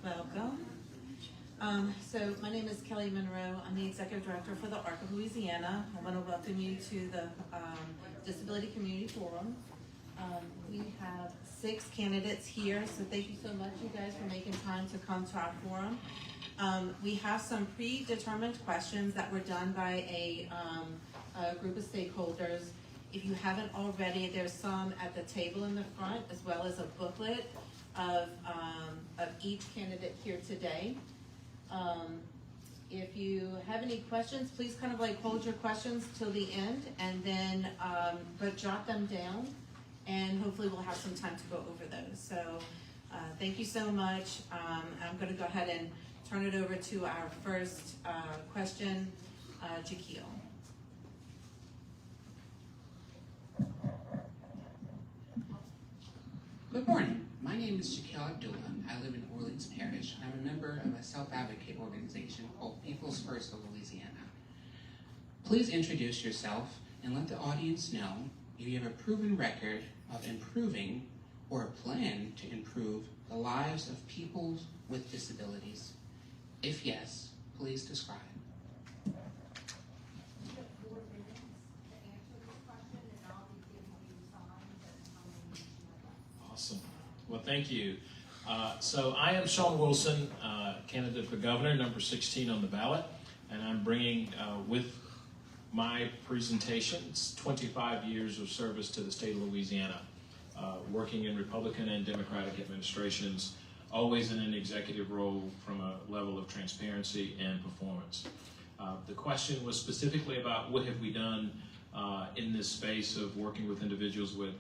Welcome. So my name is Kelly Monroe. I'm the Executive Director for the ARC of Louisiana. I want to welcome you to the Disability Community Forum. We have 6 candidates here, so thank you so much, you guys, for making time to come to our forum. We have some predetermined questions that were done by a group of stakeholders. If you haven't already, there's some at the table in the front, as well as a booklet of each candidate here today. If you have any questions, please kind of like hold your questions till the end, and then but jot them down, and hopefully we'll have some time to go over those. So thank you so much. I'm going to go ahead and turn it over to our first question, Jaquil. Good morning. My name is Jaquil Abdullah. I live in Orleans Parish. I'm a member of a self-advocate organization called People's First of Louisiana. Please introduce yourself and let the audience know if you have a proven record of improving or a plan to improve the lives of people with disabilities. If yes, please describe. Awesome. Well, thank you. So I am Shawn Wilson, candidate for governor, number 16 on the ballot, and I'm bringing with my presentations 25 years of service to the state of Louisiana, working in Republican and Democratic administrations, always in an executive role from a level of transparency and performance. The question was specifically about what have we done in this space of working with individuals with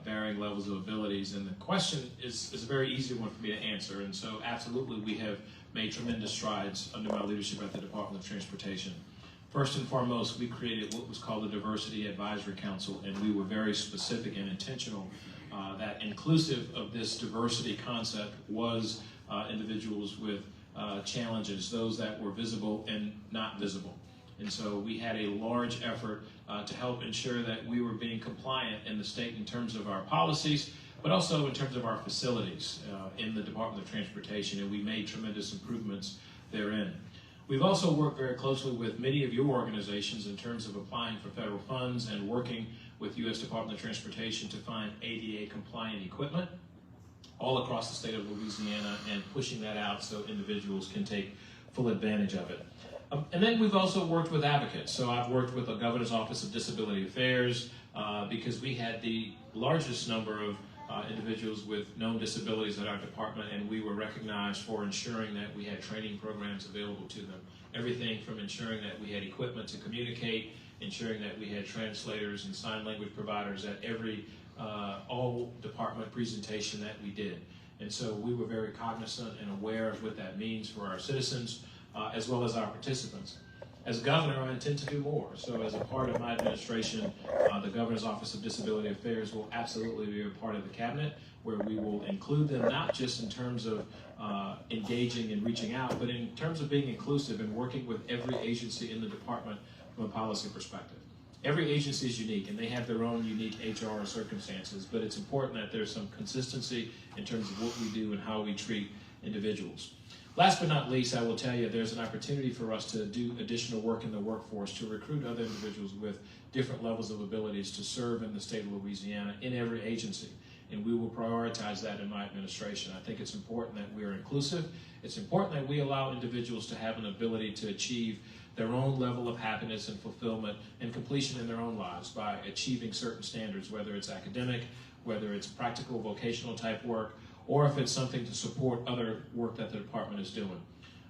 varying levels of abilities, and the question is a very easy one for me to answer, and so absolutely we have made tremendous strides under my leadership at the Department of Transportation. First and foremost, we created what was called the Diversity Advisory Council, and we were very specific and intentional that inclusive of this diversity concept was individuals with challenges, those that were visible and not visible. And so we had a large effort to help ensure that we were being compliant in the state in terms of our policies, but also in terms of our facilities in the Department of Transportation, and we made tremendous improvements therein. We've also worked very closely with many of your organizations in terms of applying for federal funds and working with U.S. Department of Transportation to find ADA compliant equipment all across the state of Louisiana and pushing that out so individuals can take full advantage of it. And then we've also worked with advocates. So I've worked with the Governor's Office of Disability Affairs because we had the largest number of individuals with known disabilities at our department, and we were recognized for ensuring that we had training programs available to them. Everything from ensuring that we had equipment to communicate, ensuring that we had translators and sign language providers at every all department presentation that we did. And so we were very cognizant and aware of what that means for our citizens, as well as our participants. As governor, I intend to do more. So as a part of my administration, the Governor's Office of Disability Affairs will absolutely be a part of the cabinet, where we will include them not just in terms of engaging and reaching out, but in terms of being inclusive and working with every agency in the department from a policy perspective. Every agency is unique, and they have their own unique HR circumstances, but it's important that there's some consistency in terms of what we do and how we treat individuals. Last but not least, I will tell you there's an opportunity for us to do additional work in the workforce to recruit other individuals with different levels of abilities to serve in the state of Louisiana in every agency. And we will prioritize that in my administration. I think it's important that we are inclusive. It's important that we allow individuals to have an ability to achieve their own level of happiness and fulfillment and completion in their own lives by achieving certain standards, whether it's academic, whether it's practical vocational type work, or if it's something to support other work that the department is doing.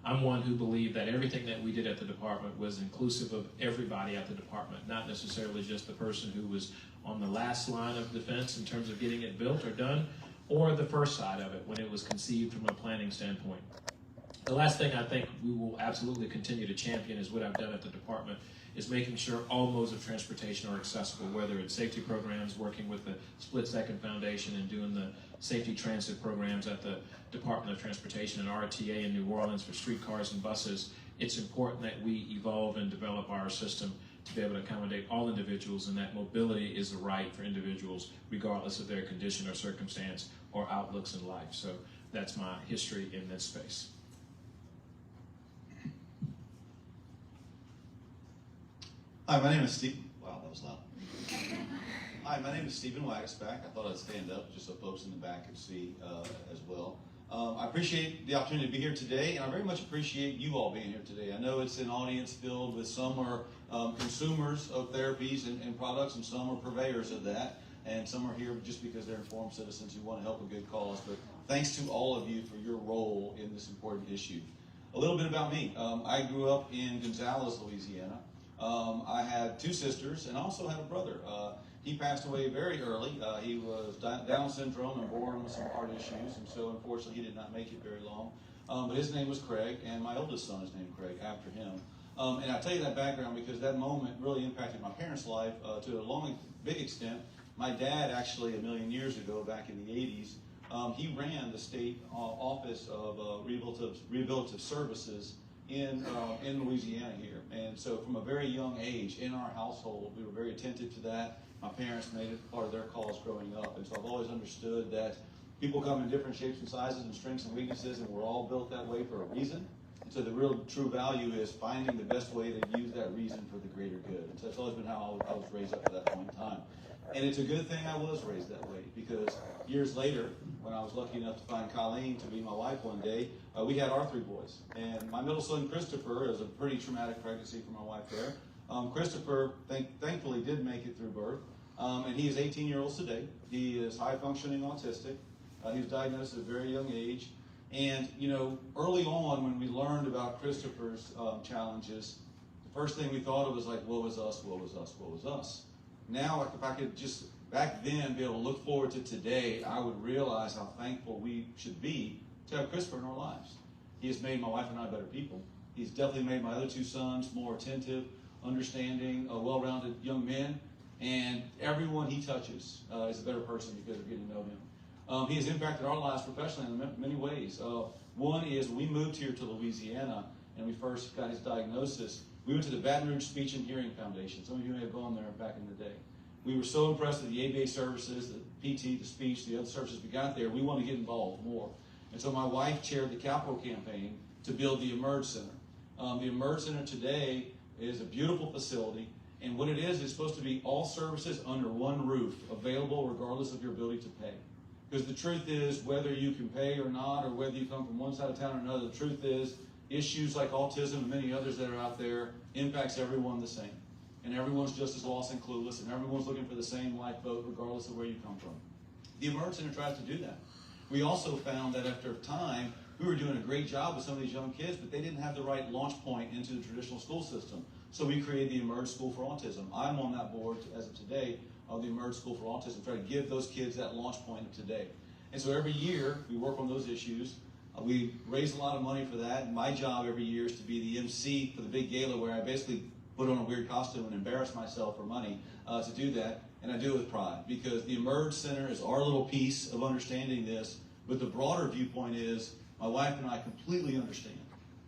I'm one who believed that everything that we did at the department was inclusive of everybody at the department, not necessarily just the person who was on the last line of defense in terms of getting it built or done, or the first side of it when it was conceived from a planning standpoint. The last thing I think we will absolutely continue to champion is what I've done at the department, is making sure all modes of transportation are accessible, whether it's safety programs, working with the Split Second Foundation and doing the safety transit programs at the Department of Transportation and RTA in New Orleans for streetcars and buses. It's important that we evolve and develop our system to be able to accommodate all individuals, and that mobility is a right for individuals regardless of their condition or circumstance or outlooks in life. So that's my history in this space. Hi, my name is Steve. Wow, that was loud. Hi, my name is Stephen Waguespack. I thought I'd stand up just so folks in the back could see as well. I appreciate the opportunity to be here today, and I very much appreciate you all being here today. I know it's an audience filled with some are consumers of therapies and products, and some are purveyors of that, and some are here just because they're informed citizens who want to help a good cause. But thanks to all of you for your role in this important issue. A little bit about me. I grew up in Gonzales, Louisiana. I had two sisters and also had a brother. He passed away very early. He was Down syndrome and born with some heart issues, and so unfortunately he did not make it very long. But his name was Craig, and my oldest son is named Craig after him. And I tell you that background because that moment really impacted my parents' life to a big extent. My dad actually, a million years ago, back in the 80s, he ran the state office of rehabilitative services in Louisiana here. And so from a very young age in our household, we were very attentive to that. My parents made it part of their cause growing up. And so I've always understood that people come in different shapes and sizes and strengths and weaknesses, and we're all built that way for a reason. And so the real true value is finding the best way to use that reason for the greater good. And so that's always been how I was raised up to that point in time. And it's a good thing I was raised that way, because years later, when I was lucky enough to find Colleen to be my wife one day, we had our three boys. And my middle son, Christopher, is a pretty traumatic pregnancy for my wife there. Christopher, thankfully, did make it through birth. And he is 18 years old today. He is high-functioning autistic. He was diagnosed at a very young age. And, you know, early on when we learned about Christopher's challenges, the first thing we thought of was like, woe is us, woe is us, woe is us. Now, if I could just back then be able to look forward to today, I would realize how thankful we should be to have Christopher in our lives. He has made my wife and I better people. He's definitely made my other two sons more attentive, understanding, well-rounded young men. And everyone he touches is a better person because of getting to know him. He has impacted our lives professionally in many ways. One is when we moved here to Louisiana and we first got his diagnosis, we went to the Baton Rouge Speech and Hearing Foundation. Some of you may have gone there back in the day. We were so impressed with the ABA services, the PT, the speech, the other services we got there, we wanted to get involved more. And so my wife chaired the capital campaign to build the Emerge Center. The Emerge Center today is a beautiful facility, and what it is supposed to be all services under one roof, available regardless of your ability to pay. Because the truth is, whether you can pay or not, or whether you come from one side of town or another, the truth is, issues like autism and many others that are out there impacts everyone the same. And everyone's just as lost and clueless, and everyone's looking for the same lifeboat regardless of where you come from. The Emerge Center tries to do that. We also found that after time, we were doing a great job with some of these young kids, but they didn't have the right launch point into the traditional school system. So we created the Emerge School for Autism. I'm on that board as of today of the Emerge School for Autism, try to give those kids that launch point of today. And so every year we work on those issues. We raise a lot of money for that. And my job every year is to be the MC for the big gala where I basically put on a weird costume and embarrass myself for money to do that. And I do it with pride because the Emerge Center is our little piece of understanding this. But the broader viewpoint is my wife and I completely understand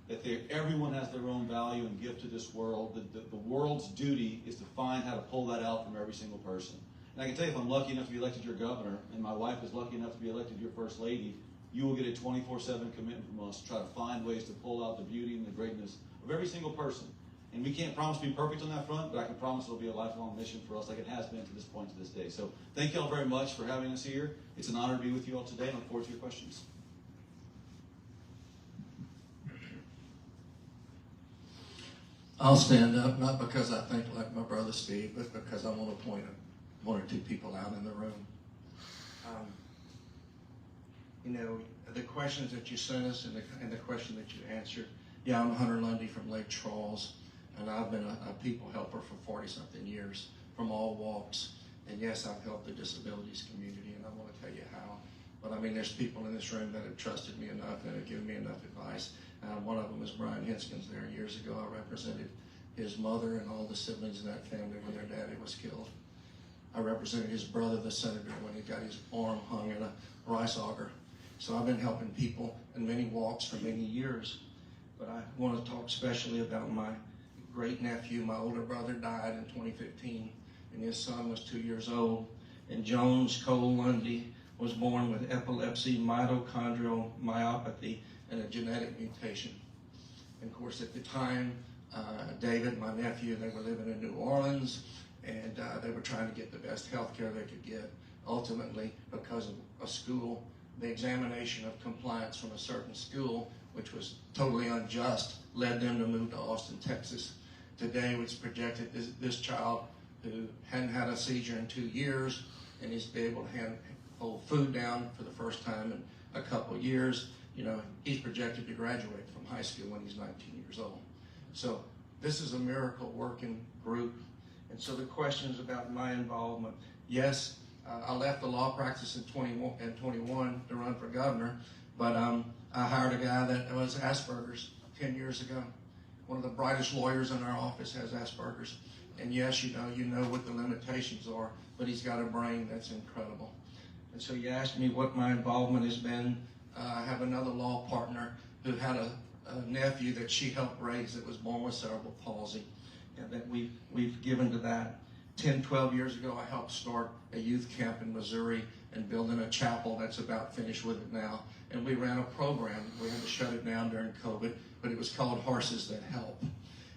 that everyone has their own value and gift to this world. The world's duty is to find how to pull that out from every single person. And I can tell you, if I'm lucky enough to be elected your governor, and my wife is lucky enough to be elected your first lady, you will get a 24/7 commitment from us to try to find ways to pull out the beauty and the greatness of every single person. And we can't promise to be perfect on that front, but I can promise it'll be a lifelong mission for us like it has been to this point, to this day. So thank you all very much for having us here. It's an honor to be with you all today, and I look forward to your questions. I'll stand up, not because I think like my brother Steve, but because I want to point one or two people out in the room. You know, the questions that you sent us and the question that you answered. Yeah, I'm Hunter Lundy from Lake Charles, and I've been a people helper for 40-something years from all walks. And yes, I've helped the disabilities community, and I want to tell you how. But I mean, there's people in this room that have trusted me enough and have given me enough advice. One of them is Brian Hinskins there. Years ago, I represented his mother and all the siblings in that family when their daddy was killed. I represented his brother, the senator, when he got his arm hung in a rice auger. So I've been helping people in many walks for many years. But I want to talk especially about my great nephew. My older brother died in 2015, and his son was 2 years old. And Jones Cole Lundy was born with epilepsy, mitochondrial myopathy, and a genetic mutation. And of course, at the time, David, my nephew, they were living in New Orleans, and they were trying to get the best health care they could get. Ultimately, because of a school, the examination of compliance from a certain school, which was totally unjust, led them to move to Austin, Texas. Today, it's projected this child who hadn't had a seizure in 2 years, and he's been able to hold food down for the first time in a couple of years. You know, he's projected to graduate from high school when he's 19 years old. So this is a miracle working group. And so the question is about my involvement. Yes, I left the law practice in 21 to run for governor, but I hired a guy that was Asperger's 10 years ago. One of the brightest lawyers in our office has Asperger's. And yes, you know what the limitations are, but he's got a brain that's incredible. And so you asked me what my involvement has been. I have another law partner who had a nephew that she helped raise that was born with cerebral palsy, and that we've given to that. 10, 12 years ago, I helped start a youth camp in Missouri and building a chapel that's about finished with it now. And we ran a program. We had to shut it down during COVID, but it was called Horses That Help.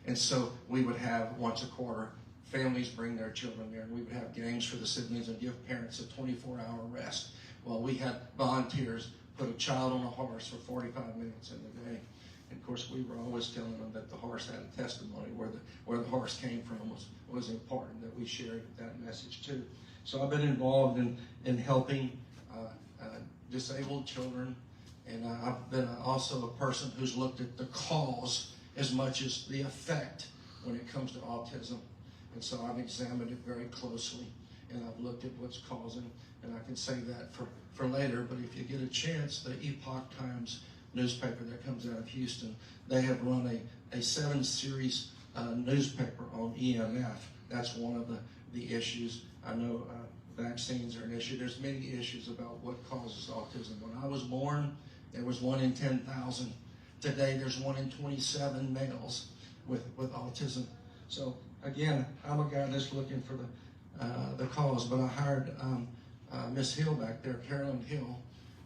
And so we would have once a quarter, families bring their children there, and we would have games for the siblings and give parents a 24-hour rest. Well, we had volunteers put a child on a horse for 45 minutes in the day. And of course, we were always telling them that the horse had a testimony, where the horse came from was important, that we shared that message too. So I've been involved in helping disabled children, and I've been also a person who's looked at the cause as much as the effect when it comes to autism. And so I've examined it very closely, and I've looked at what's causing, and I can say that for later, but if you get a chance, the Epoch Times newspaper that comes out of Houston, they have run a 7-series newspaper on EMF. That's one of the issues. I know vaccines are an issue. There's many issues about what causes autism. When I was born, there was 1 in 10,000. Today, there's 1 in 27 males with autism. So again, I'm a guy that's looking for the cause, but I hired Miss Hill back there, Carolyn Hill,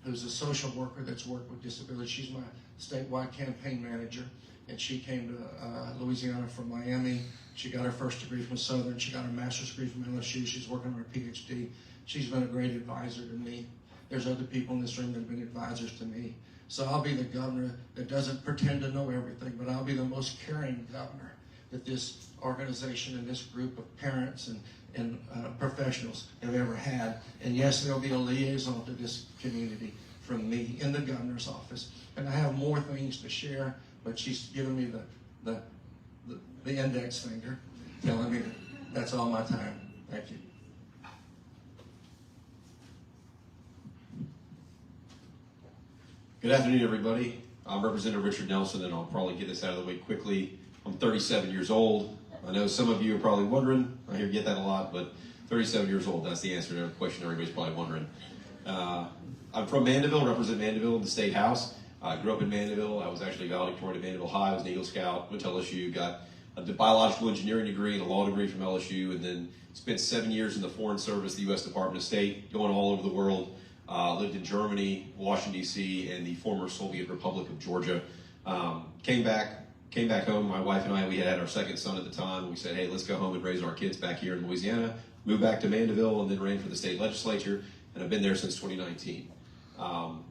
who's a social worker that's worked with disability. She's my statewide campaign manager, and she came to Louisiana from Miami. She got her first degree from Southern. She got her master's degree from LSU. She's working on her PhD. She's been a great advisor to me. There's other people in this room that have been advisors to me. So I'll be the governor that doesn't pretend to know everything, but I'll be the most caring governor that this organization and this group of parents and professionals have ever had. And yes, there'll be a liaison to this community from me in the governor's office. And I have more things to share, but she's given me the index finger, telling me that that's all my time. Thank you. Good afternoon, everybody. I'm Representative Richard Nelson, and I'll probably get this out of the way quickly. I'm 37 years old. I know some of you are probably wondering. I hear you get that a lot, but 37 years old, that's the answer to every question everybody's probably wondering. I'm from Mandeville, represent Mandeville in the State House. I grew up in Mandeville. I was actually valedictorian at Mandeville High. I was an Eagle Scout, went to LSU, got a biological engineering degree and a law degree from LSU, and then spent 7 years in the Foreign Service, the U.S. Department of State, going all over the world. Lived in Germany, Washington, D.C., and the former Soviet Republic of Georgia. Came back home. My wife and I, we had our second son at the time. We said, hey, let's go home and raise our kids back here in Louisiana. Moved back to Mandeville and then ran for the state legislature, and I've been there since 2019.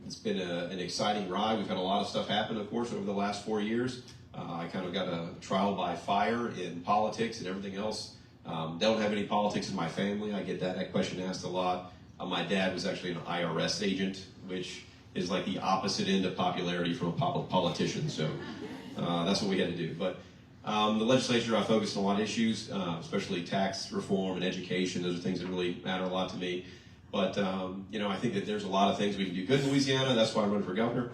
It's been an exciting ride. We've had a lot of stuff happen, of course, over the last 4 years. I kind of got a trial by fire in politics and everything else. Don't have any politics in my family. I get that question asked a lot. My dad was actually an IRS agent, which is like the opposite end of popularity from a politician. So that's what we had to do. But the legislature, I focused on a lot of issues, especially tax reform and education. Those are things that really matter a lot to me. But, I think that there's a lot of things we can do good in Louisiana. That's why I run for governor.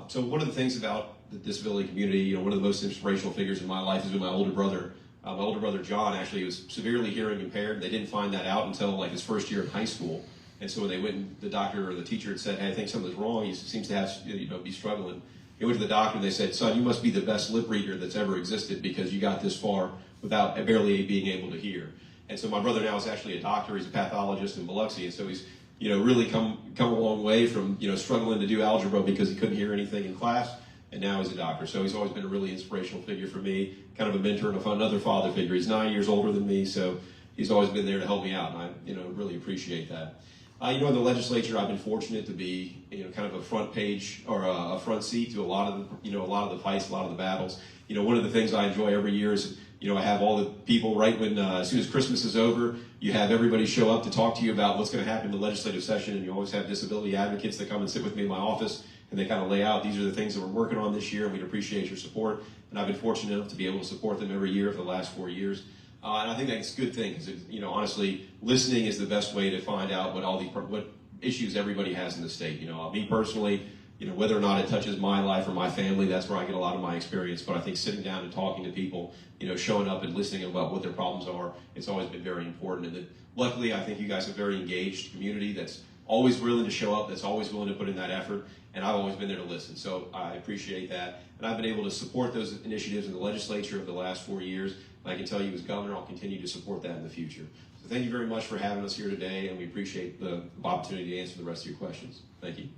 So one of the things about the disability community, one of the most inspirational figures in my life has been my older brother. My older brother, John, actually was severely hearing impaired. They didn't find that out until like his first year in high school. And so when they went, and the doctor or the teacher had said, hey, I think something's wrong. He seems to have, be struggling. He went to the doctor and they said, son, you must be the best lip reader that's ever existed because you got this far without barely being able to hear. And so my brother now is actually a doctor. He's a pathologist in Biloxi. And so he's really come a long way from, struggling to do algebra because he couldn't hear anything in class, and now he's a doctor. So he's always been a really inspirational figure for me, kind of a mentor and another father figure. He's 9 years older than me, so he's always been there to help me out, and I, really appreciate that. In the legislature, I've been fortunate to be, kind of a front page or a front seat to a lot of the fights, a lot of the battles. One of the things I enjoy every year is, I have all the people right when, as soon as Christmas is over, you have everybody show up to talk to you about what's going to happen in the legislative session, and you always have disability advocates that come and sit with me in my office, and they kind of lay out, these are the things that we're working on this year, and we'd appreciate your support. And I've been fortunate enough to be able to support them every year for the last 4 years. And I think that's a good thing, because, honestly, listening is the best way to find out what issues everybody has in the state. Me personally, whether or not it touches my life or my family, that's where I get a lot of my experience. But I think sitting down and talking to people, showing up and listening about what their problems are, it's always been very important. And then, luckily, I think you guys have a very engaged community that's always willing to show up, that's always willing to put in that effort, and I've always been there to listen. So I appreciate that. And I've been able to support those initiatives in the legislature over the last 4 years. And I can tell you as governor, I'll continue to support that in the future. So thank you very much for having us here today, and we appreciate the opportunity to answer the rest of your questions. Thank you.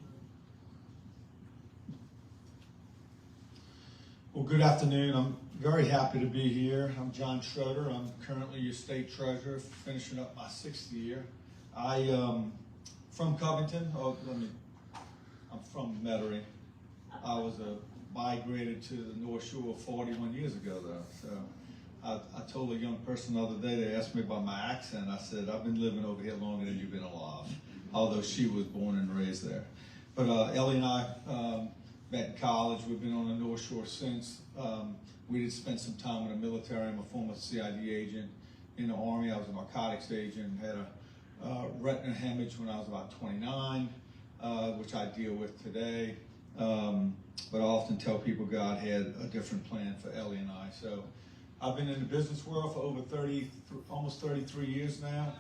Well, good afternoon. I'm very happy to be here. I'm John Schroder. I'm currently your state treasurer, finishing up my 6th year. From Covington. I'm from Metairie. I was migrated to the North Shore 41 years ago, though. So I told a young person the other day, they asked me about my accent. I said, I've been living over here longer than you've been alive, although she was born and raised there. But Ellie and I met in college. We've been on the North Shore since. We did spend some time in the military. I'm a former CID agent. In the Army, I was a narcotics agent, had a retina hemorrhage when I was about 29, which I deal with today. But I often tell people God had a different plan for Ellie and I. So I've been in the business world for over almost 33 years now.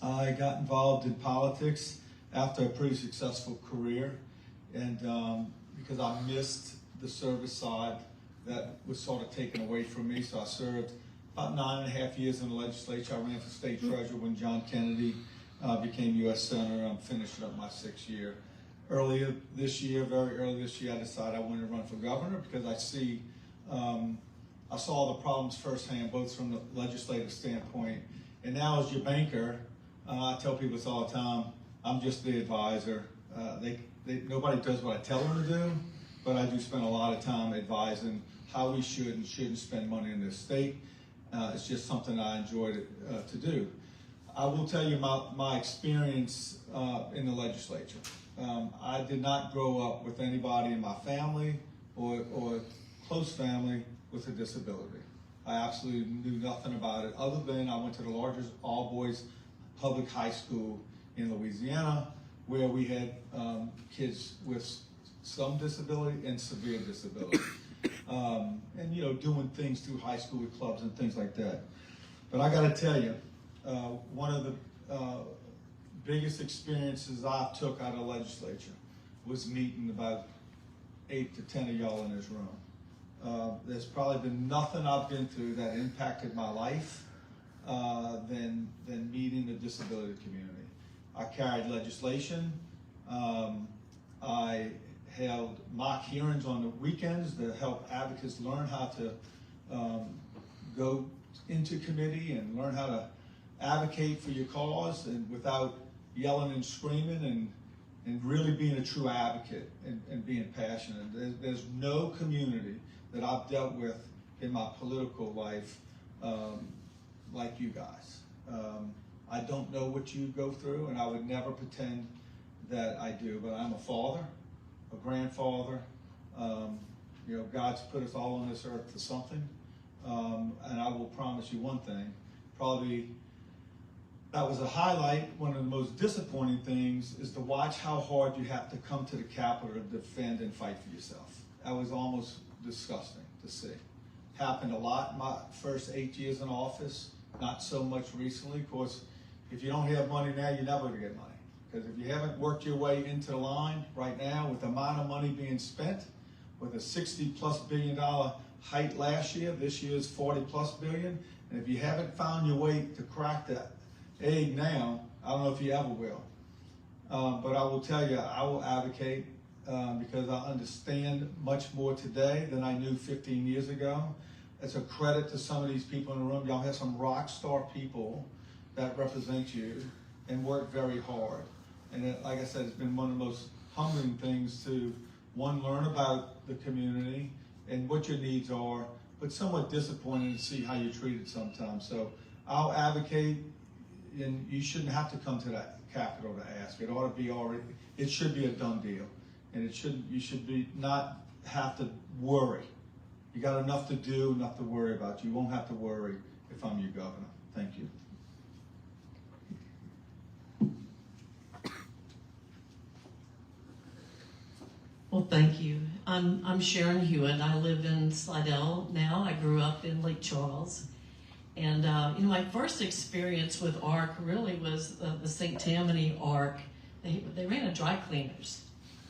I got involved in politics after a pretty successful career, and because I missed the service side, that was sort of taken away from me. So I served about 9.5 years in the legislature. I ran for state treasurer when John Kennedy became U.S. Senator. I'm finishing up my 6th year. Very early this year, I decided I wanted to run for governor because I saw the problems firsthand, both from the legislative standpoint. And now as your banker, I tell people this all the time, I'm just the advisor. Nobody does what I tell them to do, but I do spend a lot of time advising how we should and shouldn't spend money in this state. It's just something I enjoy to do. I will tell you my experience in the legislature. I did not grow up with anybody in my family or close family with a disability. I absolutely knew nothing about it other than I went to the largest all-boys public high school in Louisiana, where we had kids with some disability and severe disability. And doing things through high school with clubs and things like that. But I gotta tell you, one of the biggest experiences I took out of the legislature was meeting about 8 to 10 of y'all in this room. There's probably been nothing I've been through that impacted my life than meeting the disability community. I carried legislation. I held mock hearings on the weekends to help advocates learn how to go into committee and learn how to advocate for your cause and without yelling and screaming and really being a true advocate and being passionate. There's no community that I've dealt with in my political life like you guys. I don't know what you go through, and I would never pretend that I do, but I'm a father, a grandfather. God's put us all on this earth for something. And I will promise you one thing, probably that was a highlight. One of the most disappointing things is to watch how hard you have to come to the Capitol to defend and fight for yourself. That was almost disgusting to see. Happened a lot in my first 8 years in office, not so much recently. Of course, if you don't have money now, you're never going to get money. Because if you haven't worked your way into the line right now with the amount of money being spent, with a $60+ billion height last year, this year's $40+ billion, and if you haven't found your way to crack that egg now, I don't know if you ever will. But I will tell you, I will advocate because I understand much more today than I knew 15 years ago. It's a credit to some of these people in the room. Y'all have some rock star people that represent you and work very hard. And like I said, it's been one of the most humbling things to, one, learn about the community and what your needs are, but somewhat disappointing to see how you're treated sometimes. So I'll advocate, and you shouldn't have to come to that Capitol to ask. It ought to be already, it should be a done deal. And you should be not have to worry. You got enough to do, enough to worry about. You won't have to worry if I'm your governor. Thank you. Well, thank you. I'm Sharon Hewitt. I live in Slidell now. I grew up in Lake Charles. And my first experience with ARC really was the St. Tammany ARC. They ran a dry cleaners.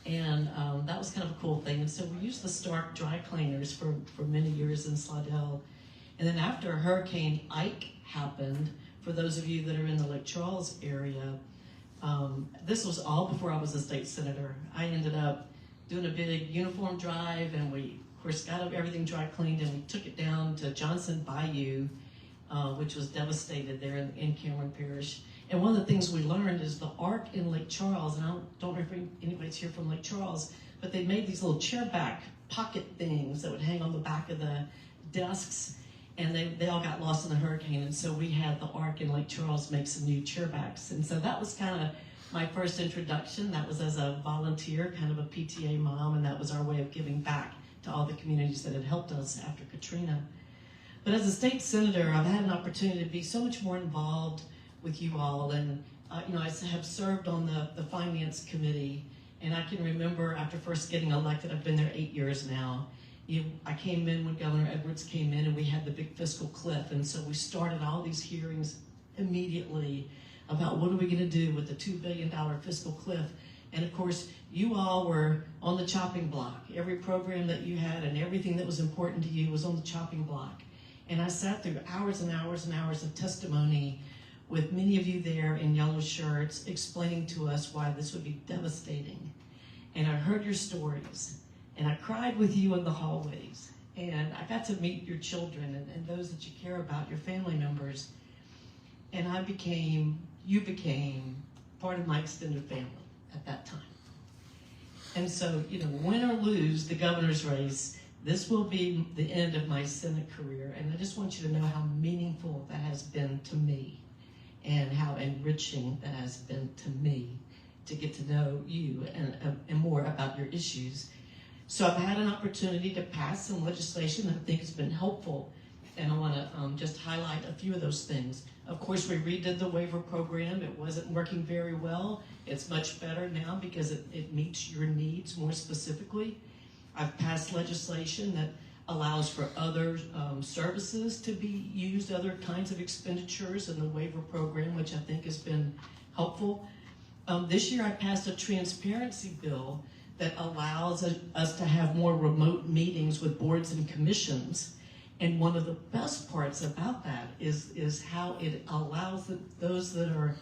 And that was kind of a cool thing. And so we used the Stark dry cleaners for many years in Slidell. And then after Hurricane Ike happened, for those of you that are in the Lake Charles area, this was all before I was a state senator. I ended up doing a big uniform drive, and we, of course, got everything dry cleaned, and we took it down to Johnson Bayou, which was devastated there in Cameron Parish. And one of the things we learned is the ARC in Lake Charles, and I don't know if anybody's here from Lake Charles, but they made these little chair back pocket things that would hang on the back of the desks, and they all got lost in the hurricane. And so we had the ARC in Lake Charles make some new chair backs. And so that was kind of my first introduction. That was as a volunteer, kind of a PTA mom, and that was our way of giving back to all the communities that had helped us after Katrina. But as a state senator, I've had an opportunity to be so much more involved with you all, and I have served on the finance committee, and I can remember after first getting elected, I've been there 8 years now. I came in when Governor Edwards came in, and we had the big fiscal cliff, and so we started all these hearings immediately about what are we going to do with the $2 billion fiscal cliff. And of course, you all were on the chopping block. Every program that you had and everything that was important to you was on the chopping block. And I sat through hours and hours and hours of testimony with many of you there in yellow shirts explaining to us why this would be devastating. And I heard your stories, and I cried with you in the hallways. And I got to meet your children and those that you care about, your family members. And you became part of my extended family at that time. And so, win or lose the governor's race, this will be the end of my Senate career. And I just want you to know how meaningful that has been to me and how enriching that has been to me to get to know you and more about your issues. So I've had an opportunity to pass some legislation that I think has been helpful, and I want to just highlight a few of those things. Of course, we redid the waiver program. It wasn't working very well. It's much better now because it meets your needs more specifically. I've passed legislation that allows for other services to be used, other kinds of expenditures in the waiver program, which I think has been helpful. This year I passed a transparency bill that allows us to have more remote meetings with boards and commissions. And one of the best parts about that is how it allows those that are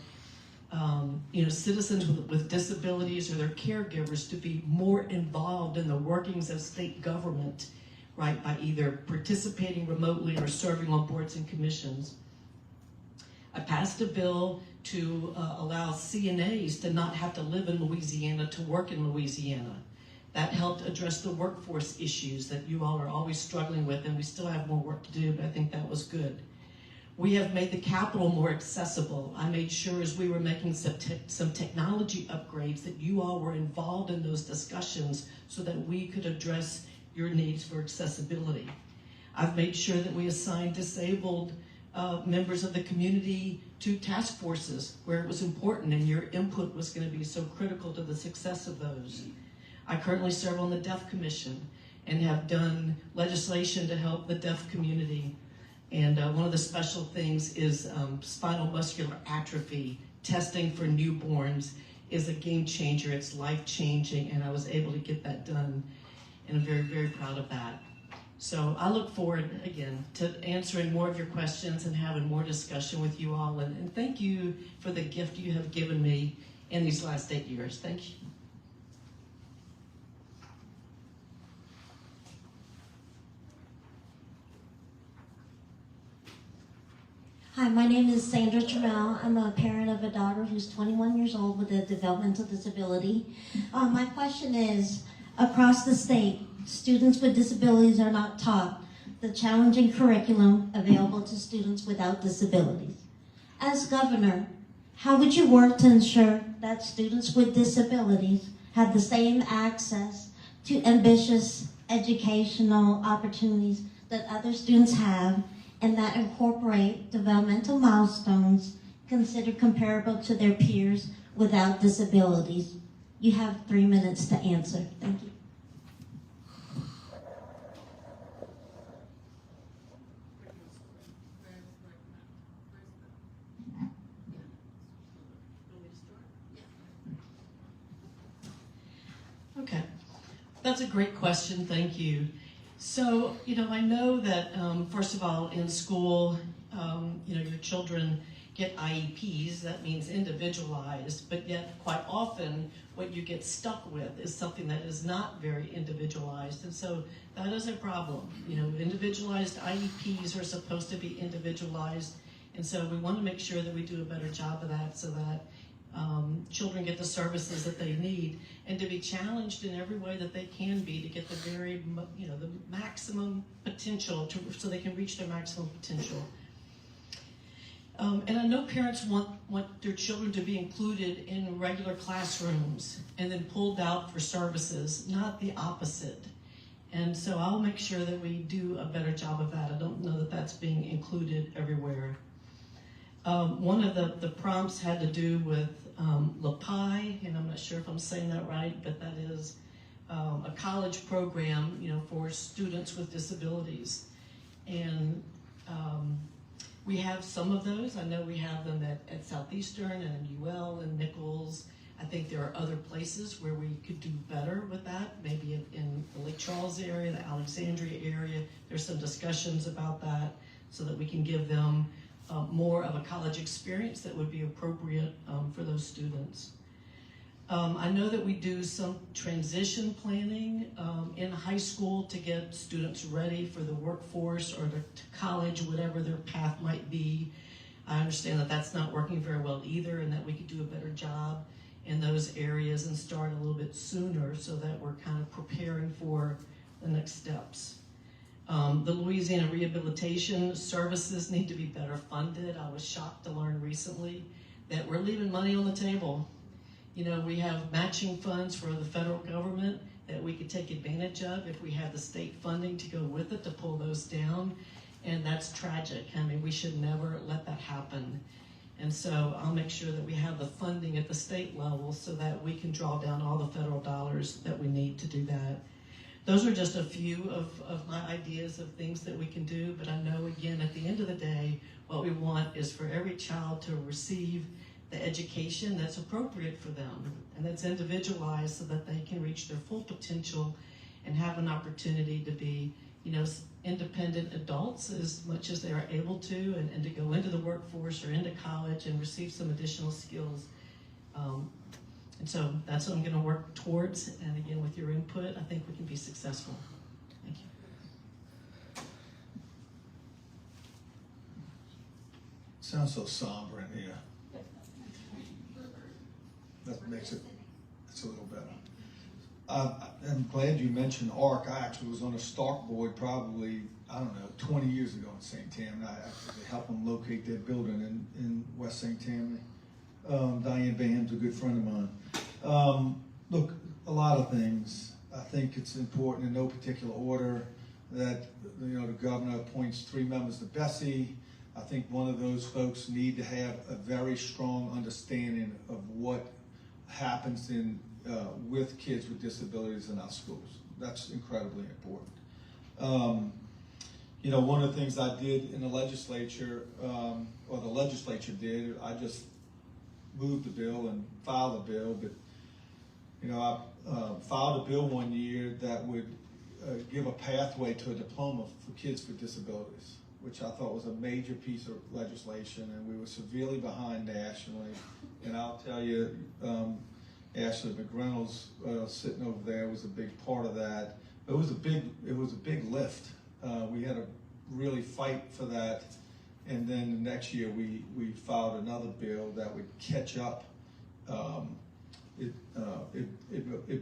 citizens with disabilities or their caregivers to be more involved in the workings of state government, right, by either participating remotely or serving on boards and commissions. I passed a bill to allow CNAs to not have to live in Louisiana to work in Louisiana. That helped address the workforce issues that you all are always struggling with, and we still have more work to do, but I think that was good. We have made the Capitol more accessible. I made sure as we were making some technology upgrades that you all were involved in those discussions so that we could address your needs for accessibility. I've made sure that we assigned disabled members of the community to task forces where it was important, and your input was going to be so critical to the success of those. I currently serve on the Deaf Commission and have done legislation to help the deaf community. And one of the special things is spinal muscular atrophy. Testing for newborns is a game changer. It's life-changing, and I was able to get that done, and I'm very, very proud of that. So I look forward, again, to answering more of your questions and having more discussion with you all. And thank you for the gift you have given me in these last 8 years. Thank you. Hi, my name is Sandra Trammell. I'm a parent of a daughter who's 21 years old with a developmental disability. My question is, across the state, students with disabilities are not taught the challenging curriculum available to students without disabilities. As governor, how would you work to ensure that students with disabilities have the same access to ambitious educational opportunities that other students have, and that incorporate developmental milestones considered comparable to their peers without disabilities? You have 3 minutes to answer. Thank you. Okay, that's a great question. Thank you. So, I know that, first of all, in school, your children get IEPs, that means individualized, but yet quite often what you get stuck with is something that is not very individualized, and so that is a problem. Individualized IEPs are supposed to be individualized, and so we want to make sure that we do a better job of that so that children get the services that they need, and to be challenged in every way that they can be to get the the maximum potential so they can reach their maximum potential. And I know parents want their children to be included in regular classrooms and then pulled out for services, not the opposite. And so I'll make sure that we do a better job of that. I don't know that that's being included everywhere. One of the prompts had to do with LABI, and I'm not sure if I'm saying that right, but that is a college program, for students with disabilities. And we have some of those. I know we have them at Southeastern and UL and Nichols. I think there are other places where we could do better with that, maybe in the Lake Charles area, the Alexandria area. There's some discussions about that so that we can give them more of a college experience that would be appropriate for those students. I know that we do some transition planning in high school to get students ready for the workforce or to college, whatever their path might be. I understand that that's not working very well either, and that we could do a better job in those areas and start a little bit sooner so that we're kind of preparing for the next steps. The Louisiana Rehabilitation Services need to be better funded. I was shocked to learn recently that we're leaving money on the table. We have matching funds for the federal government that we could take advantage of if we had the state funding to go with it to pull those down, and that's tragic. I mean, we should never let that happen. And so I'll make sure that we have the funding at the state level so that we can draw down all the federal dollars that we need to do that. Those are just a few of my ideas of things that we can do, but I know, again, at the end of the day, what we want is for every child to receive the education that's appropriate for them and that's individualized so that they can reach their full potential and have an opportunity to be, independent adults as much as they are able to, and to go into the workforce or into college and receive some additional skills. And so that's what I'm going to work towards. And again, with your input, I think we can be successful. Thank you. Sounds so somber in here. That makes it's a little better. I'm glad you mentioned ARC. I actually was on a STARK board probably, 20 years ago in St. Tammany. I actually helped them locate their building in West St. Tammany. Diane Baham's a good friend of mine. Look, a lot of things. I think it's important in no particular order that the governor appoints 3 members to Bessie. I think one of those folks need to have a very strong understanding of what happens with kids with disabilities in our schools. That's incredibly important. One of the things I did in the legislature, or the legislature did, I just moved the bill and filed a bill, but I filed a bill one year that would give a pathway to a diploma for kids with disabilities, which I thought was a major piece of legislation, and we were severely behind nationally. And I'll tell you, Ashley McReynolds sitting over there was a big part of that. It was a big lift. We had to really fight for that. And then the next year we filed another bill that would catch up. It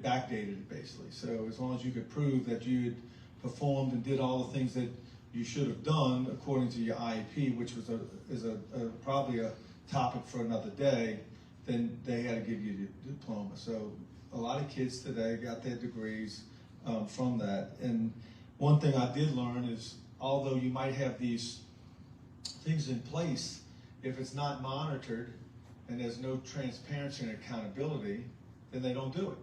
backdated it basically. So as long as you could prove that you had performed and did all the things that you should have done according to your IEP, which was probably a topic for another day, then they had to give you the diploma. So a lot of kids today got their degrees from that. And one thing I did learn is, although you might have these things in place, if it's not monitored and there's no transparency and accountability, then they don't do it.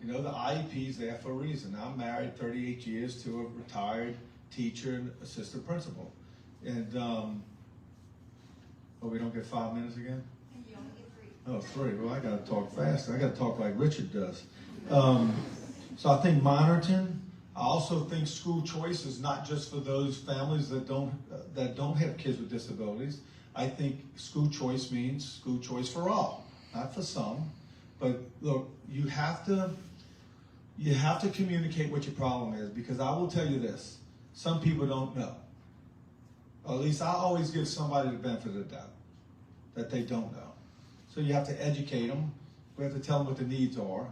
You know, the IEP is there for a reason. I'm married 38 years to a retired teacher and assistant principal. And, we don't get 5 minutes again? You only get 3. Oh, 3. Well, I gotta talk faster. I gotta talk like Richard does. So I think monitoring. I also think school choice is not just for those families that don't have kids with disabilities. I think school choice means school choice for all, not for some. But look, you have to communicate what your problem is, because I will tell you this: some people don't know. Or at least I always give somebody the benefit of the doubt that they don't know. So you have to educate them. We have to tell them what the needs are,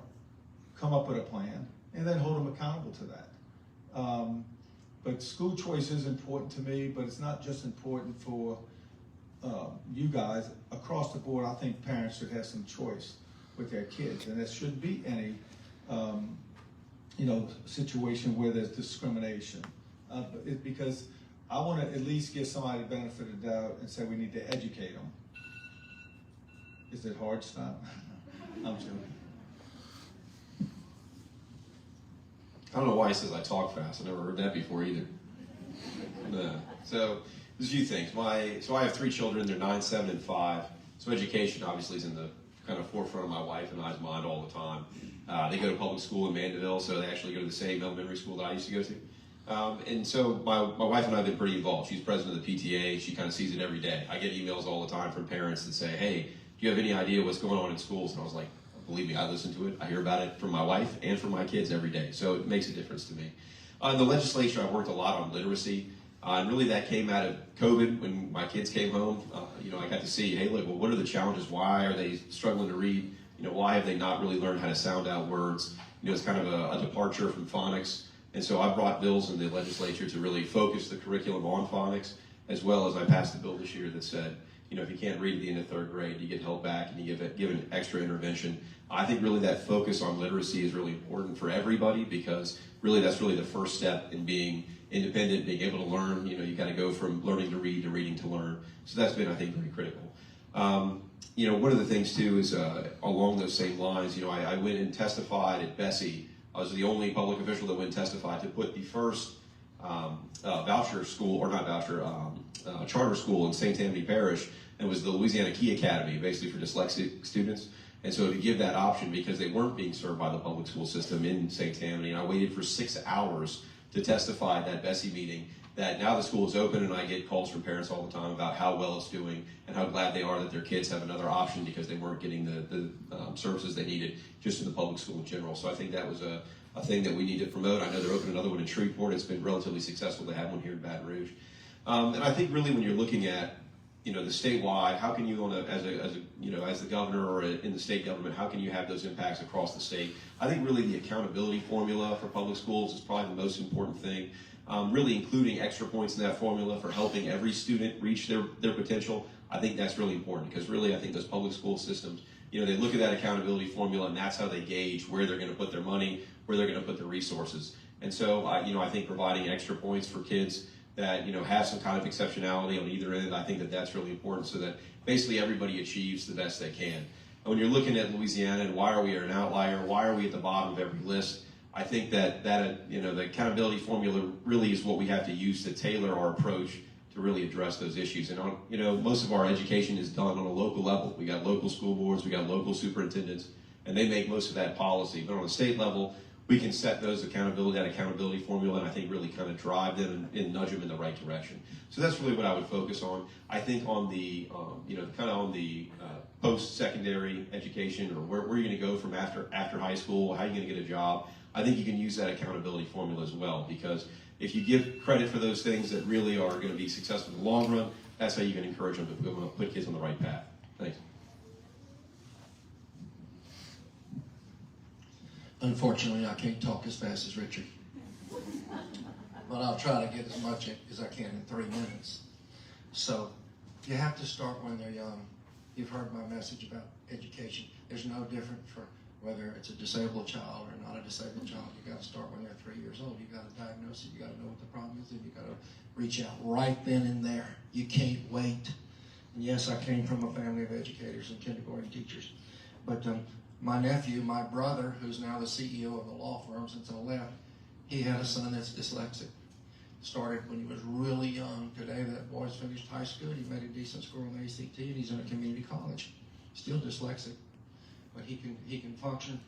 come up with a plan, and then hold them accountable to that. But school choice is important to me, but it's not just important for you guys. Across the board, I think parents should have some choice with their kids, and there shouldn't be any situation where there's discrimination. Because I want to at least give somebody the benefit of the doubt and say we need to educate them. Is it hard stuff? I'm joking. I don't know why he says I talk fast. I never heard that before either. No. So there's a few things. So I have 3 children. They're 9, 7, and 5. So education obviously is in the kind of forefront of my wife and I's mind all the time. They go to public school in Mandeville, so they actually go to the same elementary school that I used to go to. And so my wife and I have been pretty involved. She's president of the PTA. She kind of sees it every day. I get emails all the time from parents that say, hey, do you have any idea what's going on in schools? And I was like, believe me, I listen to it. I hear about it from my wife and from my kids every day. So it makes a difference to me. In the legislature, I've worked a lot on literacy. And really that came out of COVID when my kids came home. I got to see, hey, look, well, what are the challenges? Why are they struggling to read? Why have they not really learned how to sound out words? It's kind of a departure from phonics. And so I brought bills in the legislature to really focus the curriculum on phonics, as well as I passed a bill this year that said, if you can't read at the end of 3rd grade, you get held back and you give an extra intervention. I think really that focus on literacy is really important for everybody, because really that's really the first step in being independent, being able to learn. You got to go from learning to read to reading to learn. So that's been, I think, very critical. One of the things too is along those same lines, I went and testified at Bessie. I was the only public official that went and testified to put the first voucher school, or not voucher, charter school in St. Tammany Parish. And it was the Louisiana Key Academy, basically for dyslexic students. And so to give that option, because they weren't being served by the public school system in St. Tammany, and I waited for 6 hours to testify at that Bessie meeting, that now the school is open and I get calls from parents all the time about how well it's doing and how glad they are that their kids have another option because they weren't getting the services they needed just in the public school in general. So I think that was a thing that we need to promote. I know they're opening another one in Shreveport. It's been relatively successful to have one here in Baton Rouge. And I think really when you're looking at the statewide, how can you, as the governor or in the state government, how can you have those impacts across the state? I think really the accountability formula for public schools is probably the most important thing. Really including extra points in that formula for helping every student reach their potential. I think that's really important, because really I think those public school systems, they look at that accountability formula and that's how they gauge where they're going to put their money, where they're going to put their resources. And so, I think providing extra points for kids that have some kind of exceptionality on either end, I think that's really important, so that basically everybody achieves the best they can. And when you're looking at Louisiana and why are we an outlier, why are we at the bottom of every list, I think that the accountability formula really is what we have to use to tailor our approach to really address those issues. And most of our education is done on a local level. We got local school boards, we got local superintendents, and they make most of that policy. But on a state level, we can set that accountability formula, and I think really kind of drive them and nudge them in the right direction. So that's really what I would focus on. I think on the, post-secondary education, or where you're going to go from after high school, how you're going to get a job, I think you can use that accountability formula as well, because if you give credit for those things that really are going to be successful in the long run, that's how you can encourage them to put kids on the right path. Thanks. Unfortunately, I can't talk as fast as Richard, but I'll try to get as much as I can in 3 minutes. So you have to start when they're young. You've heard my message about education. There's no different for whether it's a disabled child or not a disabled child. You got to start when they're 3 years old. You got to diagnose it. You got to know what the problem is, and you got to reach out right then and there. You can't wait. And yes, I came from a family of educators and kindergarten teachers, but my nephew, my brother, who's now the CEO of the law firm since I left, he had a son that's dyslexic. Started when he was really young. Today, that boy's finished high school. He made a decent score on the ACT, and he's in a community college. Still dyslexic, but he can function.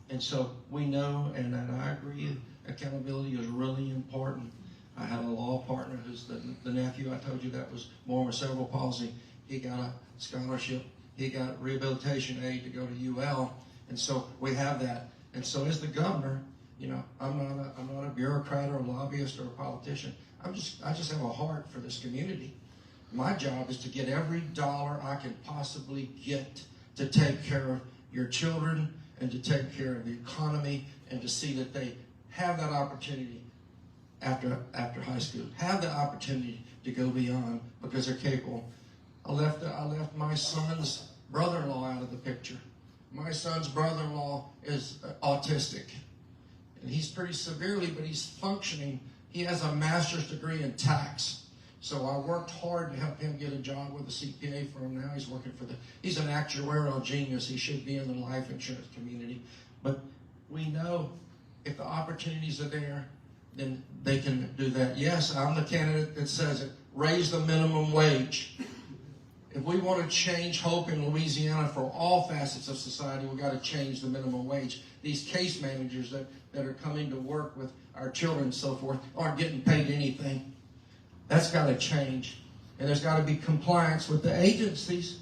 And so we know, and I agree, accountability is really important. I had a law partner who's the nephew I told you that was born with cerebral palsy. He got a scholarship. He got rehabilitation aid to go to UL, and so we have that. And so as the governor, I'm not a bureaucrat or a lobbyist or a politician. I just have a heart for this community. My job is to get every dollar I can possibly get to take care of your children and to take care of the economy and to see that they have that opportunity after high school, have the opportunity to go beyond because they're capable. I left my son's brother-in-law out of the picture. My son's brother-in-law is autistic, and he's pretty severely, but he's functioning. He has a master's degree in tax. So I worked hard to help him get a job with a CPA firm. Now he's an actuarial genius. He should be in the life insurance community. But we know if the opportunities are there, then they can do that. Yes, I'm the candidate that says it. Raise the minimum wage. If we want to change hope in Louisiana for all facets of society, we've got to change the minimum wage. These case managers that are coming to work with our children and so forth aren't getting paid anything. That's got to change. And there's got to be compliance with the agencies.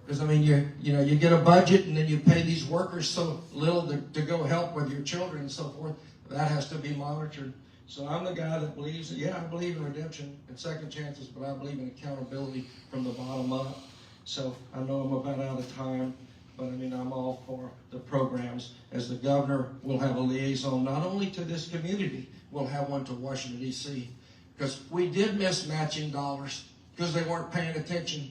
Because, you get a budget and then you pay these workers so little to go help with your children and so forth. That has to be monitored. So I'm the guy that believes that, I believe in redemption and second chances, but I believe in accountability from the bottom up. So I know I'm about out of time, but I'm all for the programs. As the governor, we'll have a liaison not only to this community, we'll have one to Washington, D.C. Because we did miss matching dollars because they weren't paying attention.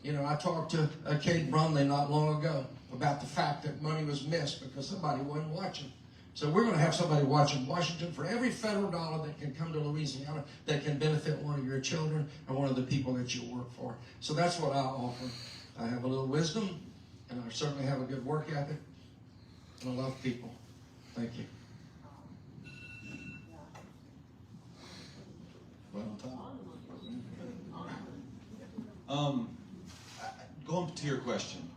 I talked to Kate Brumley not long ago about the fact that money was missed because somebody wasn't watching. So we're going to have somebody watching Washington for every federal dollar that can come to Louisiana that can benefit one of your children and one of the people that you work for. So that's what I offer. I have a little wisdom, and I certainly have a good work ethic, and I love people. Thank you. Going to your question,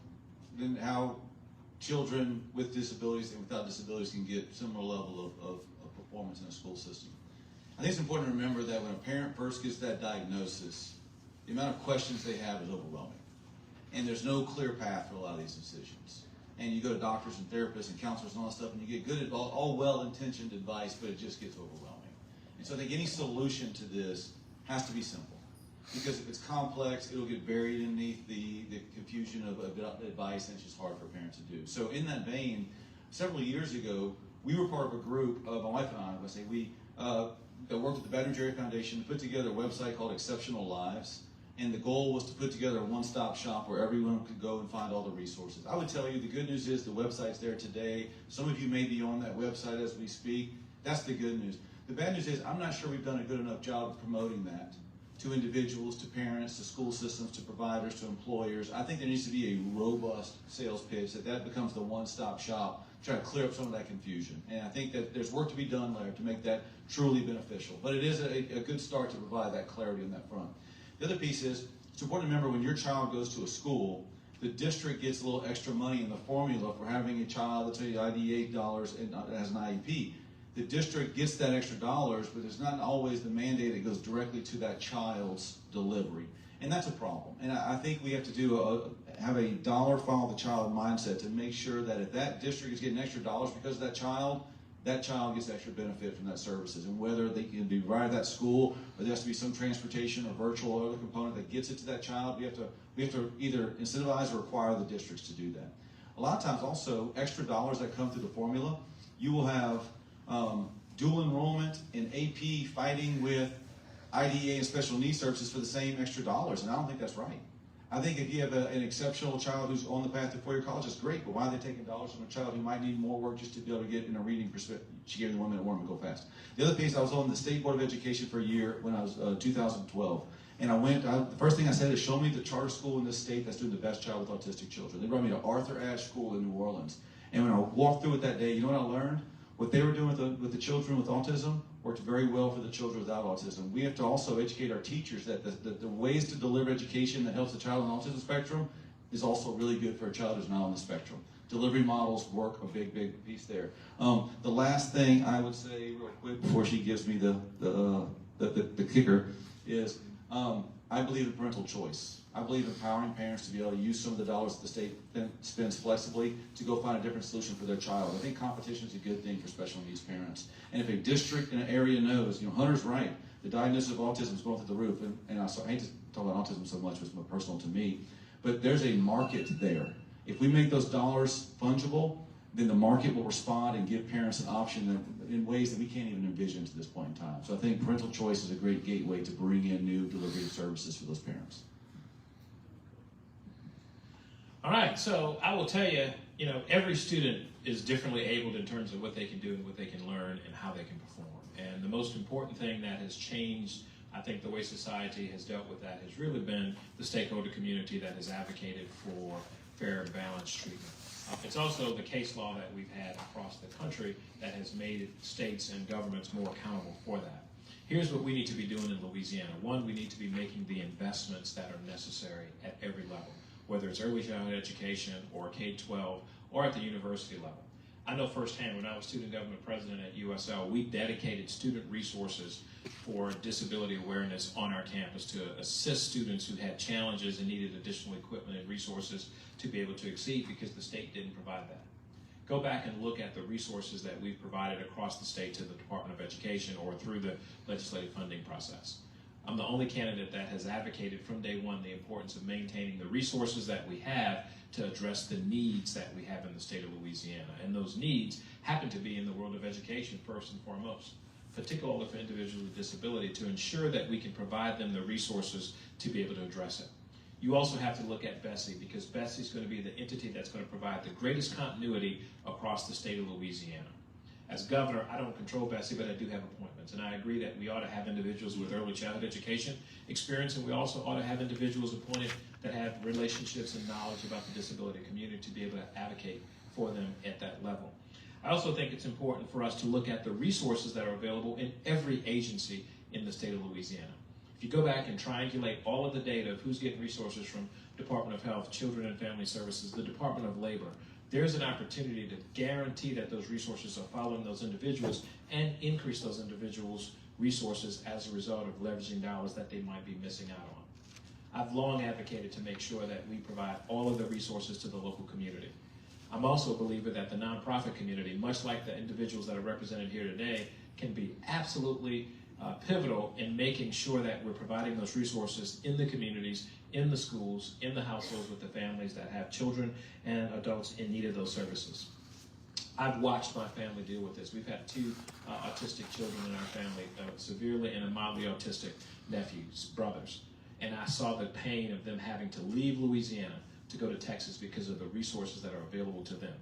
then how children with disabilities and without disabilities can get similar level of performance in a school system. I think it's important to remember that when a parent first gets that diagnosis, the amount of questions they have is overwhelming. And there's no clear path for a lot of these decisions. And you go to doctors and therapists and counselors and all that stuff, and you get good, all well-intentioned advice, but it just gets overwhelming. And so I think any solution to this has to be simple. Because if it's complex, it'll get buried underneath the confusion of advice, and it's just hard for parents to do. So in that vein, several years ago, we were part of a group, my wife and I, that worked at the Baton Rouge Area Foundation to put together a website called Exceptional Lives. And the goal was to put together a one-stop shop where everyone could go and find all the resources. I would tell you the good news is the website's there today. Some of you may be on that website as we speak. That's the good news. The bad news is I'm not sure we've done a good enough job of promoting that to individuals, to parents, to school systems, to providers, to employers. I think there needs to be a robust sales pitch that becomes the one-stop shop to try to clear up some of that confusion. And I think that there's work to be done there to make that truly beneficial. But it is a good start to provide that clarity on that front. The other piece is, it's important to remember when your child goes to a school, the district gets a little extra money in the formula for having a child, let's say ID $8 and as an IEP. The district gets that extra dollars, but it's not always the mandate that goes directly to that child's delivery. And that's a problem. And I think we have to have a dollar follow the child mindset to make sure that if that district is getting extra dollars because of that child gets extra benefit from that services. And whether they can be right at that school, or there has to be some transportation or virtual or other component that gets it to that child, we have to either incentivize or require the districts to do that. A lot of times also, extra dollars that come through the formula, you will have dual enrollment in AP fighting with IDEA and special needs services for the same extra dollars, and I don't think that's right. I think if you have an exceptional child who's on the path to four-year college, it's great, but why are they taking dollars from a child who might need more work just to be able to get in a reading perspective? She gave me the 1 minute warm and go fast. The other piece, I was on the State Board of Education for a year when I was 2012, and the first thing I said is, show me the charter school in this state that's doing the best job with autistic children. They brought me to Arthur Ashe School in New Orleans, and when I walked through it that day, you know what I learned? What they were doing with the children with autism worked very well for the children without autism. We have to also educate our teachers that the ways to deliver education that helps a child on the autism spectrum is also really good for a child who's not on the spectrum. Delivery models work a big piece there. The last thing I would say real quick before she gives me the kicker is I believe in parental choice. I believe in empowering parents to be able to use some of the dollars that the state spends flexibly to go find a different solution for their child. I think competition is a good thing for special needs parents. And if a district in an area knows, Hunter's right, the diagnosis of autism is going through the roof, and I hate to talk about autism so much, it's more personal to me, but there's a market there. If we make those dollars fungible, then the market will respond and give parents an option in ways that we can't even envision to this point in time. So I think parental choice is a great gateway to bring in new delivery of services for those parents. All right, so I will tell you, every student is differently abled in terms of what they can do and what they can learn and how they can perform. And the most important thing that has changed, I think, the way society has dealt with that has really been the stakeholder community that has advocated for fair and balanced treatment. It's also the case law that we've had across the country that has made states and governments more accountable for that. Here's what we need to be doing in Louisiana. One, we need to be making the investments that are necessary at every level, whether it's early childhood education or K-12 or at the university level. I know firsthand, when I was student government president at USL, we dedicated student resources for disability awareness on our campus to assist students who had challenges and needed additional equipment and resources to be able to exceed because the state didn't provide that. Go back and look at the resources that we've provided across the state to the Department of Education or through the legislative funding process. I'm the only candidate that has advocated from day one the importance of maintaining the resources that we have to address the needs that we have in the state of Louisiana. And those needs happen to be in the world of education first and foremost, particularly for individuals with disability, to ensure that we can provide them the resources to be able to address it. You also have to look at Bessie, because Bessie is going to be the entity that's going to provide the greatest continuity across the state of Louisiana. As governor, I don't control Bessie, but I do have appointments. And I agree that we ought to have individuals with early childhood education experience, and we also ought to have individuals appointed that have relationships and knowledge about the disability community to be able to advocate for them at that level. I also think it's important for us to look at the resources that are available in every agency in the state of Louisiana. If you go back and triangulate all of the data of who's getting resources from Department of Health, Children and Family Services, the Department of Labor, there's an opportunity to guarantee that those resources are following those individuals and increase those individuals' resources as a result of leveraging dollars that they might be missing out on. I've long advocated to make sure that we provide all of the resources to the local community. I'm also a believer that the nonprofit community, much like the individuals that are represented here today, can be absolutely pivotal in making sure that we're providing those resources in the communities, in the schools, in the households with the families that have children and adults in need of those services. I've watched my family deal with this. We've had two autistic children in our family, severely and mildly autistic nephews, brothers. And I saw the pain of them having to leave Louisiana to go to Texas because of the resources that are available to them.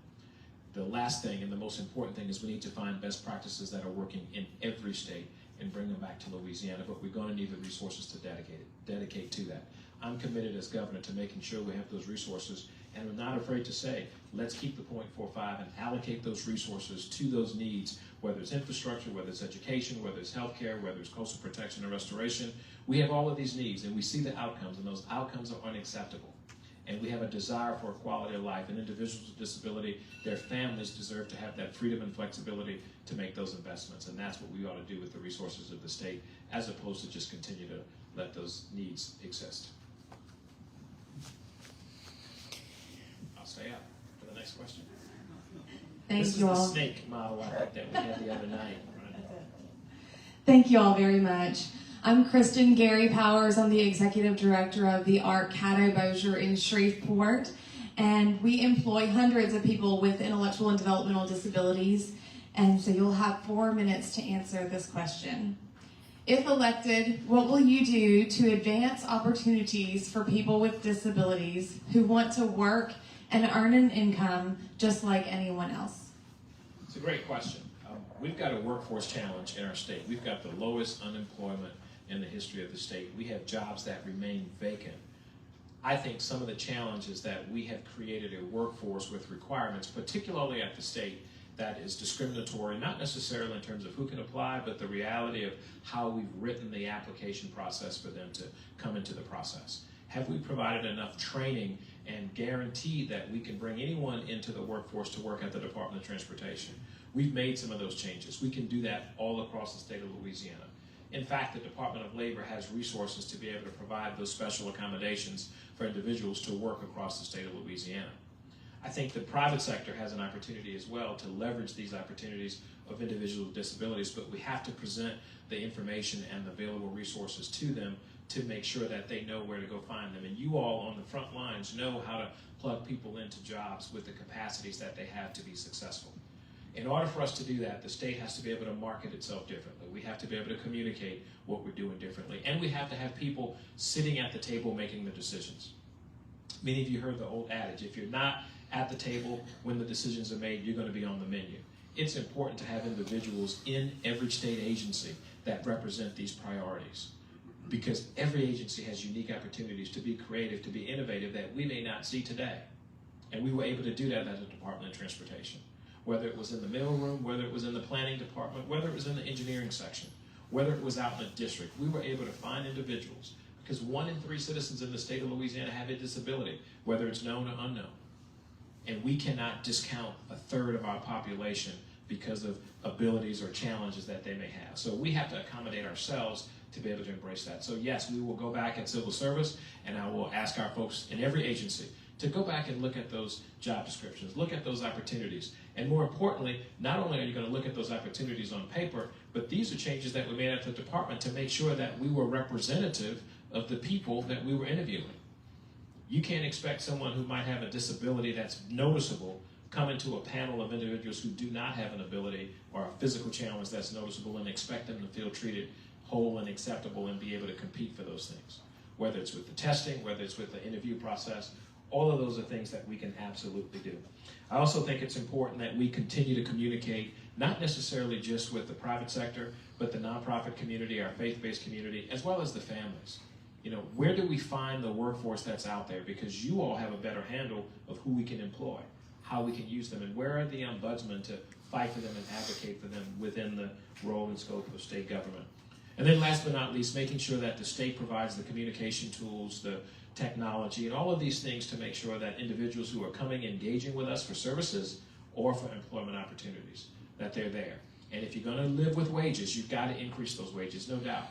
The last thing and the most important thing is we need to find best practices that are working in every state and bring them back to Louisiana, but we're going to need the resources to dedicate to that. I'm committed as governor to making sure we have those resources, and I'm not afraid to say, let's keep the 0.45 and allocate those resources to those needs, whether it's infrastructure, whether it's education, whether it's healthcare, whether it's coastal protection and restoration. We have all of these needs, and we see the outcomes, and those outcomes are unacceptable. And we have a desire for equality of life. And individuals with disability, their families deserve to have that freedom and flexibility to make those investments. And that's what we ought to do with the resources of the state, as opposed to just continue to let those needs exist. I'll stay up for the next question. This is the snake model I think that we had the other night. Thank you all very much. I'm Kristen Gary Powers. I'm the Executive Director of the Art Caddo Bossier in Shreveport, and we employ hundreds of people with intellectual and developmental disabilities, and so you'll have 4 minutes to answer this question. If elected, what will you do to advance opportunities for people with disabilities who want to work and earn an income just like anyone else? It's a great question. We've got a workforce challenge in our state. We've got the lowest unemployment in the history of the state. We have jobs that remain vacant. I think some of the challenges that we have created a workforce with requirements, particularly at the state, that is discriminatory, not necessarily in terms of who can apply, but the reality of how we've written the application process for them to come into the process. Have we provided enough training and guaranteed that we can bring anyone into the workforce to work at the Department of Transportation? We've made some of those changes. We can do that all across the state of Louisiana. In fact, the Department of Labor has resources to be able to provide those special accommodations for individuals to work across the state of Louisiana. I think the private sector has an opportunity as well to leverage these opportunities of individuals with disabilities, but we have to present the information and the available resources to them to make sure that they know where to go find them. And you all on the front lines know how to plug people into jobs with the capacities that they have to be successful. In order for us to do that, the state has to be able to market itself differently. We have to be able to communicate what we're doing differently. And we have to have people sitting at the table making the decisions. Many of you heard the old adage, if you're not at the table when the decisions are made, you're going to be on the menu. It's important to have individuals in every state agency that represent these priorities, because every agency has unique opportunities to be creative, to be innovative that we may not see today. And we were able to do that at the Department of Transportation. Whether it was in the mailroom, whether it was in the planning department, whether it was in the engineering section, whether it was out in the district, we were able to find individuals, because 1 in 3 citizens in the state of Louisiana have a disability, whether it's known or unknown. And we cannot discount 1/3 of our population because of abilities or challenges that they may have. So we have to accommodate ourselves to be able to embrace that. So yes, we will go back at civil service, and I will ask our folks in every agency to go back and look at those job descriptions, look at those opportunities. And more importantly, not only are you going to look at those opportunities on paper, but these are changes that we made at the department to make sure that we were representative of the people that we were interviewing. You can't expect someone who might have a disability that's noticeable come into a panel of individuals who do not have an ability or a physical challenge that's noticeable and expect them to feel treated whole and acceptable and be able to compete for those things. Whether it's with the testing, whether it's with the interview process, all of those are things that we can absolutely do. I also think it's important that we continue to communicate, not necessarily just with the private sector, but the nonprofit community, our faith-based community, as well as the families. You know, where do we find the workforce that's out there? Because you all have a better handle of who we can employ, how we can use them, and where are the ombudsmen to fight for them and advocate for them within the role and scope of state government. And then last but not least, making sure that the state provides the communication tools, the technology, and all of these things to make sure that individuals who are coming, engaging with us for services or for employment opportunities, that they're there. And if you're going to live with wages, you've got to increase those wages, no doubt.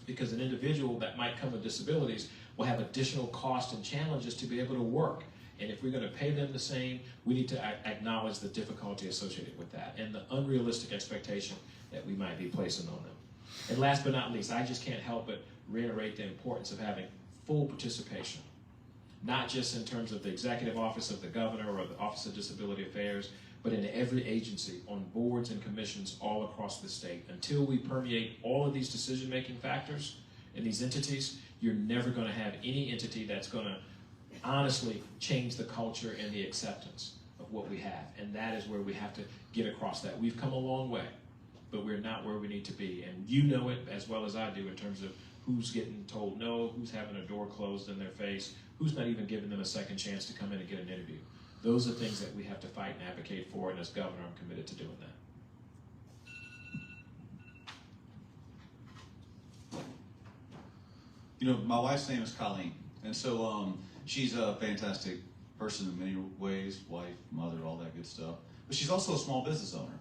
Because an individual that might come with disabilities will have additional costs and challenges to be able to work. And if we're going to pay them the same, we need to acknowledge the difficulty associated with that and the unrealistic expectation that we might be placing on them. And last but not least, I just can't help but reiterate the importance of having full participation, not just in terms of the executive office of the governor or the Office of Disability Affairs, but in every agency, on boards and commissions all across the state. Until we permeate all of these decision-making factors in these entities, you're never going to have any entity that's going to honestly change the culture and the acceptance of what we have. And that is where we have to get across that. We've come a long way, but we're not where we need to be. And you know it as well as I do in terms of who's getting told no, who's having a door closed in their face, who's not even giving them a second chance to come in and get an interview. Those are things that we have to fight and advocate for, and as governor, I'm committed to doing that. You know, my wife's name is Colleen, And so she's a fantastic person in many ways, wife, mother, all that good stuff. But she's also a small business owner.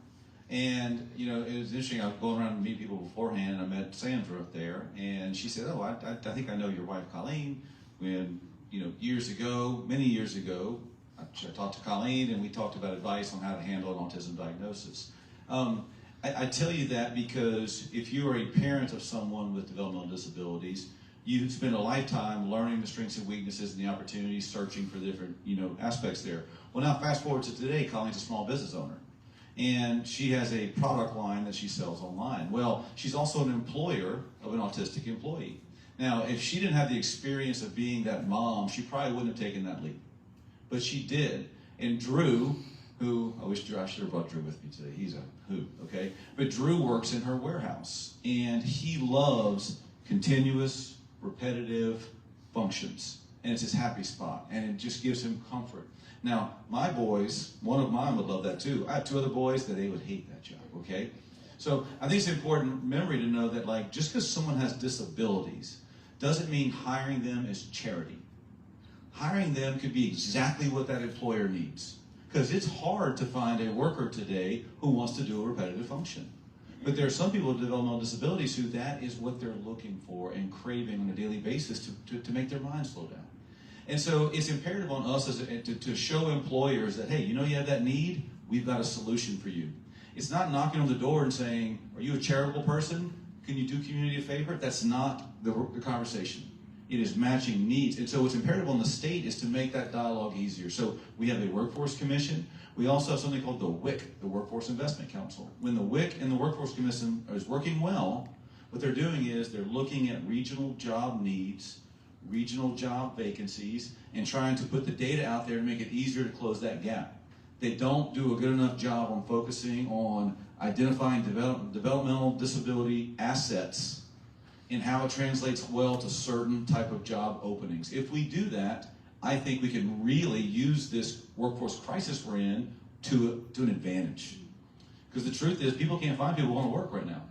And, you know, it was interesting. I was going around to meet people beforehand, and I met Sandra up there, and she said, oh, I think I know your wife, Colleen. When, you know, many years ago, I talked to Colleen, and we talked about advice on how to handle an autism diagnosis. I tell you that because if you are a parent of someone with developmental disabilities, you spend a lifetime learning the strengths and weaknesses and the opportunities, searching for different, you know, aspects there. Well, now fast forward to today, Colleen's a small business owner, and she has a product line that she sells online. Well, she's also an employer of an autistic employee. Now, if she didn't have the experience of being that mom, she probably wouldn't have taken that leap. But she did. And Drew, who, I should have brought Drew with me today. He's a hoot, okay? But Drew works in her warehouse, and he loves continuous, repetitive functions. And it's his happy spot, and it just gives him comfort. Now, my boys, one of mine would love that too. I have two other boys that they would hate that job, okay? So I think it's important memory to know that, like, just because someone has disabilities doesn't mean hiring them is charity. Hiring them could be exactly what that employer needs. Because it's hard to find a worker today who wants to do a repetitive function. But there are some people with developmental disabilities who that is what they're looking for and craving on a daily basis to make their mind slow down. And so it's imperative on us to show employers that, hey, you know you have that need, we've got a solution for you. It's not knocking on the door and saying, are you a charitable person? Can you do community a favor? That's not the conversation. It is matching needs. And so what's imperative on the state is to make that dialogue easier. So we have a workforce commission. We also have something called the WIC, the Workforce Investment Council. When the WIC and the Workforce Commission is working well, what they're doing is they're looking at regional job needs, regional job vacancies, and trying to put the data out there to make it easier to close that gap. They don't do a good enough job on focusing on identifying developmental disability assets and how it translates well to certain type of job openings. If we do that, I think we can really use this workforce crisis we're in to an advantage. Because the truth is, people can't find people who want to work right now.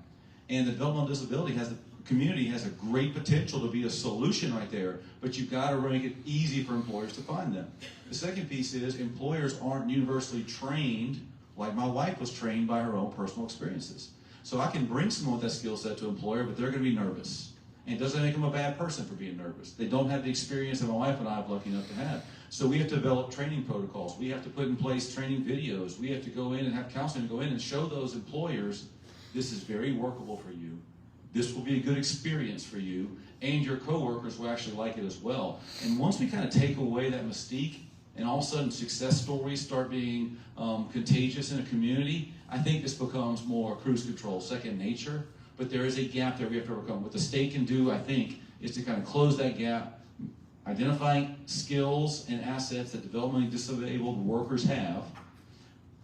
And the developmental disability community has a great potential to be a solution right there, but you've got to make it easy for employers to find them. The second piece is employers aren't universally trained like my wife was trained by her own personal experiences. So I can bring someone with that skill set to an employer, but they're going to be nervous. And it doesn't make them a bad person for being nervous. They don't have the experience that my wife and I are lucky enough to have. So we have to develop training protocols. We have to put in place training videos. We have to go in and have counseling go in and show those employers, this is very workable for you. This will be a good experience for you, and your coworkers will actually like it as well. And once we kind of take away that mystique, and all of a sudden success stories start being contagious in a community, I think this becomes more cruise control, second nature. But there is a gap there we have to overcome. What the state can do, I think, is to kind of close that gap, identifying skills and assets that developmentally disabled workers have,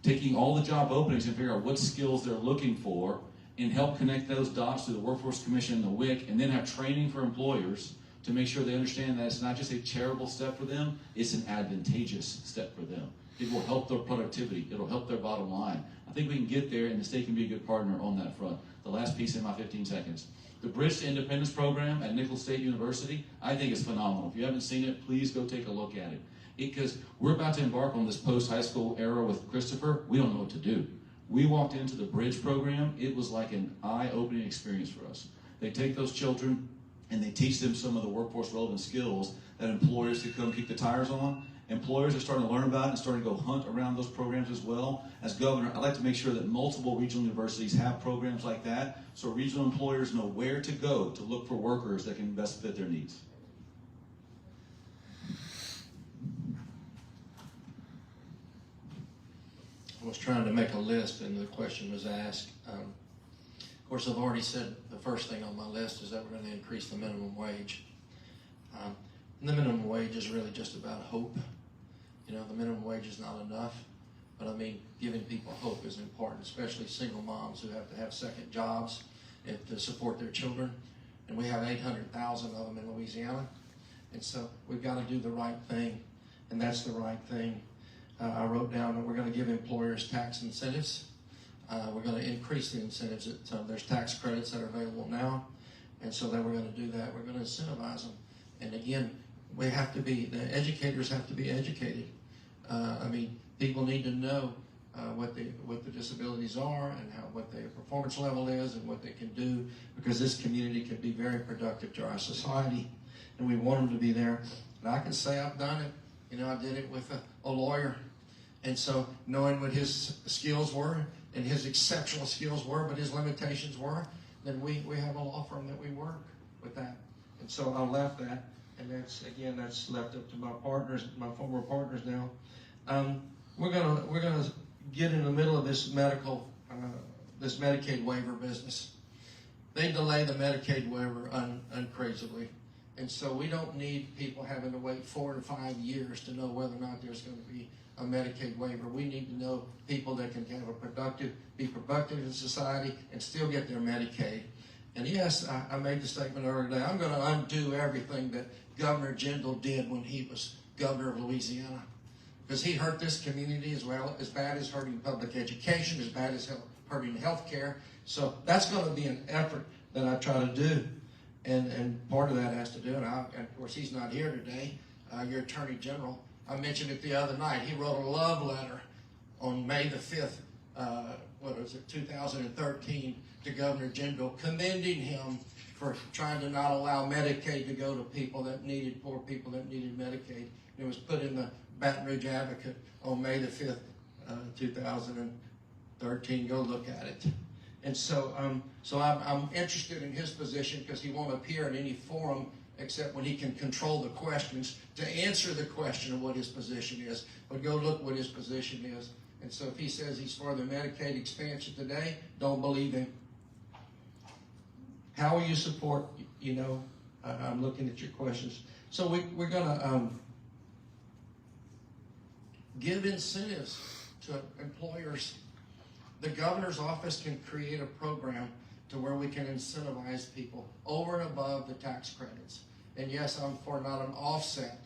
taking all the job openings and figure out what skills they're looking for, and help connect those dots to the Workforce Commission and the WIC, and then have training for employers to make sure they understand that it's not just a charitable step for them, it's an advantageous step for them. It will help their productivity. It'll help their bottom line. I think we can get there, and the state can be a good partner on that front. The last piece in my 15 seconds. The Bridge to Independence program at Nichols State University, I think is phenomenal. If you haven't seen it, please go take a look at it. Because we're about to embark on this post-high school era with Christopher. We don't know what to do. We walked into the Bridge program. It was like an eye-opening experience for us. They take those children and they teach them some of the workforce relevant skills that employers can come kick the tires on. Employers are starting to learn about it and starting to go hunt around those programs as well. As governor, I'd like to make sure that multiple regional universities have programs like that so regional employers know where to go to look for workers that can best fit their needs. I was trying to make a list and the question was asked. Of course, I've already said the first thing on my list is that we're going to increase the minimum wage. And the minimum wage is really just about hope. You know, the minimum wage is not enough, but I mean, giving people hope is important, especially single moms who have to have second jobs to support their children. And we have 800,000 of them in Louisiana. And so we've got to do the right thing, and that's the right thing. I wrote down that we're going to give employers tax incentives. We're going to increase the incentives. There's tax credits that are available now, and so then we're going to do that. We're going to incentivize them. And again, we have to be, the educators have to be educated. I mean, people need to know what the disabilities are and what their performance level is and what they can do, because this community can be very productive to our society, and we want them to be there. And I can say I've done it. You know, I did it with a lawyer, and so knowing what his skills were and his exceptional skills were, but his limitations were, then we have a law firm that we work with that. And so I left that, and that's left up to my partners, my former partners now. We're gonna get in the middle of this this Medicaid waiver business. They delay the Medicaid waiver uncrazily, and so we don't need people having to wait 4 and 5 years to know whether or not there's going to be a Medicaid waiver. We need to know people that can be productive in society and still get their Medicaid. And yes, I made the statement earlier today, I'm going to undo everything that Governor Jindal did when he was governor of Louisiana. Because he hurt this community as bad as hurting public education, as bad as hurting health care. So that's going to be an effort that I try to do. And part of that has to do, and of course he's not here today, your Attorney General. I mentioned it the other night. He wrote a love letter on May the 5th, 2013, to Governor Jindal, commending him for trying to not allow Medicaid to go to poor people that needed Medicaid. It was put in the Baton Rouge Advocate on May the 5th, 2013. Go look at it. And so, I'm interested in his position because he won't appear in any forum except when he can control the questions to answer the question of what his position is. But go look what his position is. And so if he says he's for the Medicaid expansion today, don't believe him. How will you support, I'm looking at your questions. So we're going to give incentives to employers. The governor's office can create a program to where we can incentivize people over and above the tax credits. And yes, I'm for not an offset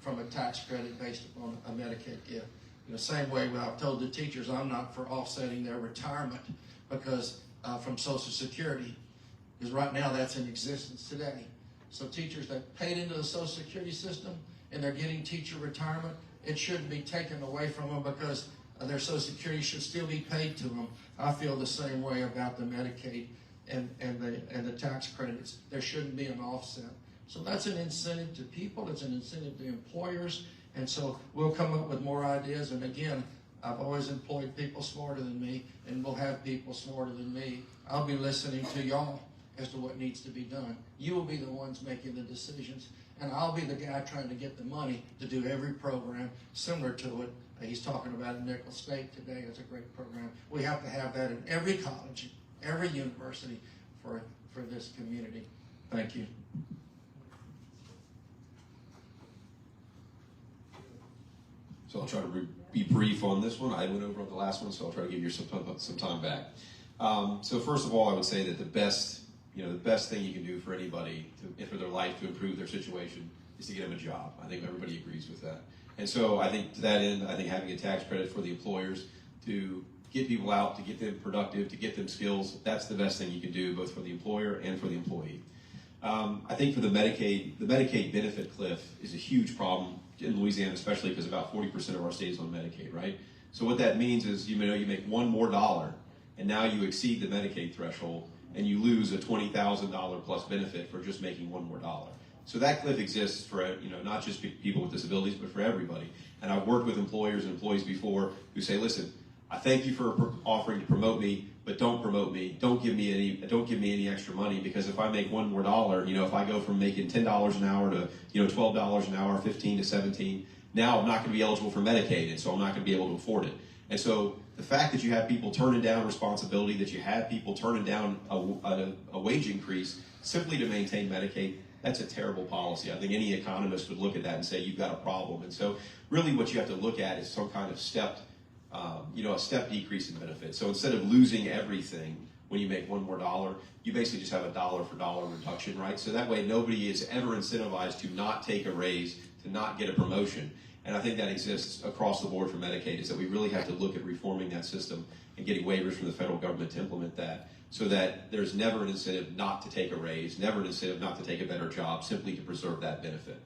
from a tax credit based upon a Medicaid gift. In the same way I've told the teachers I'm not for offsetting their retirement because from Social Security, because right now that's in existence today. So teachers that paid into the Social Security system and they're getting teacher retirement, it shouldn't be taken away from them because their Social Security should still be paid to them. I feel the same way about the Medicaid and the tax credits. There shouldn't be an offset. So that's an incentive to people. It's an incentive to employers. And so we'll come up with more ideas. And again, I've always employed people smarter than me, and we'll have people smarter than me. I'll be listening to y'all as to what needs to be done. You will be the ones making the decisions, and I'll be the guy trying to get the money to do every program similar to it he's talking about in Nicholls State today. It's a great program. We have to have that in every college, every university for this community. Thank you. So I'll try to be brief on this one. I went over on the last one, so I'll try to give you some time back. So first of all, I would say that the best thing you can do for anybody for their life to improve their situation is to get them a job. I think everybody agrees with that. And so I think to that end, I think having a tax credit for the employers to get people out, to get them productive, to get them skills, that's the best thing you can do, both for the employer and for the employee. I think for the Medicaid benefit cliff is a huge problem in Louisiana, especially because about 40% of our state is on Medicaid, right? So what that means is, you make one more dollar, and now you exceed the Medicaid threshold, and you lose a $20,000 plus benefit for just making one more dollar. So that cliff exists for, not just people with disabilities, but for everybody. And I've worked with employers and employees before who say, listen, I thank you for offering to promote me, but don't promote me. Don't give me any extra money, because if I make one more dollar, if I go from making $10 an hour to, $12 an hour, 15 to 17, now I'm not going to be eligible for Medicaid, and so I'm not going to be able to afford it. And so the fact that you have people turning down responsibility, that you have people turning down a wage increase simply to maintain Medicaid, that's a terrible policy. I think any economist would look at that and say you've got a problem. And so really what you have to look at is some kind of stepped, a step decrease in benefits. So instead of losing everything when you make one more dollar, you basically just have a dollar for dollar reduction, right? So that way nobody is ever incentivized to not take a raise, to not get a promotion. And I think that exists across the board for Medicaid, is that we really have to look at reforming that system and getting waivers from the federal government to implement that, so that there's never an incentive not to take a raise, never an incentive not to take a better job, simply to preserve that benefit.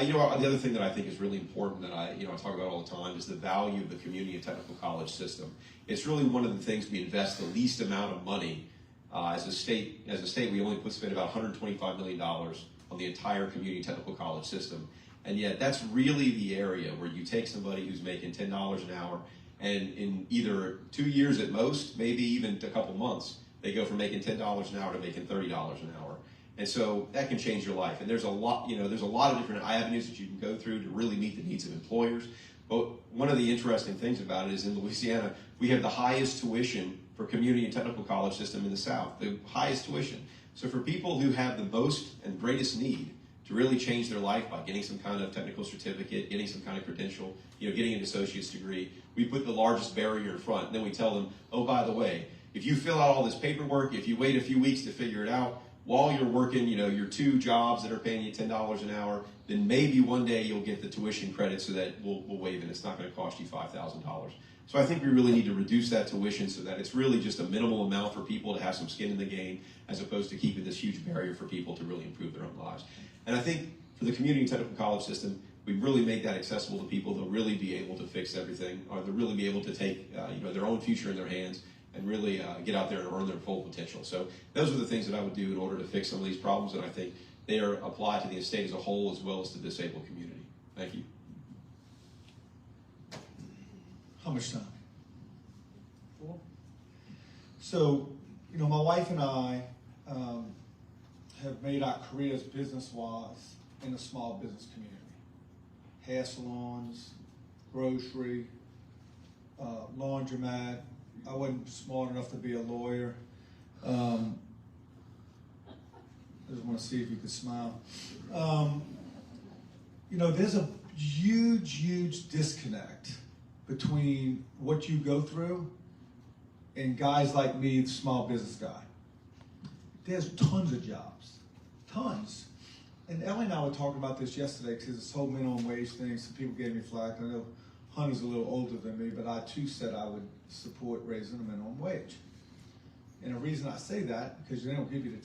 You know, the other thing that I think is really important that I talk about all the time is the value of the community and technical college system. It's really one of the things we invest the least amount of money as a state. As a state, we only spend about $125 million on the entire community technical college system. And yet that's really the area where you take somebody who's making $10 an hour, and in either 2 years at most, maybe even a couple months, they go from making $10 an hour to making $30 an hour. And so that can change your life. And there's a lot of different avenues that you can go through to really meet the needs of employers. But one of the interesting things about it is in Louisiana, we have the highest tuition for community and technical college system in the South, the highest tuition. So for people who have the most and greatest need to really change their life by getting some kind of technical certificate, getting some kind of credential, getting an associate's degree, we put the largest barrier in front. And then we tell them, oh, by the way, if you fill out all this paperwork, if you wait a few weeks to figure it out, while you're working, your 2 jobs that are paying you $10 an hour, then maybe one day you'll get the tuition credit so that we'll waive it. It's not going to cost you $5,000. So I think we really need to reduce that tuition so that it's really just a minimal amount for people to have some skin in the game, as opposed to keeping this huge barrier for people to really improve their own lives. And I think for the community and technical college system, we really make that accessible to people. They'll really be able to fix everything, or they'll really be able to take their own future in their hands and really get out there and earn their full potential. So those are the things that I would do in order to fix some of these problems, and I think they are applied to the state as a whole as well as to the disabled community. Thank you. How much time? 4? So, my wife and I have made our careers business-wise in the small business community. Hair salons, grocery, laundromat. I wasn't smart enough to be a lawyer. I just want to see if you could smile. There's a huge disconnect between what you go through and guys like me, the small business guy. There's tons of jobs, tons. And Ellie and I were talking about this yesterday because this whole minimum wage thing, some people gave me flack. I know Hunter's a little older than me, but I too said I would support raising the minimum wage. And the reason I say that, because they don't give you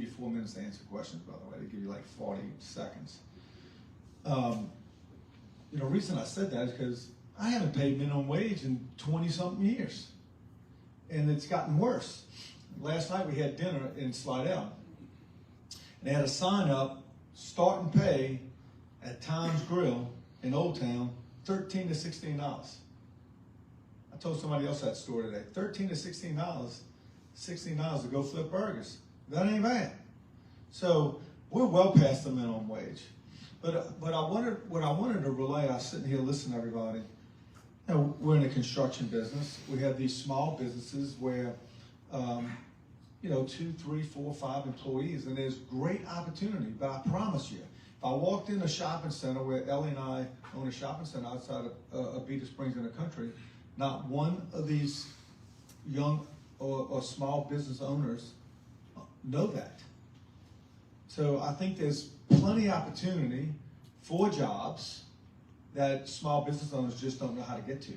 4 minutes to answer questions, by the way. They give you like 40 seconds. The reason I said that is because I haven't paid minimum wage in 20-something years. And it's gotten worse. Last night we had dinner in Slidell. And they had a sign up, start and pay at Tom's Grill in Old Town, $13 to $16. I told somebody else that story today. $13 to $16 to go flip burgers. That ain't bad. So we're well past the minimum wage. But what I wanted to relay, I was sitting here listening to everybody. We're in the construction business. We have these small businesses where 2, 3, 4, 5 employees, and there's great opportunity. But I promise you, if I walked in a shopping center where Ellie and I own a shopping center outside of Beta Springs in the country, not one of these young or small business owners know that. So I think there's plenty of opportunity for jobs that small business owners just don't know how to get to.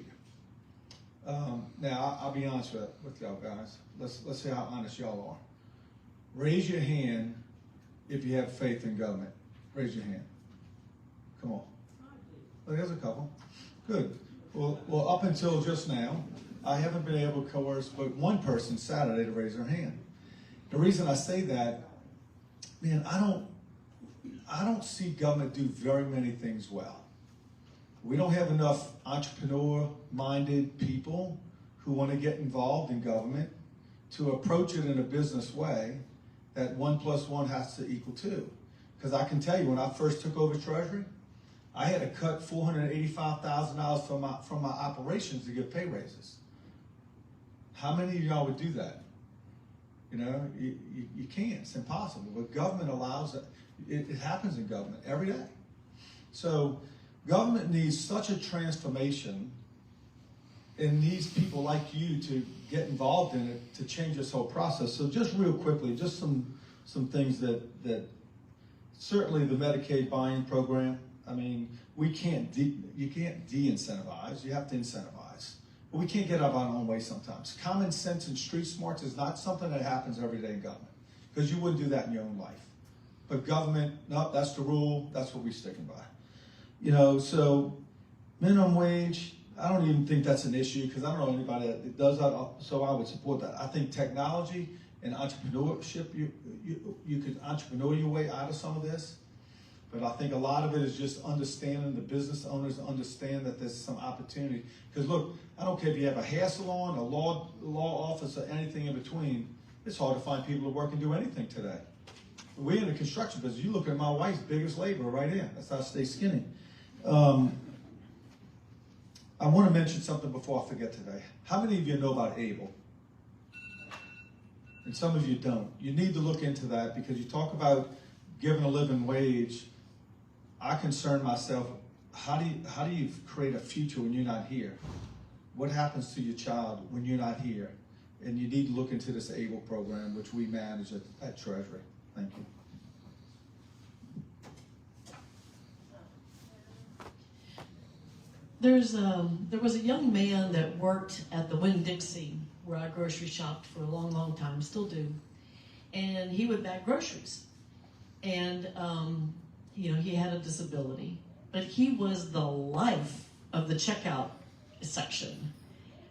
Now, I'll be honest with y'all guys. Let's see how honest y'all are. Raise your hand if you have faith in government. Raise your hand. Come on. Well, there's a couple. Good. Well, up until just now, I haven't been able to coerce but one person Saturday to raise their hand. The reason I say that, man, I don't see government do very many things well. We don't have enough entrepreneur-minded people who want to get involved in government to approach it in a business way that 1 + 1 has to equal 2. Because I can tell you, when I first took over Treasury, I had to cut $485,000 from my operations to get pay raises. How many of y'all would do that? You can't. It's impossible. But government allows it. It happens in government every day. So government needs such a transformation and needs people like you to get involved in it to change this whole process. So just real quickly, just some things that certainly the Medicaid buy-in program. I mean, you can't de-incentivize. You have to incentivize. But we can't get out of our own way sometimes. Common sense and street smarts is not something that happens every day in government, because you wouldn't do that in your own life. but government, no, that's the rule, that's what we're sticking by. You know, so minimum wage, I don't even think that's an issue because I don't know anybody that does that, so I would support that. I think technology and entrepreneurship, you could entrepreneur your way out of some of this, but I think a lot of it is just understanding, the business owners understand that there's some opportunity. Because look, I don't care if you have a hair salon, a law office, or anything in between, it's hard to find people to work and do anything today. We're in the construction business. You look at my wife's biggest laborer right here. That's how I stay skinny. I want to mention something before I forget today. How many of you know about ABLE? And some of you don't. You need to look into that because you talk about giving a living wage. I concern myself, how do you create a future when you're not here? What happens to your child when you're not here? And you need to look into this ABLE program, which we manage at Treasury. Thank you. There was a young man that worked at the Winn-Dixie, where I grocery shopped for a long, long time, still do. And he would bag groceries. And, you know, he had a disability. But he was the life of the checkout section,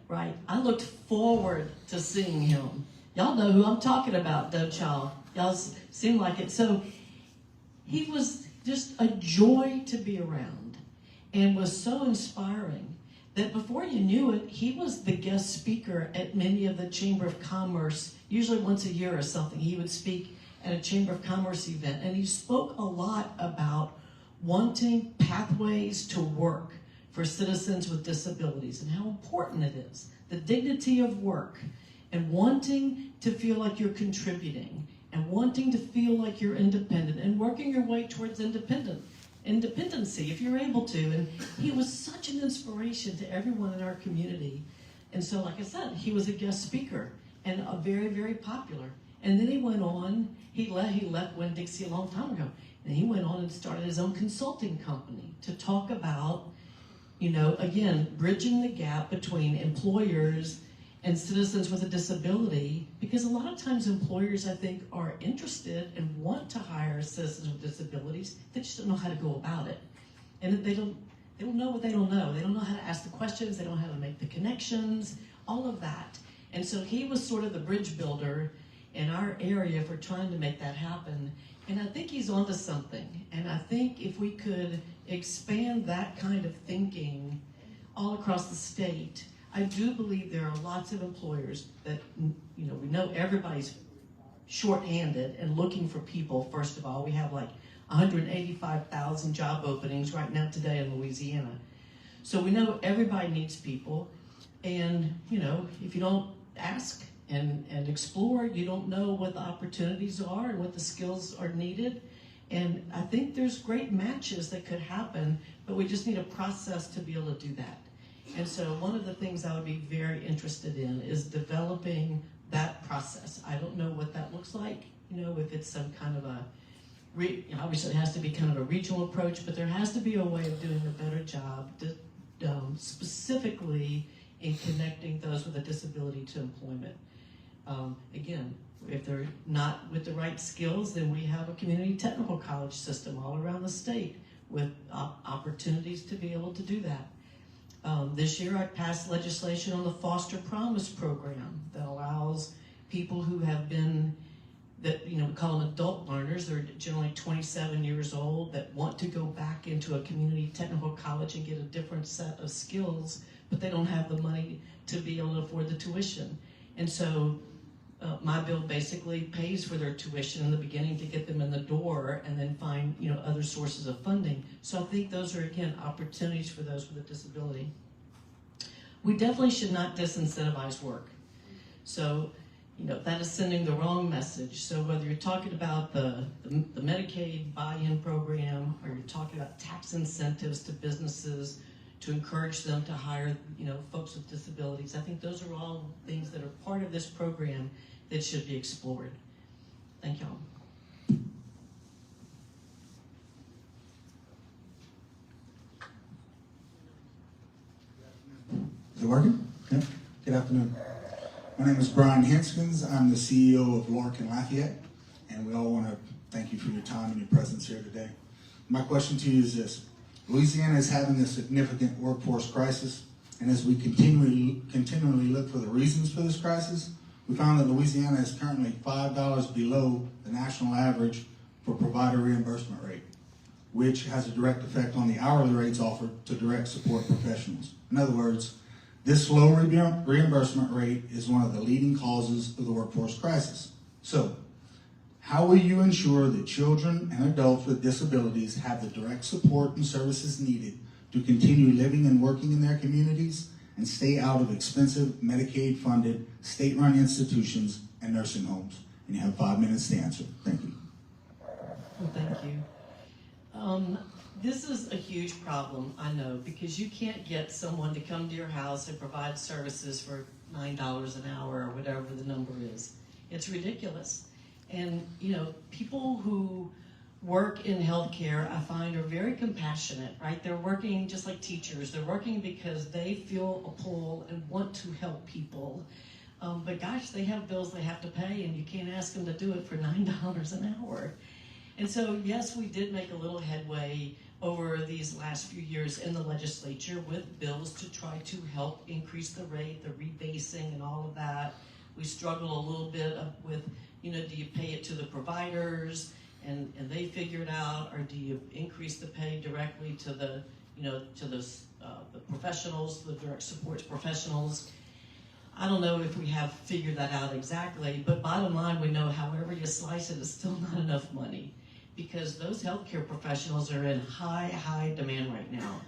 right? I looked forward to seeing him. Y'all know who I'm talking about, don't y'all? Y'all seem like it. So he was just a joy to be around and was so inspiring that before you knew it, he was the guest speaker at many of the Chamber of Commerce, usually once a year or something. He would speak at a Chamber of Commerce event, and he spoke a lot about wanting pathways to work for citizens with disabilities and how important it is, the dignity of work, and wanting to feel like you're contributing, and wanting to feel like you're independent, and working your way towards independency if you're able to. And he was such an inspiration to everyone in our community. And so, like I said, he was a guest speaker and a very, very popular. And then he went on, he left Winn-Dixie a long time ago, and he went on and started his own consulting company to talk about, you know, again, bridging the gap between employers and citizens with a disability, because a lot of times employers, I think, are interested and want to hire citizens with disabilities. They just don't know how to go about it. And they don't know what they don't know. They don't know how to ask the questions. They don't know how to make the connections, all of that. And so he was sort of the bridge builder in our area for trying to make that happen. And I think he's onto something. And I think if we could expand that kind of thinking all across the state, I do believe there are lots of employers that, you know, we know everybody's shorthanded and looking for people. First of all, we have like 185,000 job openings right now today in Louisiana. So we know everybody needs people. And, you know, if you don't ask and explore, you don't know what the opportunities are and what the skills are needed. And I think there's great matches that could happen, but we just need a process to be able to do that. And so one of the things I would be very interested in is developing that process. I don't know what that looks like, you know, if it's some kind of a, obviously it has to be kind of a regional approach, but there has to be a way of doing a better job specifically in connecting those with a disability to employment. Again, if they're not with the right skills, then we have a community technical college system all around the state with opportunities to be able to do that. This year I passed legislation on the Foster Promise program that allows people who have been, that, you know, we call them adult learners, they're generally 27 years old, that want to go back into a community technical college and get a different set of skills, but they don't have the money to be able to afford the tuition. And so my bill basically pays for their tuition in the beginning to get them in the door and then find, you know, other sources of funding. So I think those are, again, opportunities for those with a disability. We definitely should not disincentivize work. So, you know, that is sending the wrong message. So whether you're talking about the Medicaid buy-in program, or you're talking about tax incentives to businesses to encourage them to hire, you know, folks with disabilities, I think those are all things that are part of this program that should be explored. Thank y'all. Is it working? Yeah. Good afternoon. My name is Brian Henskins. I'm the CEO of Lork and Lafayette, and we all want to thank you for your time and your presence here today. My question to you is this. Louisiana is having a significant workforce crisis, and as we continually look for the reasons for this crisis, we found that Louisiana is currently $5 below the national average for provider reimbursement rate, which has a direct effect on the hourly rates offered to direct support professionals. In other words, this low reimbursement rate is one of the leading causes of the workforce crisis. So, how will you ensure that children and adults with disabilities have the direct support and services needed to continue living and working in their communities and stay out of expensive Medicaid-funded, state-run institutions and nursing homes? And you have 5 minutes to answer. Thank you. Well, thank you. This is a huge problem, I know, because you can't get someone to come to your house and provide services for $9 an hour or whatever the number is. It's ridiculous. And, you know, people who work in healthcare, I find, are very compassionate, right? They're working just like teachers. They're working because they feel a pull and want to help people. But gosh, they have bills they have to pay, and you can't ask them to do it for $9 an hour. And so, yes, we did make a little headway over these last few years in the legislature with bills to try to help increase the rate, the rebasing and all of that. We struggle a little bit with, you know, do you pay it to the providers and they figure it out, or do you increase the pay directly to the, you know, to the professionals, the direct support professionals? I don't know if we have figured that out exactly, but bottom line, we know however you slice it, it's still not enough money, because those healthcare professionals are in high demand right now.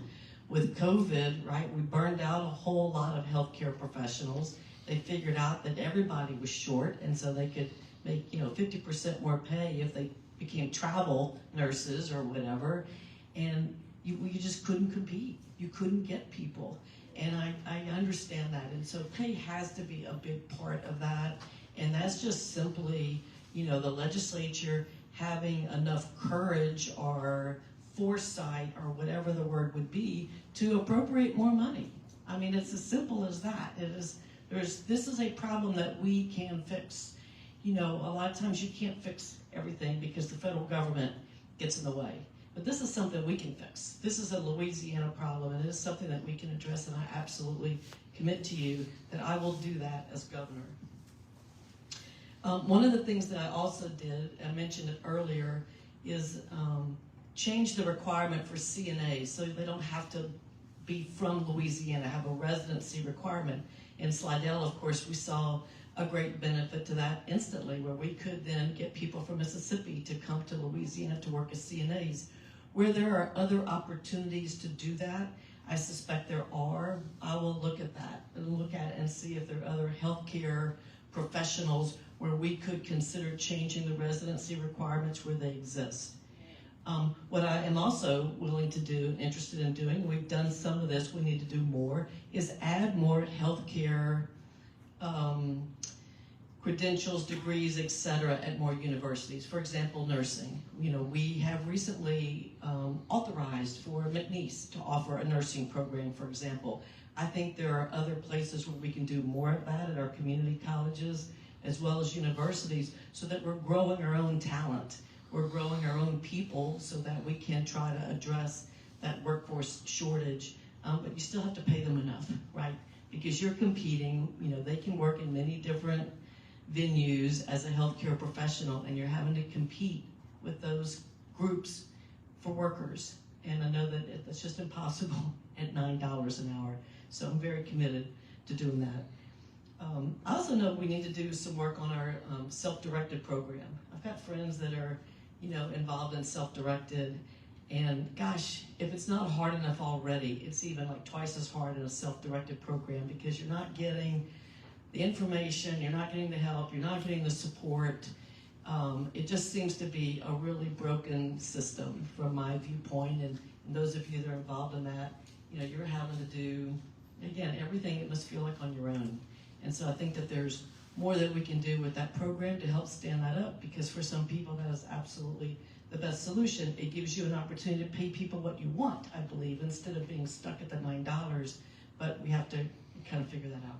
With COVID, right, we burned out a whole lot of healthcare professionals. They figured out that everybody was short, and so they could make, you know, 50% more pay if they became travel nurses or whatever, and you just couldn't compete. You couldn't get people, and I understand that, and so pay has to be a big part of that, and that's just simply, you know, the legislature having enough courage or foresight or whatever the word would be to appropriate more money. I mean, it's as simple as that. This is a problem that we can fix. You know, a lot of times you can't fix everything because the federal government gets in the way. But this is something we can fix. This is a Louisiana problem, and it is something that we can address, and I absolutely commit to you that I will do that as governor. One of the things that I also did, I mentioned it earlier, is change the requirement for CNAs so they don't have to be from Louisiana, have a residency requirement. In Slidell, of course, we saw a great benefit to that instantly, where we could then get people from Mississippi to come to Louisiana to work as CNAs. Where there are other opportunities to do that, I suspect there are. I will look at that and look at it and see if there are other healthcare professionals where we could consider changing the residency requirements where they exist. What I am also willing to do, interested in doing, we've done some of this, we need to do more, is add more healthcare credentials, degrees, etc. at more universities. For example, nursing. You know, we have recently authorized for McNeese to offer a nursing program, for example. I think there are other places where we can do more of that at our community colleges as well as universities, so that we're growing our own talent. We're growing our own people so that we can try to address that workforce shortage. But you still have to pay them enough, right? Because you're competing, you know, they can work in many different venues as a healthcare professional, and you're having to compete with those groups for workers. And I know that that's just impossible at $9 an hour. So I'm very committed to doing that. I also know we need to do some work on our self-directed program. I've got friends that are, you know, involved in self-directed, and gosh, if it's not hard enough already, it's even like twice as hard in a self-directed program, because you're not getting the information, you're not getting the help, you're not getting the support. It just seems to be a really broken system from my viewpoint, and those of you that are involved in that, you know, you're having to do, again, everything it must feel like on your own. And so I think that there's more that we can do with that program to help stand that up, because for some people that is absolutely the best solution. It gives you an opportunity to pay people what you want, I believe, instead of being stuck at the $9, but we have to kind of figure that out.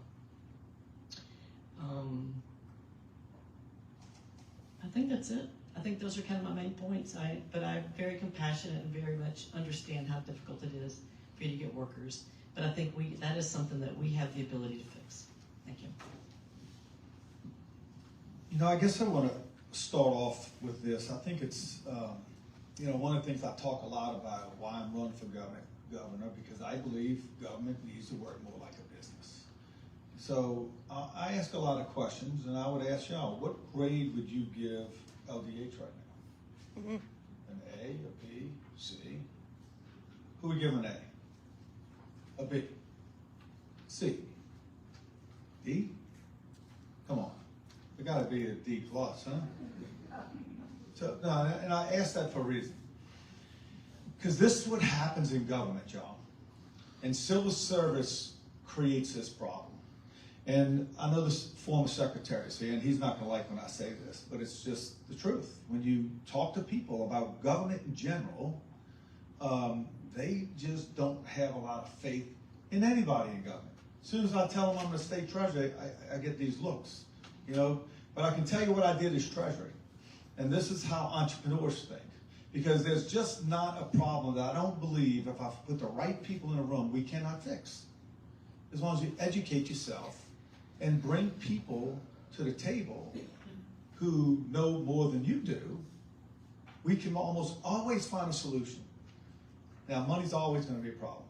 I think that's it. I think those are kind of my main points. But I'm very compassionate and very much understand how difficult it is for you to get workers. But I think that is something that we have the ability to fix. Thank you. You know, I guess I want to start off with this. I think it's, you know, one of the things I talk a lot about why I'm running for governor, because I believe government needs to work more like a business. So I ask a lot of questions, and I would ask y'all, what grade would you give LDH right now? Mm-hmm. An A, a B, C? Who would give an A? A B? C? D? Come on. It got to be a D plus, huh? So, no, and I ask that for a reason. Because this is what happens in government, y'all. And civil service creates this problem. And I know this former secretary is here, and he's not going to like when I say this, but it's just the truth. When you talk to people about government in general, they just don't have a lot of faith in anybody in government. As soon as I tell them I'm the state treasurer, I get these looks, you know. But I can tell you what I did as treasurer. And this is how entrepreneurs think. Because there's just not a problem that I don't believe if I put the right people in a room, we cannot fix. As long as you educate yourself and bring people to the table who know more than you do, we can almost always find a solution. Now, money's always going to be a problem.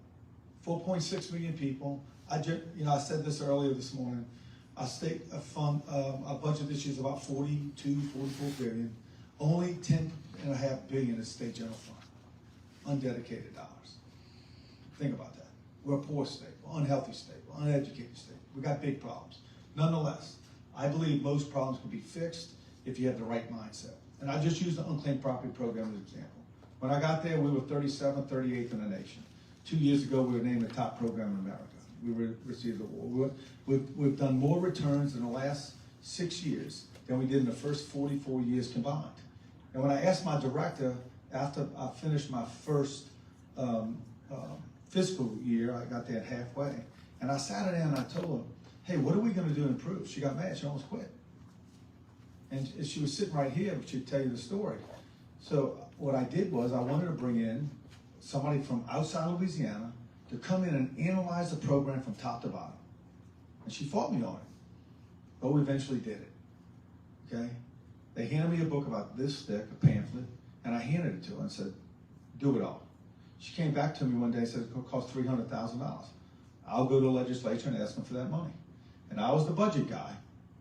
4.6 million people. I said this earlier this morning. Our state fund, our budget this year is about 42, 44 billion. Only 10.5 billion is state general fund, undedicated dollars. Think about that. We're a poor state, we're an unhealthy state, we're an uneducated state. We got big problems. Nonetheless, I believe most problems can be fixed if you have the right mindset. And I just used the unclaimed property program as an example. When I got there, we were 37th, 38th in the nation. 2 years ago, we were named the top program in America. We received the award. We've done more returns in the last 6 years than we did in the first 44 years combined. And when I asked my director, after I finished my first fiscal year, I got there halfway, and I sat her down and I told her, hey, what are we going to do to improve? She got mad. She almost quit. And she was sitting right here, but she'd tell you the story. So what I did was I wanted to bring in somebody from outside Louisiana to come in and analyze the program from top to bottom. And she fought me on it. But we eventually did it. Okay? They handed me a book about this thick, a pamphlet, and I handed it to her and said, do it all. She came back to me one day and said, it's going to cost $300,000. I'll go to the legislature and ask them for that money. And I was the budget guy,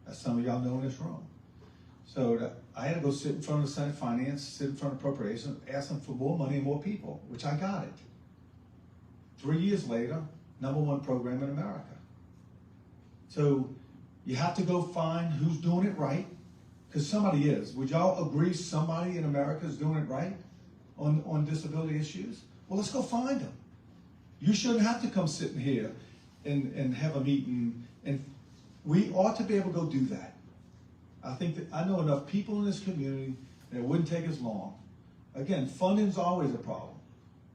as some of y'all know in this room. So I had to go sit in front of the Senate Finance, sit in front of Appropriations, ask them for more money and more people, which I got it. 3 years later, #1 program in America. So you have to go find who's doing it right, because somebody is. Would y'all agree somebody in America is doing it right on disability issues? Well, let's go find them. You shouldn't have to come sitting here and have a meeting, and we ought to be able to go do that. I think that I know enough people in this community that it wouldn't take as long. Again, funding's always a problem,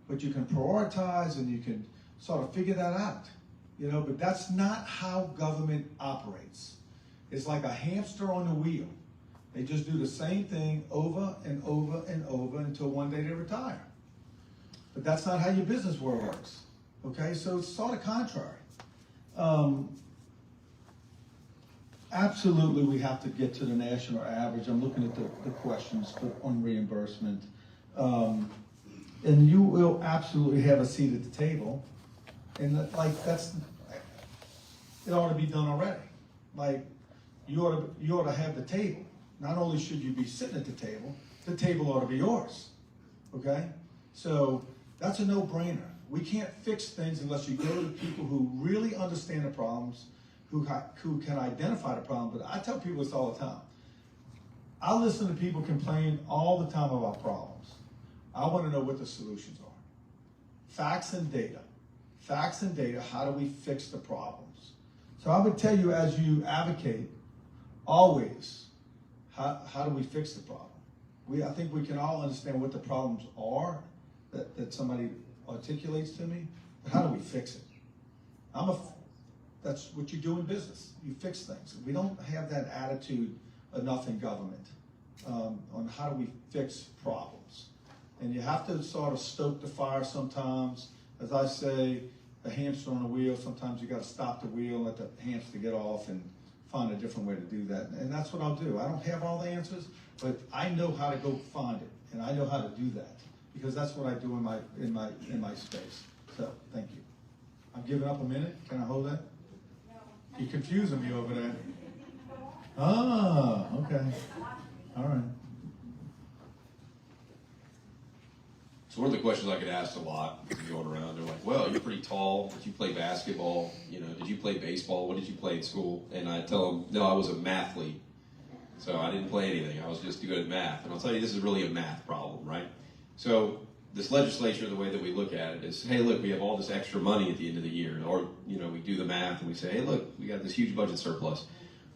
but you can prioritize and you can sort of figure that out, you know, but that's not how government operates. It's like a hamster on the wheel. They just do the same thing over and over and over until one day they retire. But that's not how your business world works, okay? So it's sort of contrary. Absolutely, we have to get to the national average. I'm looking at the questions on reimbursement. And you will absolutely have a seat at the table. And it ought to be done already. Like, you ought to have the table. Not only should you be sitting at the table ought to be yours, okay? So that's a no-brainer. We can't fix things unless you go to people who really understand the problems, who can identify the problem. But I tell people this all the time. I listen to people complain all the time about problems. I want to know what the solutions are. Facts and data. Facts and data, how do we fix the problems? So I would tell you, as you advocate, always, how do we fix the problem? I think we can all understand what the problems are that somebody articulates to me, but how do we fix it? That's what you do in business. You fix things. We don't have that attitude enough in government. on how do we fix problems. And you have to sort of stoke the fire sometimes. As I say, the hamster on the wheel, sometimes you got to stop the wheel and let the hamster get off and find a different way to do that. And that's what I'll do. I don't have all the answers, but I know how to go find it, and I know how to do that because that's what I do in my space. So thank you. I'm giving up a minute. Can I hold that? You're confusing me over there. Ah, okay. All right. So one of the questions I get asked a lot going around, they're like, well, you're pretty tall. Did you play basketball? You know, did you play baseball? What did you play in school? And I tell them, no, I was a mathlete. So I didn't play anything. I was just good at math. And I'll tell you, this is really a math problem, right? So this legislature, the way that we look at it is, hey, look, we have all this extra money at the end of the year. Or, you know, we do the math and we say, hey, look, we got this huge budget surplus.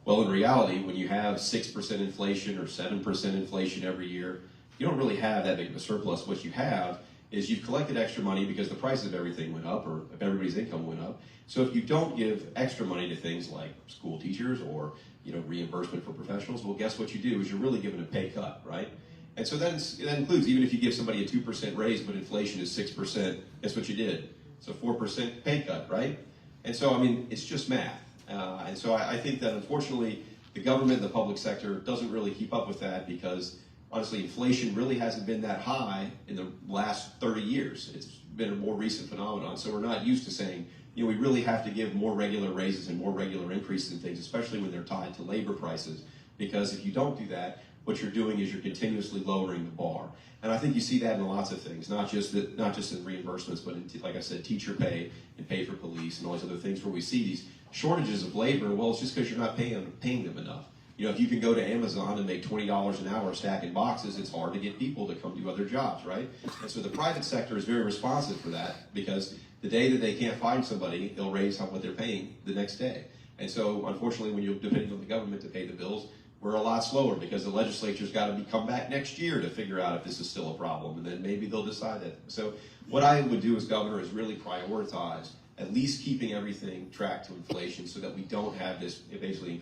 Well, in reality, when you have 6% inflation or 7% inflation every year, you don't really have that big of a surplus. What you have is you've collected extra money because the price of everything went up or if everybody's income went up. So if you don't give extra money to things like school teachers or, you know, reimbursement for professionals, well, guess what you do is you're really giving a pay cut, right? And so that includes even if you give somebody a 2% raise, but inflation is 6%, guess what you did? It's a 4% pay cut, right? And so, I mean, it's just math. And so I think that unfortunately, the government and the public sector doesn't really keep up with that because honestly, inflation really hasn't been that high in the last 30 years. It's been a more recent phenomenon. So we're not used to saying, you know, we really have to give more regular raises and more regular increases in things, especially when they're tied to labor prices. Because if you don't do that, what you're doing is you're continuously lowering the bar. And I think you see that in lots of things, not just in reimbursements, but in, like I said, teacher pay and pay for police and all these other things where we see these shortages of labor. Well, it's just because you're not paying them enough. You know, if you can go to Amazon and make $20 an hour stacking boxes, it's hard to get people to come do other jobs, right? And so the private sector is very responsive for that because the day that they can't find somebody, they'll raise what they're paying the next day. And so, unfortunately, when you're depending on the government to pay the bills, we're a lot slower because the legislature's got to come back next year to figure out if this is still a problem, and then maybe they'll decide that. So what I would do as governor is really prioritize at least keeping everything tracked to inflation so that we don't have this basically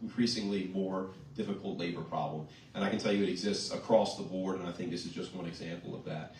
increasingly more difficult labor problem. And I can tell you it exists across the board, and I think this is just one example of that.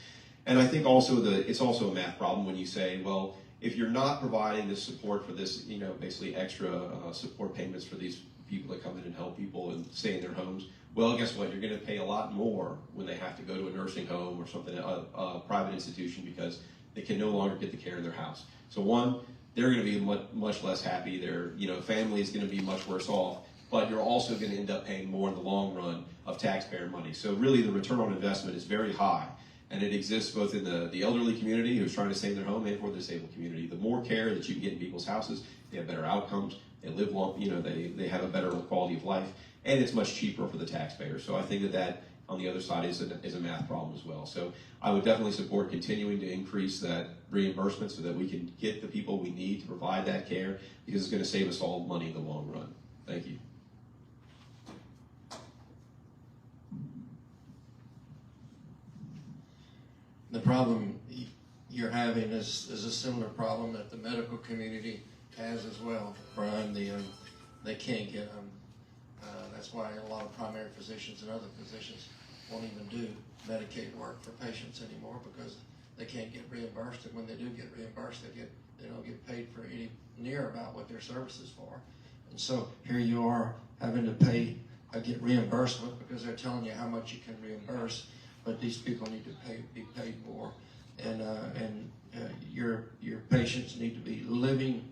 And I think also it's also a math problem when you say, well, if you're not providing this support for this, you know, basically extra support payments for these people that come in and help people and stay in their homes, well, guess what? You're going to pay a lot more when they have to go to a nursing home or something, a private institution, because they can no longer get the care in their house. So one, they're going to be much less happy. Their family is going to be much worse off. But you're also going to end up paying more in the long run of taxpayer money. So really, the return on investment is very high, and it exists both in the elderly community who's trying to save their home and for the disabled community. The more care that you can get in people's houses, they have better outcomes. They live long. They have a better quality of life, and it's much cheaper for the taxpayer. So I think that on the other side is a math problem as well. So I would definitely support continuing to increase that reimbursement so that we can get the people we need to provide that care, because it's going to save us all money in the long run. Thank you. The problem you're having is a similar problem that the medical community has as well. Brian, they can't get them. That's why a lot of primary physicians and other physicians won't even do Medicaid work for patients anymore, because they can't get reimbursed. And when they do get reimbursed, they don't get paid for any near about what their service is for. And so here you are having to get reimbursement because they're telling you how much you can reimburse, but these people need to be paid more, and your patients need to be living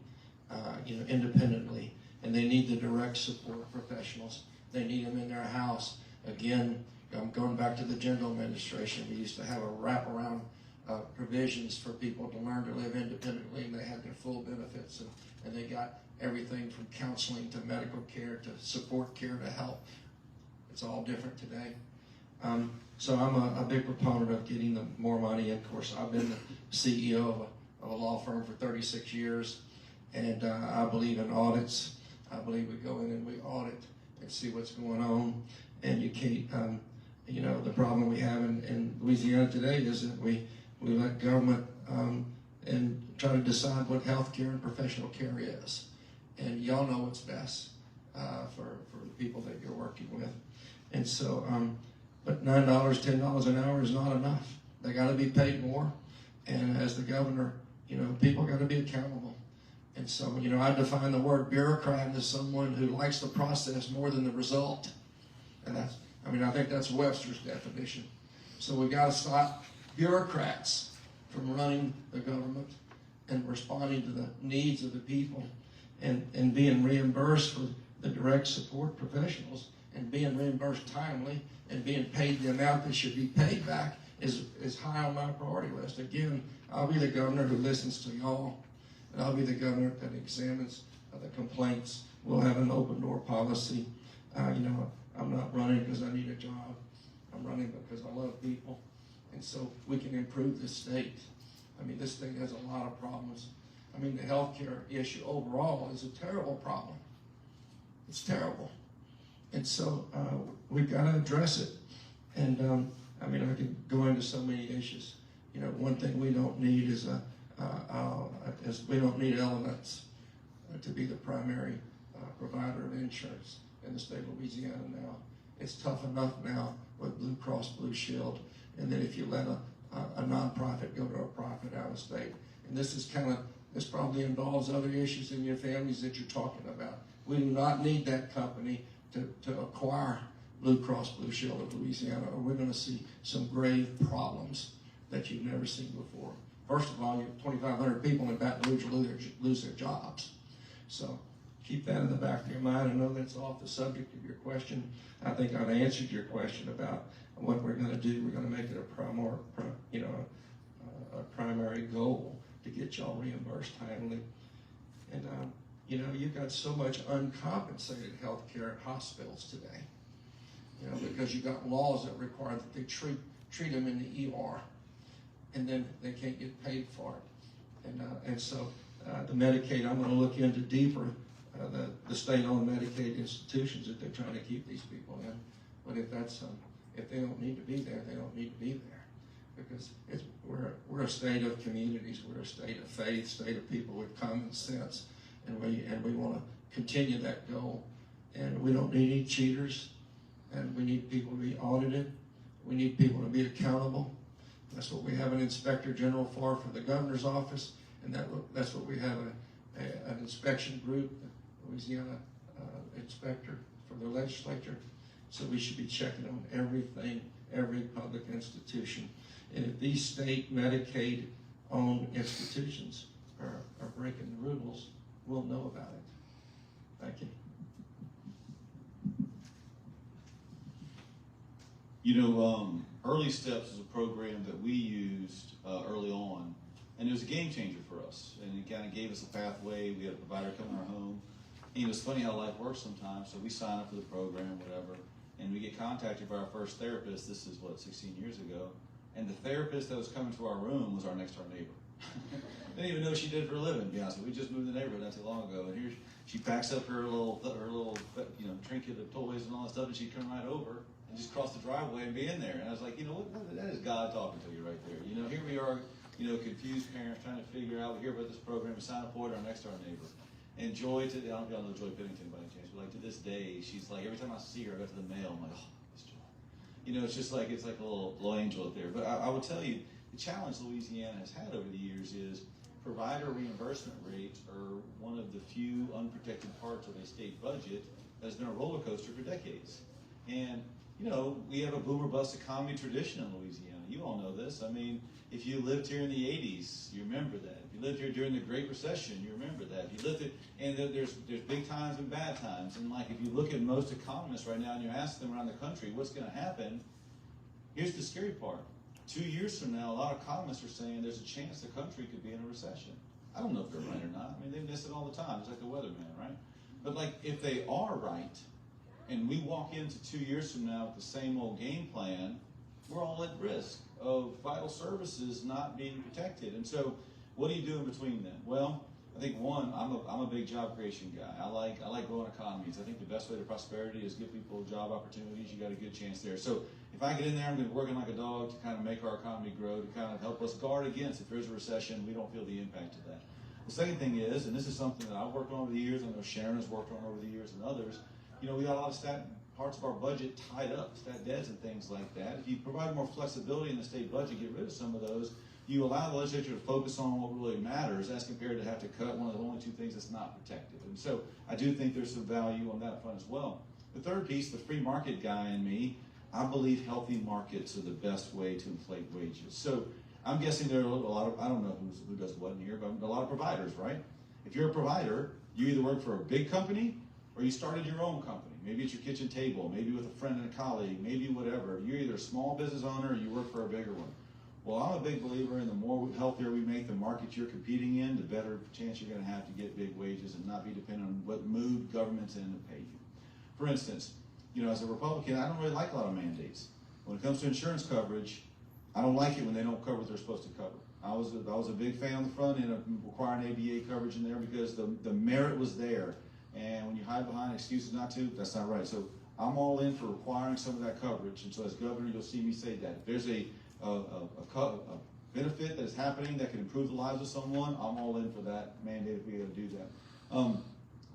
independently, and they need the direct support professionals. They need them in their house. Again, I'm going back to the general administration. We used to have a wraparound provisions for people to learn to live independently, and they had their full benefits, and they got everything from counseling to medical care to support care to help. It's all different today. So I'm a big proponent of getting them more money. And of course, I've been the CEO of a law firm for 36 years, and I believe in audits. I believe we go in and we audit and see what's going on. And you can't, the problem we have in Louisiana today is that we let government and try to decide what health care and professional care is. And y'all know what's best for the people that you're working with. And so, but $9, $10 an hour is not enough. They got to be paid more. And as the governor, people got to be accountable. And so, I define the word bureaucrat as someone who likes the process more than the result. And I think that's Webster's definition. So we got to stop bureaucrats from running the government and responding to the needs of the people and being reimbursed for the direct support professionals and being reimbursed timely and being paid the amount that should be paid back is high on my priority list. Again, I'll be the governor who listens to y'all, and I'll be the governor that examines the complaints. We'll have an open door policy. I'm not running because I need a job. I'm running because I love people. And so we can improve this state. This thing has a lot of problems. The healthcare issue overall is a terrible problem. It's terrible. And so we've got to address it. And I can go into so many issues. One thing we don't need is we don't need elements to be the primary provider of insurance in the state of Louisiana now. It's tough enough now with Blue Cross Blue Shield, and then if you let a nonprofit go to a profit out of state. And this probably involves other issues in your families that you're talking about. We do not need that company to acquire Blue Cross Blue Shield of Louisiana, or we're going to see some grave problems that you've never seen before. First of all, you have 2,500 people in Baton Rouge lose their jobs. So keep that in the back of your mind. I know that's off the subject of your question. I think I've answered your question about what we're going to do. We're going to make it a primary goal to get y'all reimbursed timely. And you've got so much uncompensated health care at hospitals today. Because you've got laws that require that they treat them in the ER, and then they can't get paid for it. And so the Medicaid, I'm going to look into deeper the state-owned Medicaid institutions that they're trying to keep these people in. But if they don't need to be there, they don't need to be there, because we're a state of communities, we're a state of faith, state of people with common sense, and we want to continue that goal. And we don't need any cheaters. And we need people to be audited. We need people to be accountable. That's what we have an inspector general for the governor's office, and that's what we have an inspection group, the Louisiana inspector for the legislature. So we should be checking on everything, every public institution. And if these state Medicaid-owned institutions are breaking the rules, we'll know about it. Thank you. Early Steps is a program that we used early on, and it was a game changer for us. And it kind of gave us a pathway. We had a provider come in our home. And it's funny how life works sometimes. So we sign up for the program, whatever, and we get contacted by our first therapist. This is, 16 years ago. And the therapist that was coming to our room was our next-door neighbor. I didn't even know what she did for a living, to be honest with you. We just moved to the neighborhood not too long ago. And here she packs up her little trinket of toys and all that stuff, and she'd come right over and just cross the driveway and be in there. And I was like, that is God talking to you right there. Here we are, confused parents trying to figure out, we hear about this program, we sign up for it, our next door neighbor. And Joy, I don't know if y'all know Joy Bennington by any chance, but to this day, she's like, every time I see her, I go to the mail, I'm like, oh, it's Joy. It's just like, it's like a little angel up there. But I will tell you, the challenge Louisiana has had over the years is provider reimbursement rates are one of the few unprotected parts of a state budget that has been a roller coaster for decades. And we have a boomer bust economy tradition in Louisiana. You all know this. If you lived here in the 80s, you remember that. If you lived here during the Great Recession, you remember that. If you lived here, and there's big times and bad times. And if you look at most economists right now and you ask them around the country what's going to happen, here's the scary part. 2 years from now, a lot of economists are saying there's a chance the country could be in a recession. I don't know if they're right or not. They miss it all the time. It's like the weatherman, right? But if they are right, and we walk into 2 years from now with the same old game plan, we're all at risk of vital services not being protected. And so, what do you do in between then? Well, I think one, I'm a big job creation guy. I like growing economies. I think the best way to prosperity is give people job opportunities. You got a good chance there. So if I get in there, I'm going to be working like a dog to kind of make our economy grow, to kind of help us guard against if there's a recession, we don't feel the impact of that. The second thing is, and this is something that I've worked on over the years, I know Sharon has worked on over the years and others, we got a lot of parts of our budget tied up, stat debts and things like that. If you provide more flexibility in the state budget, get rid of some of those, you allow the legislature to focus on what really matters as compared to have to cut one of the only two things that's not protected. And so I do think there's some value on that front as well. The third piece, the free market guy in me, I believe healthy markets are the best way to inflate wages. So I'm guessing there are a lot of, I don't know who does what in here, but a lot of providers, right? If you're a provider, you either work for a big company or you started your own company. Maybe it's your kitchen table, maybe with a friend and a colleague, maybe whatever. You're either a small business owner or you work for a bigger one. Well, I'm a big believer in the more healthier we make the market you're competing in, the better chance you're going to have to get big wages and not be dependent on what mood government's in to pay you. For instance, you know, as a Republican, I don't really like a lot of mandates. When it comes to insurance coverage, I don't like it when they don't cover what they're supposed to cover. I was a big fan on the front end of requiring ABA coverage in there because the merit was there. And when you hide behind excuses not to, that's not right. So I'm all in for requiring some of that coverage. And so as governor, you'll see me say that. If there's a benefit that is happening that can improve the lives of someone, I'm all in for that mandate if we're going to do that.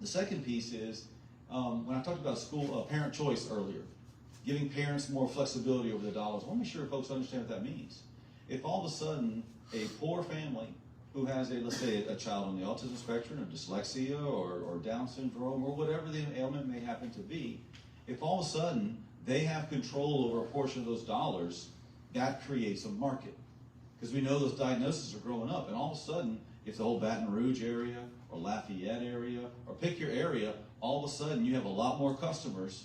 The second piece is, when I talked about school parent choice earlier, giving parents more flexibility over the dollars, I want to make sure folks understand what that means. If all of a sudden a poor family who has let's say a child on the autism spectrum or dyslexia or Down syndrome or whatever the ailment may happen to be, if all of a sudden they have control over a portion of those dollars, that creates a market. Because we know those diagnoses are growing up, and all of a sudden, if the whole Baton Rouge area or Lafayette area, or pick your area, all of a sudden you have a lot more customers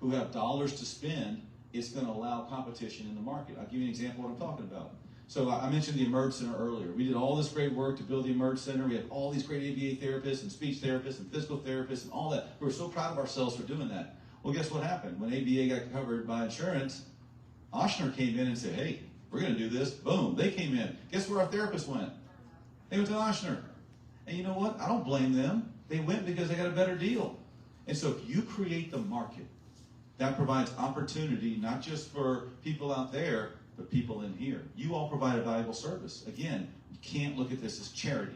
who have dollars to spend. It's going to allow competition in the market. I'll give you an example of what I'm talking about. So I mentioned the Emerge Center earlier. We did all this great work to build the Emerge Center. We had all these great ABA therapists and speech therapists and physical therapists and all that. We were so proud of ourselves for doing that. Well, guess what happened? When ABA got covered by insurance, Ochsner came in and said, hey, we're going to do this. Boom, they came in. Guess where our therapists went? They went to Ochsner. And you know what? I don't blame them. They went because they got a better deal. And so if you create the market, that provides opportunity not just for people out there, but people in here. You all provide a valuable service. Again, you can't look at this as charity.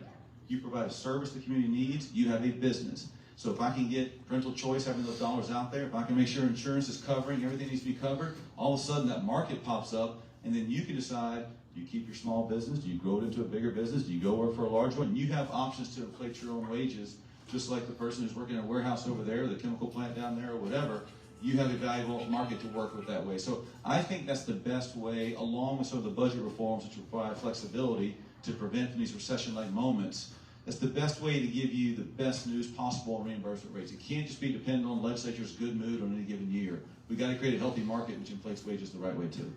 You provide a service the community needs. You have a business. So if I can get parental choice, having those dollars out there, if I can make sure insurance is covering everything needs to be covered, all of a sudden that market pops up, and then you can decide, do you keep your small business? Do you grow it into a bigger business? Do you go work for a large one? You have options to inflate your own wages, just like the person who's working in a warehouse over there, the chemical plant down there, or whatever. You have a valuable market to work with that way. So I think that's the best way, along with some of the budget reforms which provide flexibility to prevent from these recession-like moments. That's the best way to give you the best news possible on reimbursement rates. It can't just be dependent on the legislature's good mood on any given year. We've got to create a healthy market which inflates wages the right way too.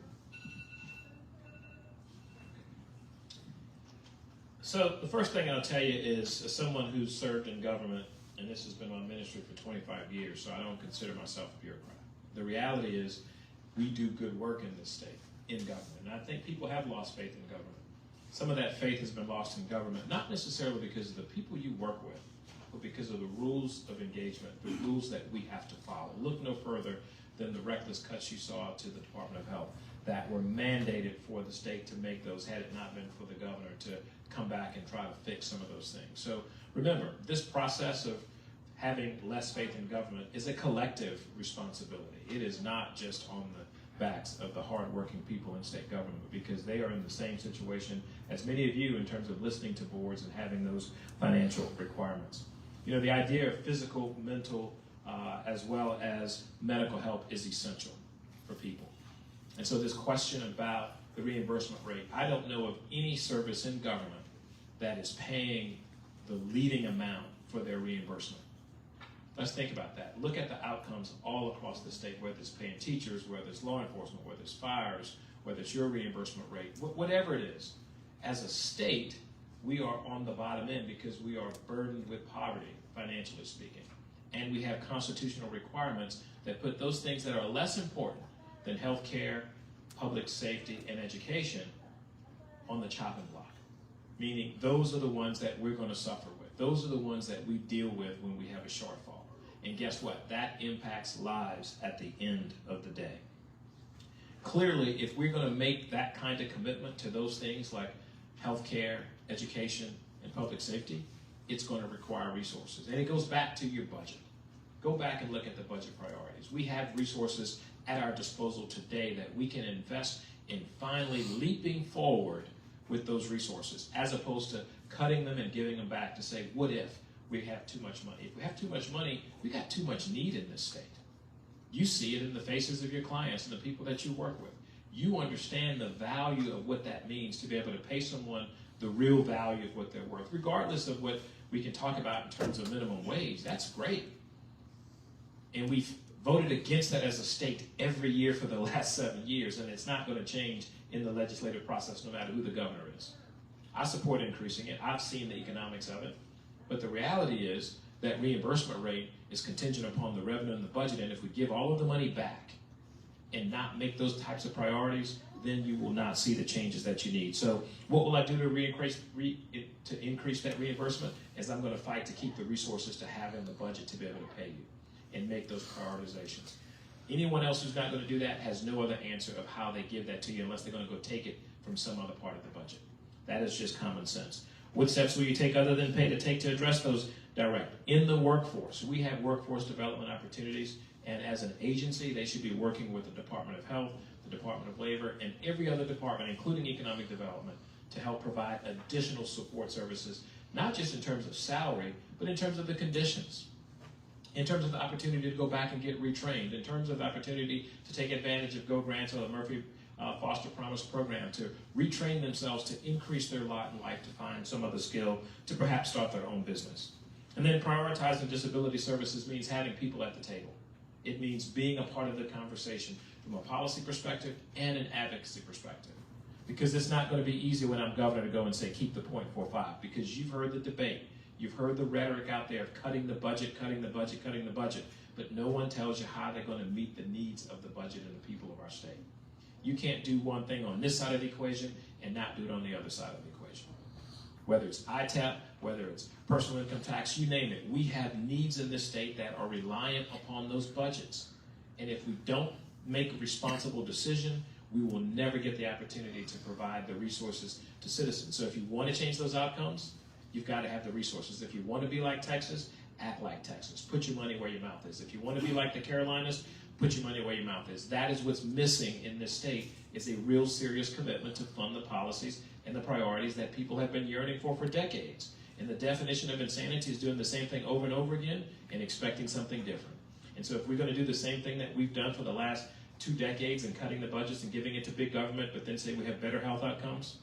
So the first thing I'll tell you is, as someone who's served in government, and this has been my ministry for 25 years, so I don't consider myself a bureaucrat. The reality is we do good work in this state, in government. And I think people have lost faith in government. Some of that faith has been lost in government, not necessarily because of the people you work with, but because of the rules of engagement, the rules that we have to follow. Look no further than the reckless cuts you saw to the Department of Health that were mandated for the state to make those, had it not been for the governor to come back and try to fix some of those things. So remember, this process of having less faith in government is a collective responsibility. It is not just on the backs of the hardworking people in state government, because they are in the same situation as many of you in terms of listening to boards and having those financial requirements. You know, the idea of physical, mental, as well as medical help is essential for people. And so this question about the reimbursement rate, I don't know of any service in government that is paying the leading amount for their reimbursement. Let's think about that. Look at the outcomes all across the state, whether it's paying teachers, whether it's law enforcement, whether it's fires, whether it's your reimbursement rate, whatever it is. As a state, we are on the bottom end because we are burdened with poverty, financially speaking. And we have constitutional requirements that put those things that are less important than health care, public safety, and education on the chopping block. Meaning those are the ones that we're going to suffer with. Those are the ones that we deal with when we have a shortfall. And guess what? That impacts lives at the end of the day. Clearly, if we're going to make that kind of commitment to those things like healthcare, education, and public safety, it's going to require resources. And it goes back to your budget. It go back and look at the budget priorities. We have resources at our disposal today that we can invest in finally leaping forward with those resources, as opposed to cutting them and giving them back to say, what if we have too much money? If we have too much money, we got too much need in this state. You see it in the faces of your clients and the people that you work with. You understand the value of what that means to be able to pay someone the real value of what they're worth, regardless of what we can talk about in terms of minimum wage. That's great. And we've voted against that as a state every year for the last 7 years, and it's not going to change in the legislative process no matter who the governor is. I support increasing it. I've seen the economics of it. But the reality is that reimbursement rate is contingent upon the revenue in the budget, and if we give all of the money back and not make those types of priorities, then you will not see the changes that you need. So what will I do to increase that reimbursement? Is I'm going to fight to keep the resources to have in the budget to be able to pay you and make those prioritizations. Anyone else who's not going to do that has no other answer of how they give that to you unless they're going to go take it from some other part of the budget. That is just common sense. What steps will you take other than pay to take to address those direct? In the workforce, we have workforce development opportunities, and as an agency, they should be working with the Department of Health, the Department of Labor, and every other department, including economic development, to help provide additional support services, not just in terms of salary, but in terms of the conditions, in terms of the opportunity to go back and get retrained, in terms of the opportunity to take advantage of Go Grants or the Murphy Foster Promise program, to retrain themselves to increase their lot in life, to find some other skill, to perhaps start their own business. And then prioritizing disability services means having people at the table. It means being a part of the conversation from a policy perspective and an advocacy perspective. Because it's not going to be easy when I'm governor to go and say, keep the 0.45, because you've heard the debate. You've heard the rhetoric out there of cutting the budget, cutting the budget, cutting the budget, but no one tells you how they're going to meet the needs of the budget and the people of our state. You can't do one thing on this side of the equation and not do it on the other side of the equation. Whether it's ITAP, whether it's personal income tax, you name it. We have needs in this state that are reliant upon those budgets. And if we don't make a responsible decision, we will never get the opportunity to provide the resources to citizens. So if you want to change those outcomes, you've got to have the resources. If you want to be like Texas, act like Texas. Put your money where your mouth is. If you want to be like the Carolinas, put your money where your mouth is. That is what's missing in this state, is a real serious commitment to fund the policies and the priorities that people have been yearning for decades. And the definition of insanity is doing the same thing over and over again and expecting something different. And so if we're going to do the same thing that we've done for the last 2 decades and cutting the budgets and giving it to big government, but then say we have better health outcomes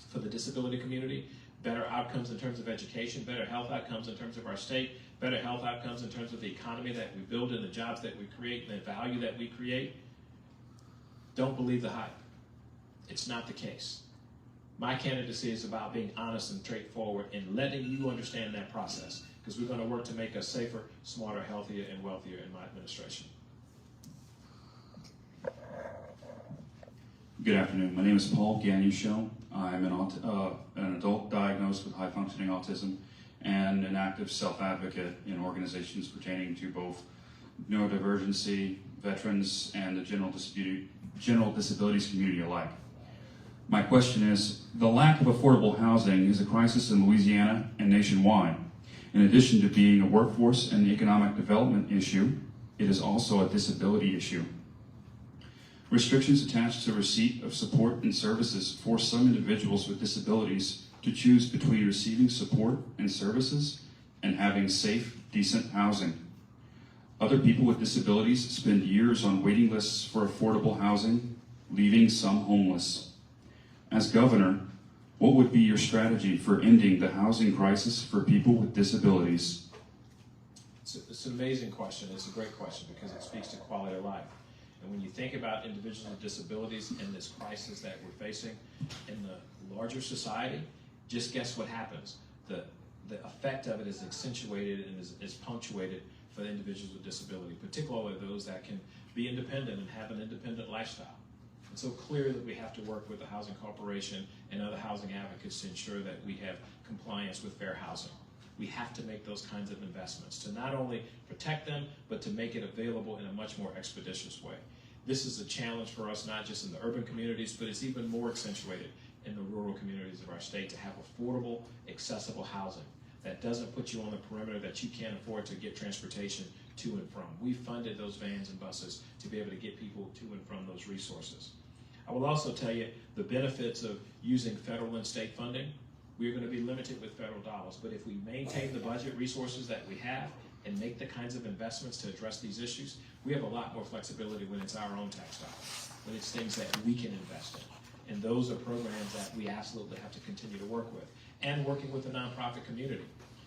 for the disability community, better outcomes in terms of education, better health outcomes in terms of our state, better health outcomes in terms of the economy that we build and the jobs that we create and the value that we create, don't believe the hype. It's not the case. My candidacy is about being honest and straightforward and letting you understand that process, because we're going to work to make us safer, smarter, healthier, and wealthier in my administration. Good afternoon. My name is Paul Gagnusho. I'm an adult diagnosed with high-functioning autism and an active self-advocate in organizations pertaining to both neurodivergency, veterans, and the general disabilities community alike. My question is, the lack of affordable housing is a crisis in Louisiana and nationwide. In addition to being a workforce and economic development issue, it is also a disability issue. Restrictions attached to receipt of support and services force some individuals with disabilities to choose between receiving support and services and having safe, decent housing. Other people with disabilities spend years on waiting lists for affordable housing, leaving some homeless. As governor, what would be your strategy for ending the housing crisis for people with disabilities? It's an amazing question. It's a great question because it speaks to quality of life. And when you think about individuals with disabilities and this crisis that we're facing in the larger society, just guess what happens. The effect of it is accentuated and is punctuated for the individuals with disability, particularly those that can be independent and have an independent lifestyle. It's so clear that we have to work with the Housing Corporation and other housing advocates to ensure that we have compliance with fair housing. We have to make those kinds of investments to not only protect them, but to make it available in a much more expeditious way. This is a challenge for us, not just in the urban communities, but it's even more accentuated in the rural communities of our state to have affordable, accessible housing that doesn't put you on the perimeter that you can't afford to get transportation to and from. We funded those vans and buses to be able to get people to and from those resources. I will also tell you the benefits of using federal and state funding. We're going to be limited with federal dollars, but if we maintain the budget resources that we have and make the kinds of investments to address these issues, we have a lot more flexibility when it's our own tax dollars, when it's things that we can invest in. And those are programs that we absolutely have to continue to work with. And working with the nonprofit community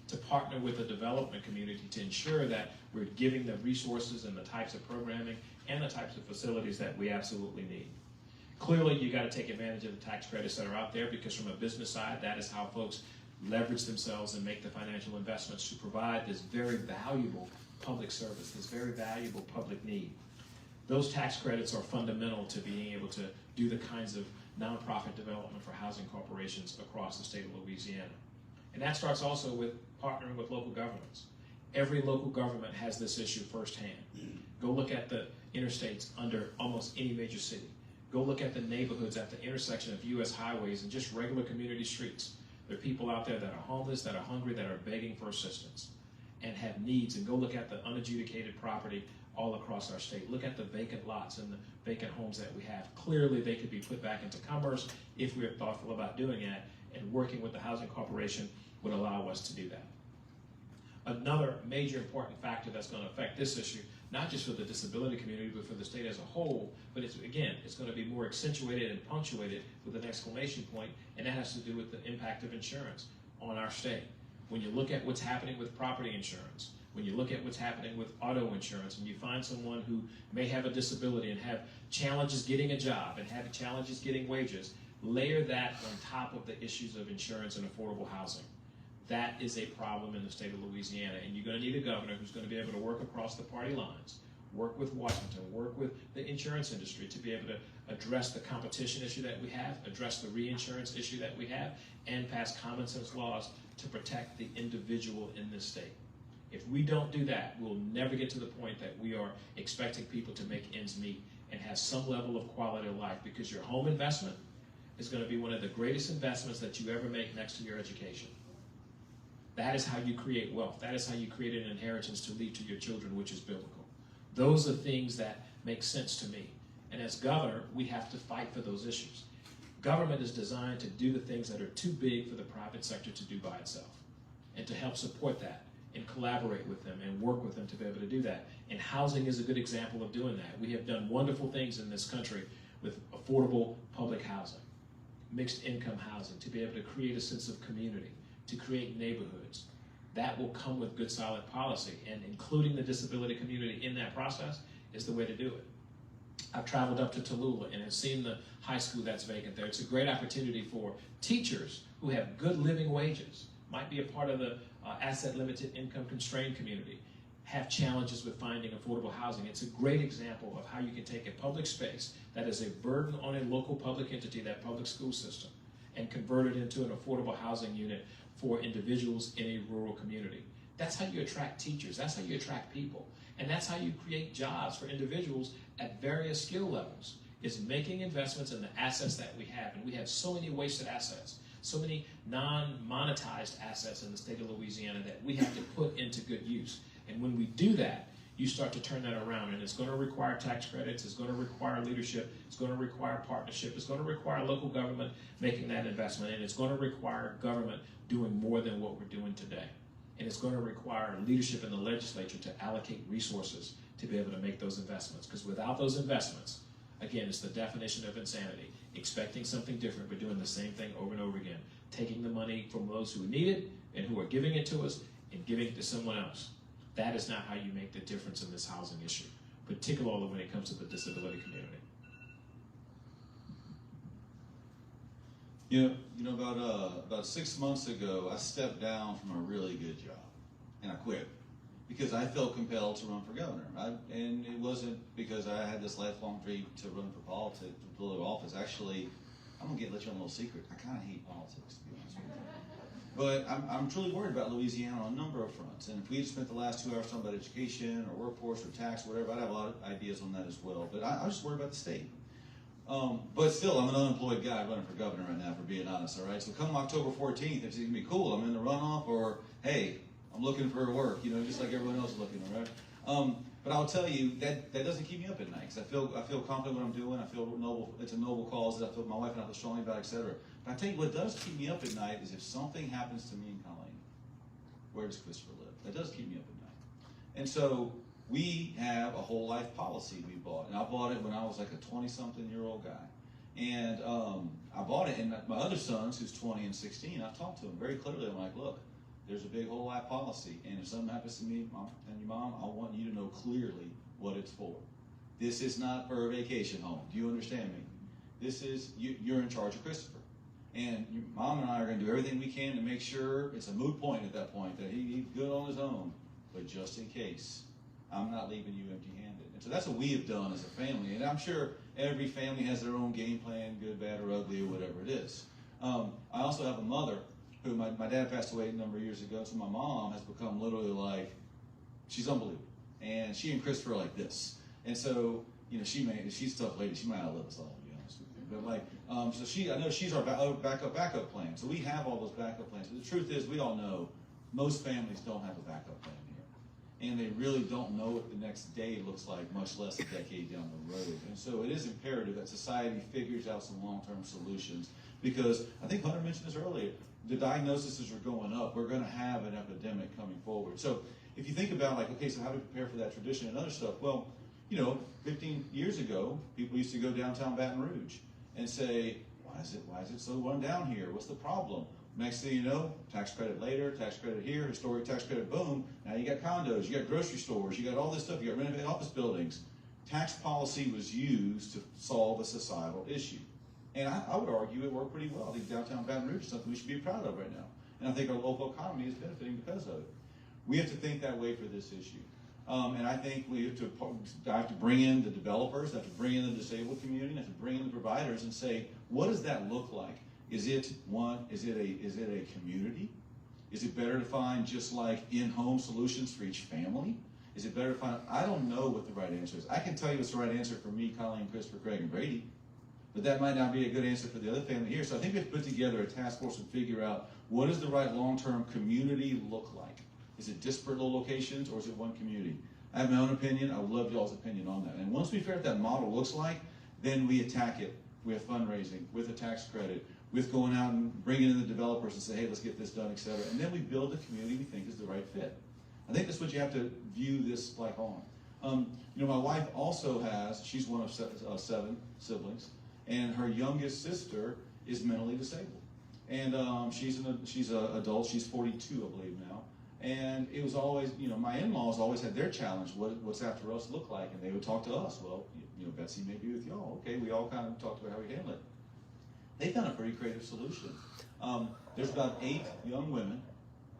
to partner with the development community to ensure that we're giving the resources and the types of programming and the types of facilities that we absolutely need. Clearly, you got to take advantage of the tax credits that are out there, because from a business side, that is how folks leverage themselves and make the financial investments to provide this very valuable public service, this very valuable public need. Those tax credits are fundamental to being able to do the kinds of nonprofit development for housing corporations across the state of Louisiana. And that starts also with partnering with local governments. Every local government has this issue firsthand. Go look at the interstates under almost any major city. Go look at the neighborhoods at the intersection of U.S. highways and just regular community streets. There are people out there that are homeless, that are hungry, that are begging for assistance and have needs. And go look at the unadjudicated property all across our state. Look at the vacant lots and the vacant homes that we have. Clearly, they could be put back into commerce if we're thoughtful about doing that, and working with the Housing Corporation would allow us to do that. Another major important factor that's going to affect this issue, not just for the disability community, but for the state as a whole, but it's going to be more accentuated and punctuated with an exclamation point, and that has to do with the impact of insurance on our state. When you look at what's happening with property insurance, when you look at what's happening with auto insurance, and you find someone who may have a disability and have challenges getting a job and have challenges getting wages, layer that on top of the issues of insurance and affordable housing. That is a problem in the state of Louisiana, and you're going to need a governor who's going to be able to work across the party lines, work with Washington, work with the insurance industry to be able to address the competition issue that we have, address the reinsurance issue that we have, and pass common sense laws to protect the individual in this state. If we don't do that, we'll never get to the point that we are expecting people to make ends meet and have some level of quality of life, because your home investment is going to be one of the greatest investments that you ever make next to your education. That is how you create wealth. That is how you create an inheritance to leave to your children, which is biblical. Those are things that make sense to me. And as governor, we have to fight for those issues. Government is designed to do the things that are too big for the private sector to do by itself, and to help support that and collaborate with them and work with them to be able to do that. And housing is a good example of doing that. We have done wonderful things in this country with affordable public housing, mixed income housing, to be able to create a sense of community, to create neighborhoods. That will come with good, solid policy, and including the disability community in that process is the way to do it. I've traveled up to Tallulah and have seen the high school that's vacant there. It's a great opportunity for teachers who have good living wages, might be a part of the asset limited income constrained community, have challenges with finding affordable housing. It's a great example of how you can take a public space that is a burden on a local public entity, that public school system, and convert it into an affordable housing unit for individuals in a rural community. That's how you attract teachers. That's how you attract people. And that's how you create jobs for individuals at various skill levels, is making investments in the assets that we have. And we have so many wasted assets, so many non-monetized assets in the state of Louisiana that we have to put into good use. And when we do that, you start to turn that around, and it's going to require tax credits, it's going to require leadership, it's going to require partnership, it's going to require local government making that investment, and it's going to require government doing more than what we're doing today. And it's going to require leadership in the legislature to allocate resources to be able to make those investments. Because without those investments, again, it's the definition of insanity. Expecting something different, but doing the same thing over and over again. Taking the money from those who need it and who are giving it to us and giving it to someone else. That is not how you make the difference in this housing issue, particularly when it comes to the disability community. You know, about 6 months ago, I stepped down from a really good job, and I quit because I felt compelled to run for governor. And it wasn't because I had this lifelong dream to run for politics, for political office. Actually, I'm gonna let you on a little secret. I kind of hate politics, to be honest with you. But I'm truly worried about Louisiana on a number of fronts. And if we had spent the last 2 hours talking about education or workforce or tax or whatever, I'd have a lot of ideas on that as well. But I'm just worried about the state. But still, I'm an unemployed guy running for governor right now, for being honest, all right? So come October 14th, it's going to be cool. I'm in the runoff, or, hey, I'm looking for work, you know, just like everyone else is looking, all right? But I'll tell you that doesn't keep me up at night because I feel confident what I'm doing. I feel noble. It's a noble cause that I feel my wife and I feel strongly about, etc. But I tell you what does keep me up at night is if something happens to me and Colleen. Where does Christopher live? That does keep me up at night. And so we have a whole life policy we bought, and I bought it when I was like a 20-something-year-old guy. And I bought it, and my other sons, who's 20 and 16, I've talked to them very clearly. I'm like, look, there's a big whole life policy, and if something happens to me Mom, and your mom, I want you to know clearly what it's for. This is not for a vacation home. Do you understand me? This is, you're in charge of Christopher. And your mom and I are going to do everything we can to make sure it's a moot point at that point, that he's good on his own. But just in case, I'm not leaving you empty-handed. And so that's what we have done as a family. And I'm sure every family has their own game plan, good, bad, or ugly, or whatever it is. I also have a mother who, my dad passed away a number of years ago, so my mom has become literally like, she's unbelievable. And she and Christopher are like this. And so, she's a tough lady. She might outlive us all, to be honest with you. But I know she's our backup plan. So we have all those backup plans. But the truth is, we all know most families don't have a backup plan here. And they really don't know what the next day looks like, much less a decade down the road. And so it is imperative that society figures out some long-term solutions because I think Hunter mentioned this earlier, the diagnoses are going up. We're going to have an epidemic coming forward. So if you think about okay, so how do we prepare for that tradition and other stuff? Well, 15 years ago, people used to go downtown Baton Rouge and say, why is it so run down here? What's the problem? Next thing you know, tax credit later, tax credit here, historic tax credit, boom. Now you got condos, you got grocery stores, you got all this stuff, you got renovated office buildings. Tax policy was used to solve a societal issue. And I would argue it worked pretty well. I think downtown Baton Rouge is something we should be proud of right now. And I think our local economy is benefiting because of it. We have to think that way for this issue. And I think we have to bring in the developers, have to bring in the disabled community, have to bring in the providers and say, what does that look like? Is it a community? Is it better to find just like in-home solutions for each family? Is it better to find, I don't know what the right answer is. I can tell you what's the right answer for me, Colleen, Christopher, Craig, and Brady, but that might not be a good answer for the other family here. So I think we have to put together a task force and figure out what does the right long-term community look like? Is it disparate little locations or is it one community? I have my own opinion. I would love y'all's opinion on that. And once we figure out what that model looks like, then we attack it with fundraising, with a tax credit, with going out and bringing in the developers and say, hey, let's get this done, et cetera. And then we build a community we think is the right fit. I think that's what you have to view this like on. My wife also she's one of 7 siblings, and her youngest sister is mentally disabled. And she's an adult, she's 42, I believe now. And it was always, my in-laws always had their challenge, what's after us look like? And they would talk to us, well, Betsy may be with y'all. Okay, we all kind of talked about how we handle it. They found a pretty creative solution. There's about 8 young women.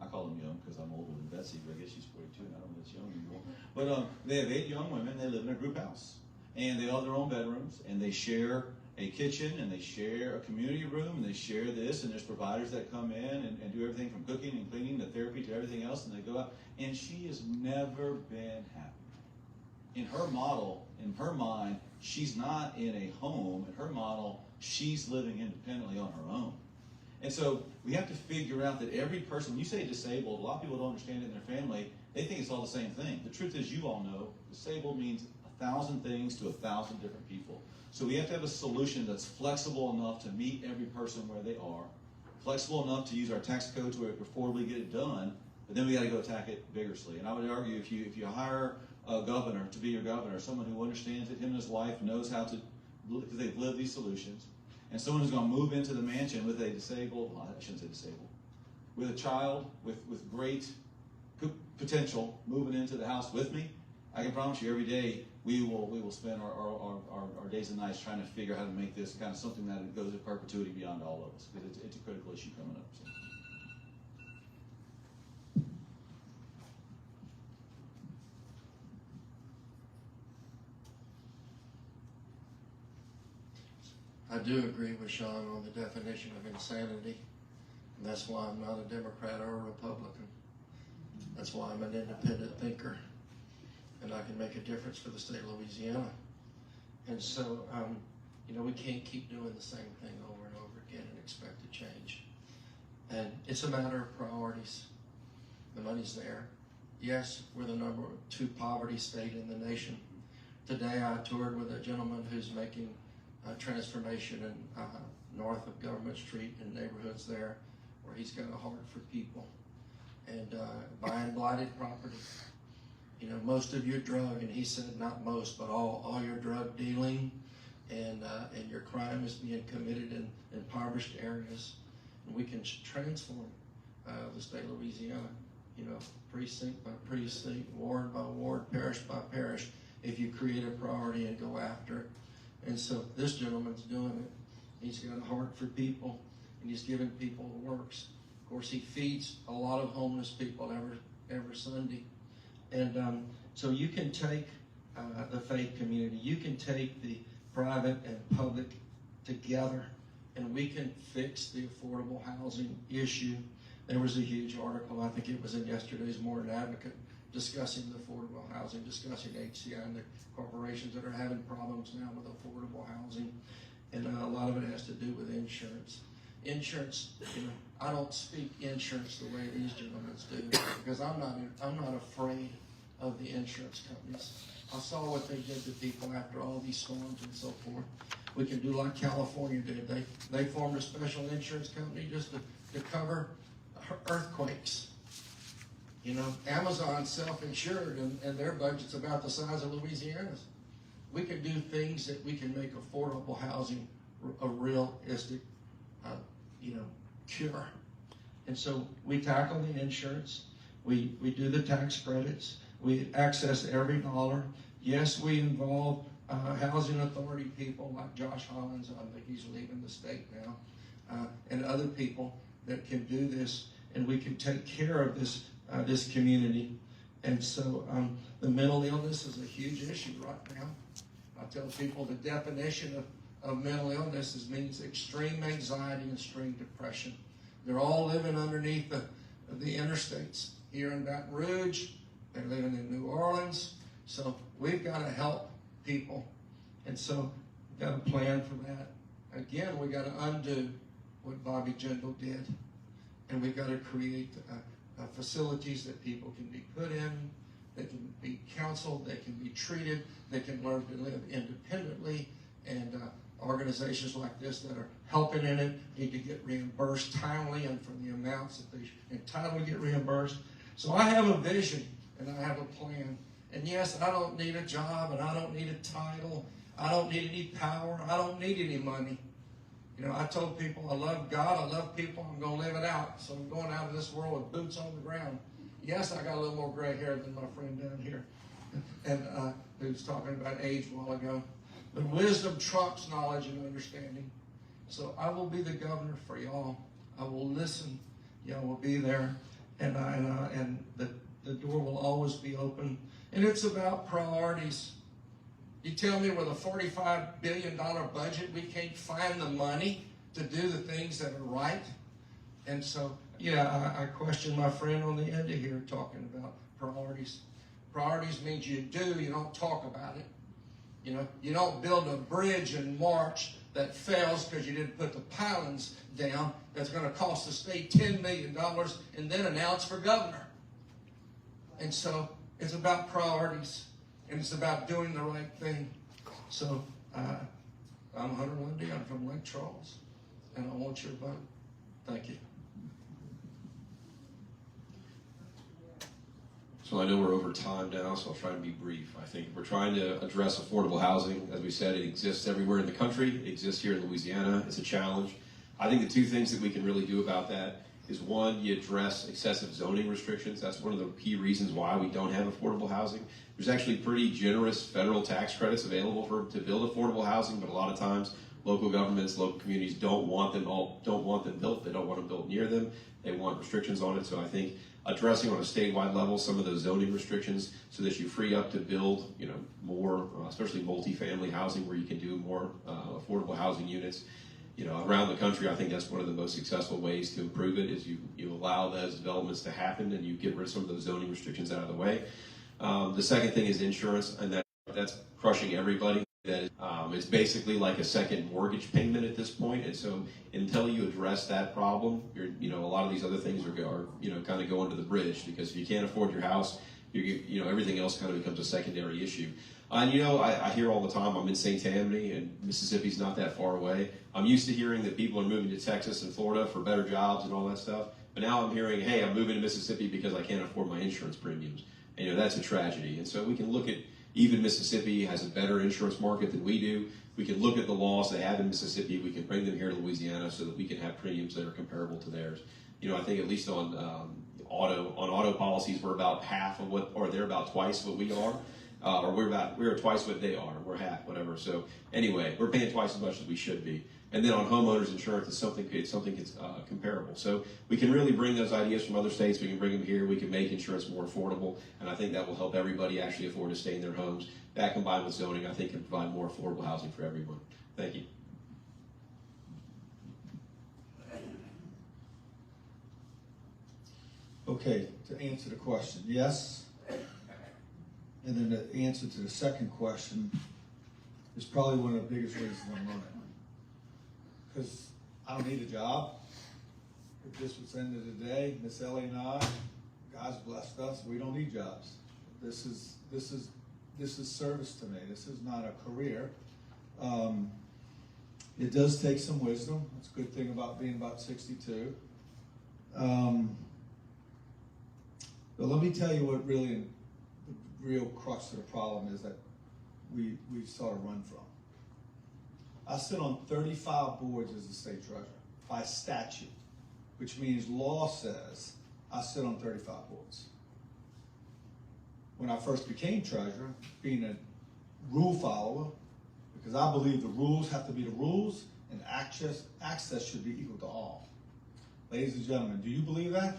I call them young because I'm older than Betsy, but I guess she's 42 and I don't know if that's young anymore. But they have 8 young women. They live in a group house. And they all have their own bedrooms, and they share a kitchen, and they share a community room, and they share this, and there's providers that come in and do everything from cooking and cleaning to therapy to everything else, and they go out. And she has never been happy. In her model, in her mind, she's not in a home. In her model, she's living independently on her own. And so we have to figure out that every person, when you say disabled, a lot of people don't understand it in their family. They think it's all the same thing. The truth is, you all know, disabled means 1,000 things to 1,000 different people. So we have to have a solution that's flexible enough to meet every person where they are, flexible enough to use our tax code to affordably get it done, but then we got to go attack it vigorously. And I would argue if you hire a governor to be your governor, someone who understands it, him and his wife knows how to, because they've lived these solutions, and someone who's going to move into the mansion with a disabled, well, I shouldn't say disabled, with a child with great potential moving into the house with me, I can promise you every day we will spend our days and nights trying to figure out how to make this kind of something that goes in perpetuity beyond all of us, because it's a critical issue coming up. So. I do agree with Shawn on the definition of insanity, and that's why I'm not a Democrat or a Republican. That's why I'm an independent thinker, and I can make a difference for the state of Louisiana. And so, we can't keep doing the same thing over and over again and expect to change. And it's a matter of priorities. The money's there. Yes, we're the #2 poverty state in the nation. Today I toured with a gentleman who's making a transformation in north of Government Street and neighborhoods there where he's got a heart for people and buying blighted property. You know, most of your drug, and he said not most, but all your drug dealing and your crime is being committed in impoverished areas. And we can transform the state of Louisiana, you know, precinct by precinct, ward by ward, parish by parish, if you create a priority and go after it. And so this gentleman's doing it. He's got a heart for people, and he's giving people works. Of course, he feeds a lot of homeless people every Sunday. And so you can take the faith community, you can take the private and public together, and we can fix the affordable housing issue. There was a huge article, I think it was in yesterday's Morning Advocate, discussing the affordable housing, discussing HCI and the corporations that are having problems now with affordable housing. And a lot of it has to do with insurance. Insurance, you know, I don't speak insurance the way these gentlemen do, because I'm not afraid of the insurance companies. I saw what they did to people after all these storms and so forth. We can do like California did. They formed a special insurance company just to cover earthquakes. You know, Amazon's self-insured, and their budget's about the size of Louisiana's. We can do things that we can make affordable housing a realistic, cure. And so we tackle the insurance. We do the tax credits. We access every dollar. Yes, we involve housing authority people like Josh Hollins. I think he's leaving the state now, and other people that can do this, and we can take care of this community. And so the mental illness is a huge issue right now. I tell people the definition of mental illness means extreme anxiety and extreme depression. They're all living underneath the interstates here in Baton Rouge. They're living in New Orleans. So we've got to help people. And so we've got a plan for that. Again, we've got to undo what Bobby Jindal did. And we've got to create facilities that people can be put in, they can be counseled, they can be treated, they can learn to live independently, and organizations like this that are helping in it need to get reimbursed timely and for the amounts that they entitled to get reimbursed. So I have a vision and I have a plan. And yes, I don't need a job and I don't need a title. I don't need any power. I don't need any money. You know, I told people I love God, I love people, I'm going to live it out. So I'm going out of this world with boots on the ground. Yes, I got a little more gray hair than my friend down here, and who was talking about age a while ago. But wisdom trumps knowledge and understanding. So I will be the governor for y'all. I will listen. Y'all will be there, and the door will always be open. And it's about priorities. You tell me with a $45 billion budget, we can't find the money to do the things that are right. And so, yeah, I question my friend on the end of here talking about priorities. Priorities means you do, you don't talk about it. You know, you don't build a bridge in March that fails because you didn't put the pilings down that's going to cost the state $10 million and then announce for governor. And so it's about priorities. And it's about doing the right thing. So I'm Hunter Lundy. I'm from Lake Charles. And I want your vote. Thank you. So I know we're over time now, so I'll try to be brief. I think we're trying to address affordable housing. As we said, it exists everywhere in the country. It exists here in Louisiana. It's a challenge. I think the two things that we can really do about that is, one, you address excessive zoning restrictions. That's one of the key reasons why we don't have affordable housing. There's actually pretty generous federal tax credits available to build affordable housing, but a lot of times local governments, local communities don't want them built. They don't want them built near them. They want restrictions on it. So I think addressing on a statewide level some of those zoning restrictions so that you free up to build, more, especially multifamily housing where you can do more affordable housing units. Around the country, I think that's one of the most successful ways to improve it is you allow those developments to happen and you get rid of some of those zoning restrictions out of the way. The second thing is insurance, and that's crushing everybody. that it's basically like a second mortgage payment at this point, and so until you address that problem, a lot of these other things are kind of go under the bridge, because if you can't afford your house, everything else kind of becomes a secondary issue. And I hear all the time, I'm in St. Tammany, and Mississippi's not that far away. I'm used to hearing that people are moving to Texas and Florida for better jobs and all that stuff, but now I'm hearing, hey, I'm moving to Mississippi because I can't afford my insurance premiums. And that's a tragedy. And so we can look at, even Mississippi has a better insurance market than we do. We can look at the laws they have in Mississippi. We can bring them here to Louisiana so that we can have premiums that are comparable to theirs. I think at least on auto policies, we're about half of what, or they're about twice what we are. Or we're twice what they are. We're half, whatever. So anyway, we're paying twice as much as we should be. And then on homeowners insurance, it's something that's comparable. So we can really bring those ideas from other states. We can bring them here. We can make insurance more affordable, and I think that will help everybody actually afford to stay in their homes. That combined with zoning, I think, can provide more affordable housing for everyone. Thank you. Okay, to answer the question, yes. And then the answer to the second question is probably one of the biggest reasons I'm running. Because I don't need a job. If this was the end of the day, Miss Ellie and I, God's blessed us, we don't need jobs. This is service to me. This is not a career. It does take some wisdom. That's a good thing about being about 62. But let me tell you what really the real crux of the problem is that we sort of run from. I sit on 35 boards as the state treasurer by statute, which means law says I sit on 35 boards. When I first became treasurer, being a rule follower, because I believe the rules have to be the rules and access should be equal to all. Ladies and gentlemen, do you believe that?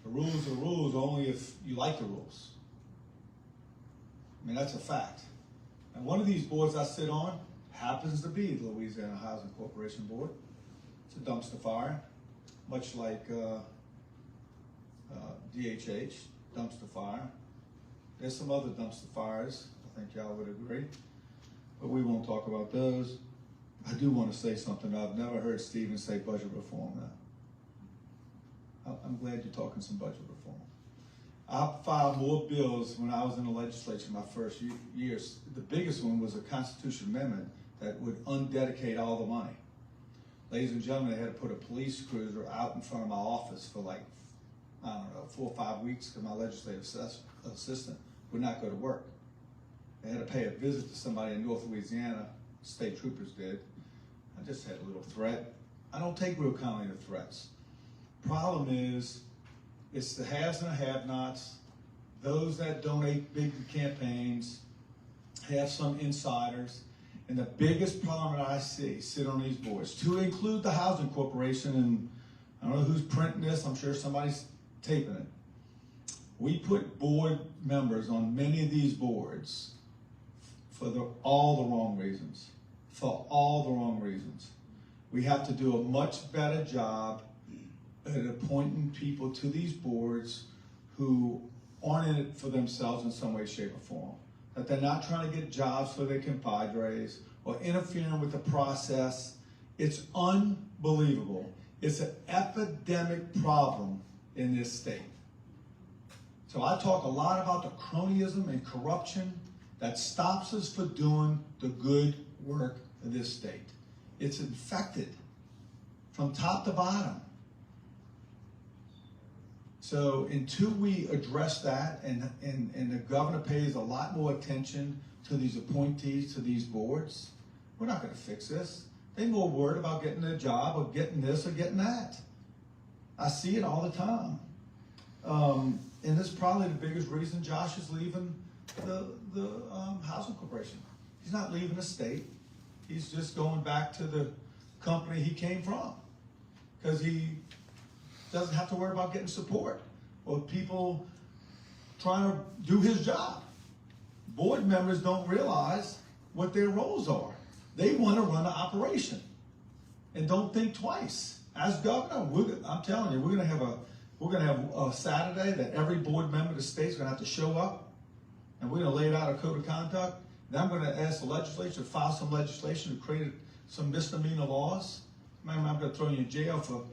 The rules are the rules only if you like the rules. I mean, that's a fact. And one of these boards I sit on happens to be the Louisiana Housing Corporation Board. It's a dumpster fire, much like DHH, dumpster fire. There's some other dumpster fires, I think y'all would agree, but we won't talk about those. I do want to say something. I've never heard Stephen say budget reform now. I'm glad you're talking some budget reform. I filed more bills when I was in the legislature my first years. The biggest one was a constitutional amendment that would undedicate all the money. Ladies and gentlemen, they had to put a police cruiser out in front of my office for like, I don't know, 4 or 5 weeks because my legislative assistant would not go to work. They had to pay a visit to somebody in North Louisiana, state troopers did. I just had a little threat. I don't take real kindly to threats. Problem is, it's the haves and the have-nots, those that donate big to campaigns, have some insiders, and the biggest problem that I see sit on these boards, to include the Housing Corporation, and I don't know who's printing this, I'm sure somebody's taping it. We put board members on many of these boards for all the wrong reasons. For all the wrong reasons. We have to do a much better job at appointing people to these boards who aren't in it for themselves in some way, shape, or form. That they're not trying to get jobs for their compadres or interfering with the process. It's unbelievable. It's an epidemic problem in this state. So I talk a lot about the cronyism and corruption that stops us from doing the good work of this state. It's infected from top to bottom. So until we address that and the governor pays a lot more attention to these appointees to these boards, we're not going to fix this. They're more worried about getting a job or getting this or getting that. I see it all the time. And this is probably the biggest reason Josh is leaving the Housing Corporation. He's not leaving the state. He's just going back to the company he came from because he doesn't have to worry about getting support or people trying to do his job. Board members don't realize what their roles are. They want to run an operation and don't think twice. As governor, I'm telling you, we're going to have a Saturday that every board member of the state is going to have to show up, and we're going to lay out a code of conduct, Now I'm gonna ask the legislature to file some legislation to create some misdemeanor laws. Man, I'm gonna throw you in jail for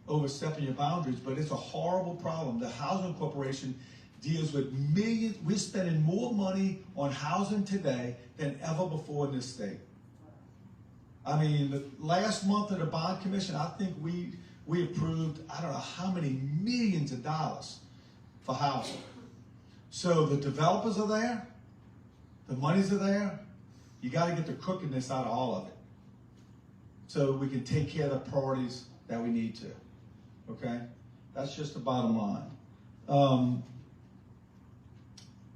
overstepping your boundaries, but it's a horrible problem. The Housing Corporation deals with millions. We're spending more money on housing today than ever before in this state. I mean, the last month of the bond commission, I think we approved, I don't know how many millions of dollars for housing. So the developers are there, the monies are there. You got to get the crookedness out of all of it, so we can take care of the priorities that we need to. Okay, that's just the bottom line.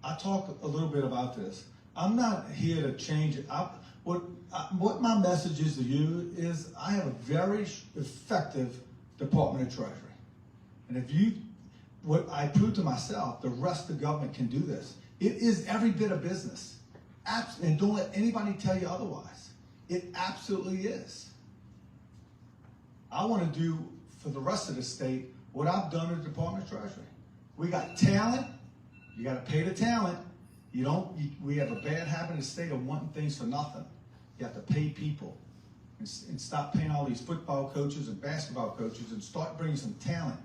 I talk a little bit about this. I'm not here to change it. What my message is to you is I have a very effective Department of Treasury. And what I proved to myself, the rest of the government can do this. It is every bit of business. And don't let anybody tell you otherwise. It absolutely is. I want to do for the rest of the state what I've done in the Department of Treasury. We got talent. You got to pay the talent. We have a bad habit in the state of wanting things for nothing. You have to pay people and stop paying all these football coaches and basketball coaches and start bringing some talent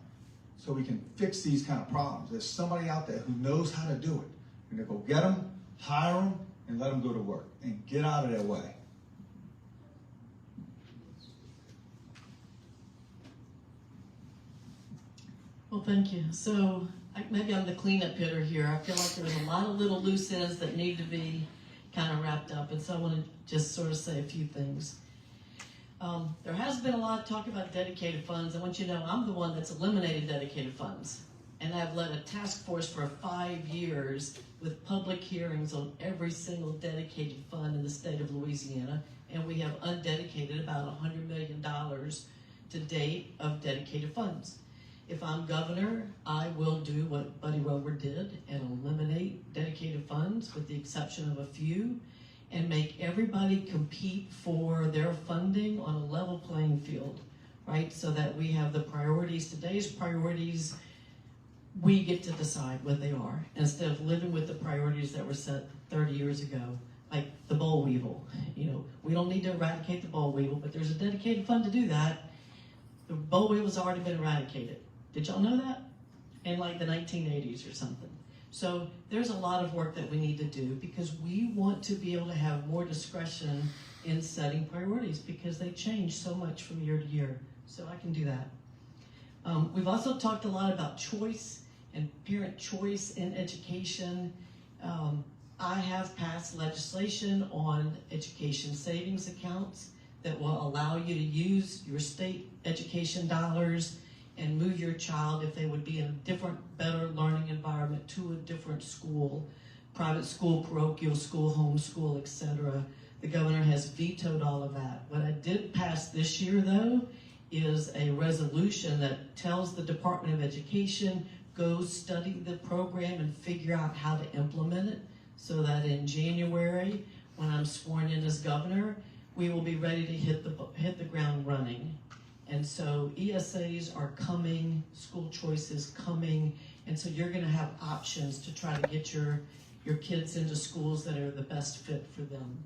so we can fix these kind of problems. There's somebody out there who knows how to do it. And they go get them, hire them, and let them go to work and get out of their way. Well, thank you. So maybe I'm the cleanup hitter here. I feel like there's a lot of little loose ends that need to be kind of wrapped up, and so I want to just sort of say a few things. There has been a lot of talk about dedicated funds. I want you to know I'm the one that's eliminated dedicated funds, and I've led a task force for 5 years with public hearings on every single dedicated fund in the state of Louisiana, and we have undedicated about $100 million to date of dedicated funds. If I'm governor, I will do what Buddy Rover did and eliminate dedicated funds with the exception of a few and make everybody compete for their funding on a level playing field, right? So that we have the priorities, today's priorities, we get to decide what they are instead of living with the priorities that were set 30 years ago, like the boll weevil. We don't need to eradicate the boll weevil, but there's a dedicated fund to do that. The boll weevil's already been eradicated. Did y'all know that? In like the 1980s or something. So there's a lot of work that we need to do because we want to be able to have more discretion in setting priorities because they change so much from year to year. So I can do that. We've also talked a lot about choice and parent choice in education. I have passed legislation on education savings accounts that will allow you to use your state education dollars and move your child if they would be in a different, better learning environment to a different school, private school, parochial school, homeschool, etc. The governor has vetoed all of that. What I did pass this year, though, is a resolution that tells the Department of Education, go study the program and figure out how to implement it so that in January, when I'm sworn in as governor, we will be ready to hit the ground running. And so ESAs are coming, school choice is coming, and so you're going to have options to try to get your kids into schools that are the best fit for them.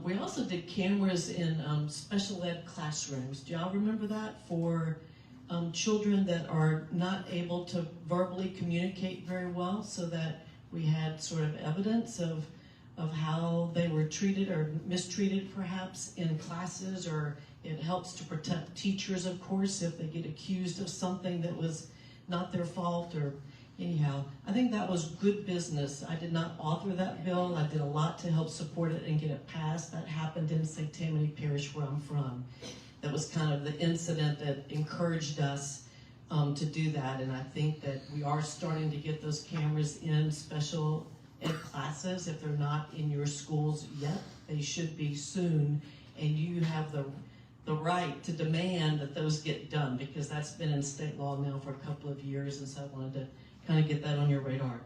We also did cameras in special ed classrooms. Do y'all remember that? For children that are not able to verbally communicate very well, so that we had sort of evidence of how they were treated or mistreated perhaps in classes, or it helps to protect teachers, of course, if they get accused of something that was not their fault. Or anyhow, I think that was good business. I did not author that bill. I did a lot to help support it and get it passed. That happened in St. Tammany Parish, where I'm from. That was kind of the incident that encouraged us to do that. And I think that we are starting to get those cameras in special ed classes. If they're not in your schools yet, they should be soon. And you have the right to demand that those get done, because that's been in state law now for a couple of years, and so I wanted to kind of get that on your radar.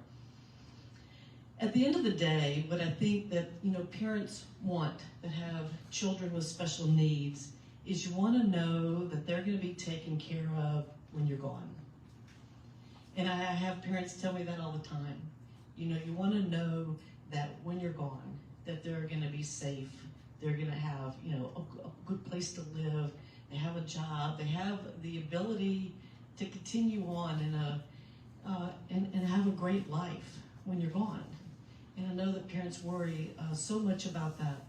At the end of the day, what I think that parents want that have children with special needs is you want to know that they're going to be taken care of when you're gone. And I have parents tell me that all the time. You want to know that when you're gone, that they're going to be safe, they're going to have, you know, a good place to live, they have a job, they have the ability to continue on and have a great life when you're gone. And I know that parents worry so much about that.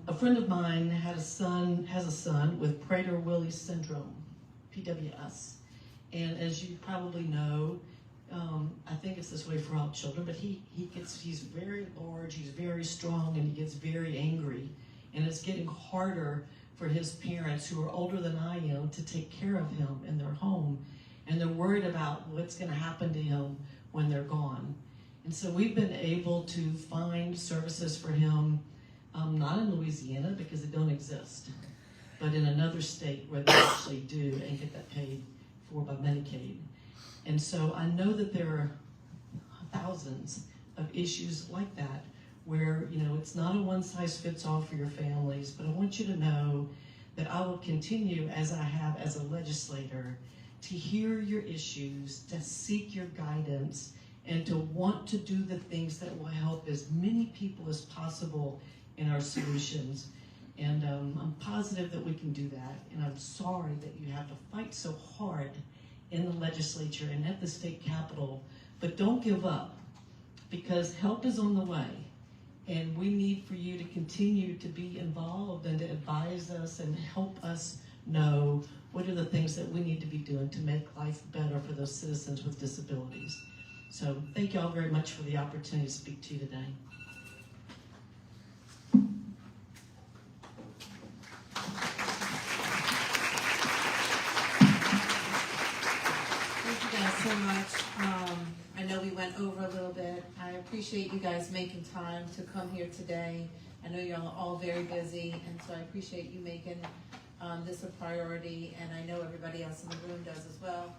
A friend of mine has a son with Prader-Willi syndrome, PWS. And as you probably know, I think it's this way for all children, but he's very large, he's very strong, and he gets very angry. And it's getting harder for his parents, who are older than I am, to take care of him in their home. And they're worried about what's going to happen to him when they're gone. And so we've been able to find services for him, not in Louisiana because they don't exist, but in another state where they actually do and get that paid for by Medicaid. And so I know that there are thousands of issues like that where, you know, it's not a one-size-fits-all for your families, but I want you to know that I will continue, as I have as a legislator, to hear your issues, to seek your guidance, and to want to do the things that will help as many people as possible in our solutions. And I'm positive that we can do that, and I'm sorry that you have to fight so hard in the legislature and at the state capitol, but don't give up, because help is on the way, and we need for you to continue to be involved and to advise us and help us know what are the things that we need to be doing to make life better for those citizens with disabilities. So thank you all very much for the opportunity to speak to you today. Thank you guys so much. I know we went over a little bit. I appreciate you guys making time to come here today. I know you're all very busy, and so I appreciate you making this a priority, and I know everybody else in the room does as well.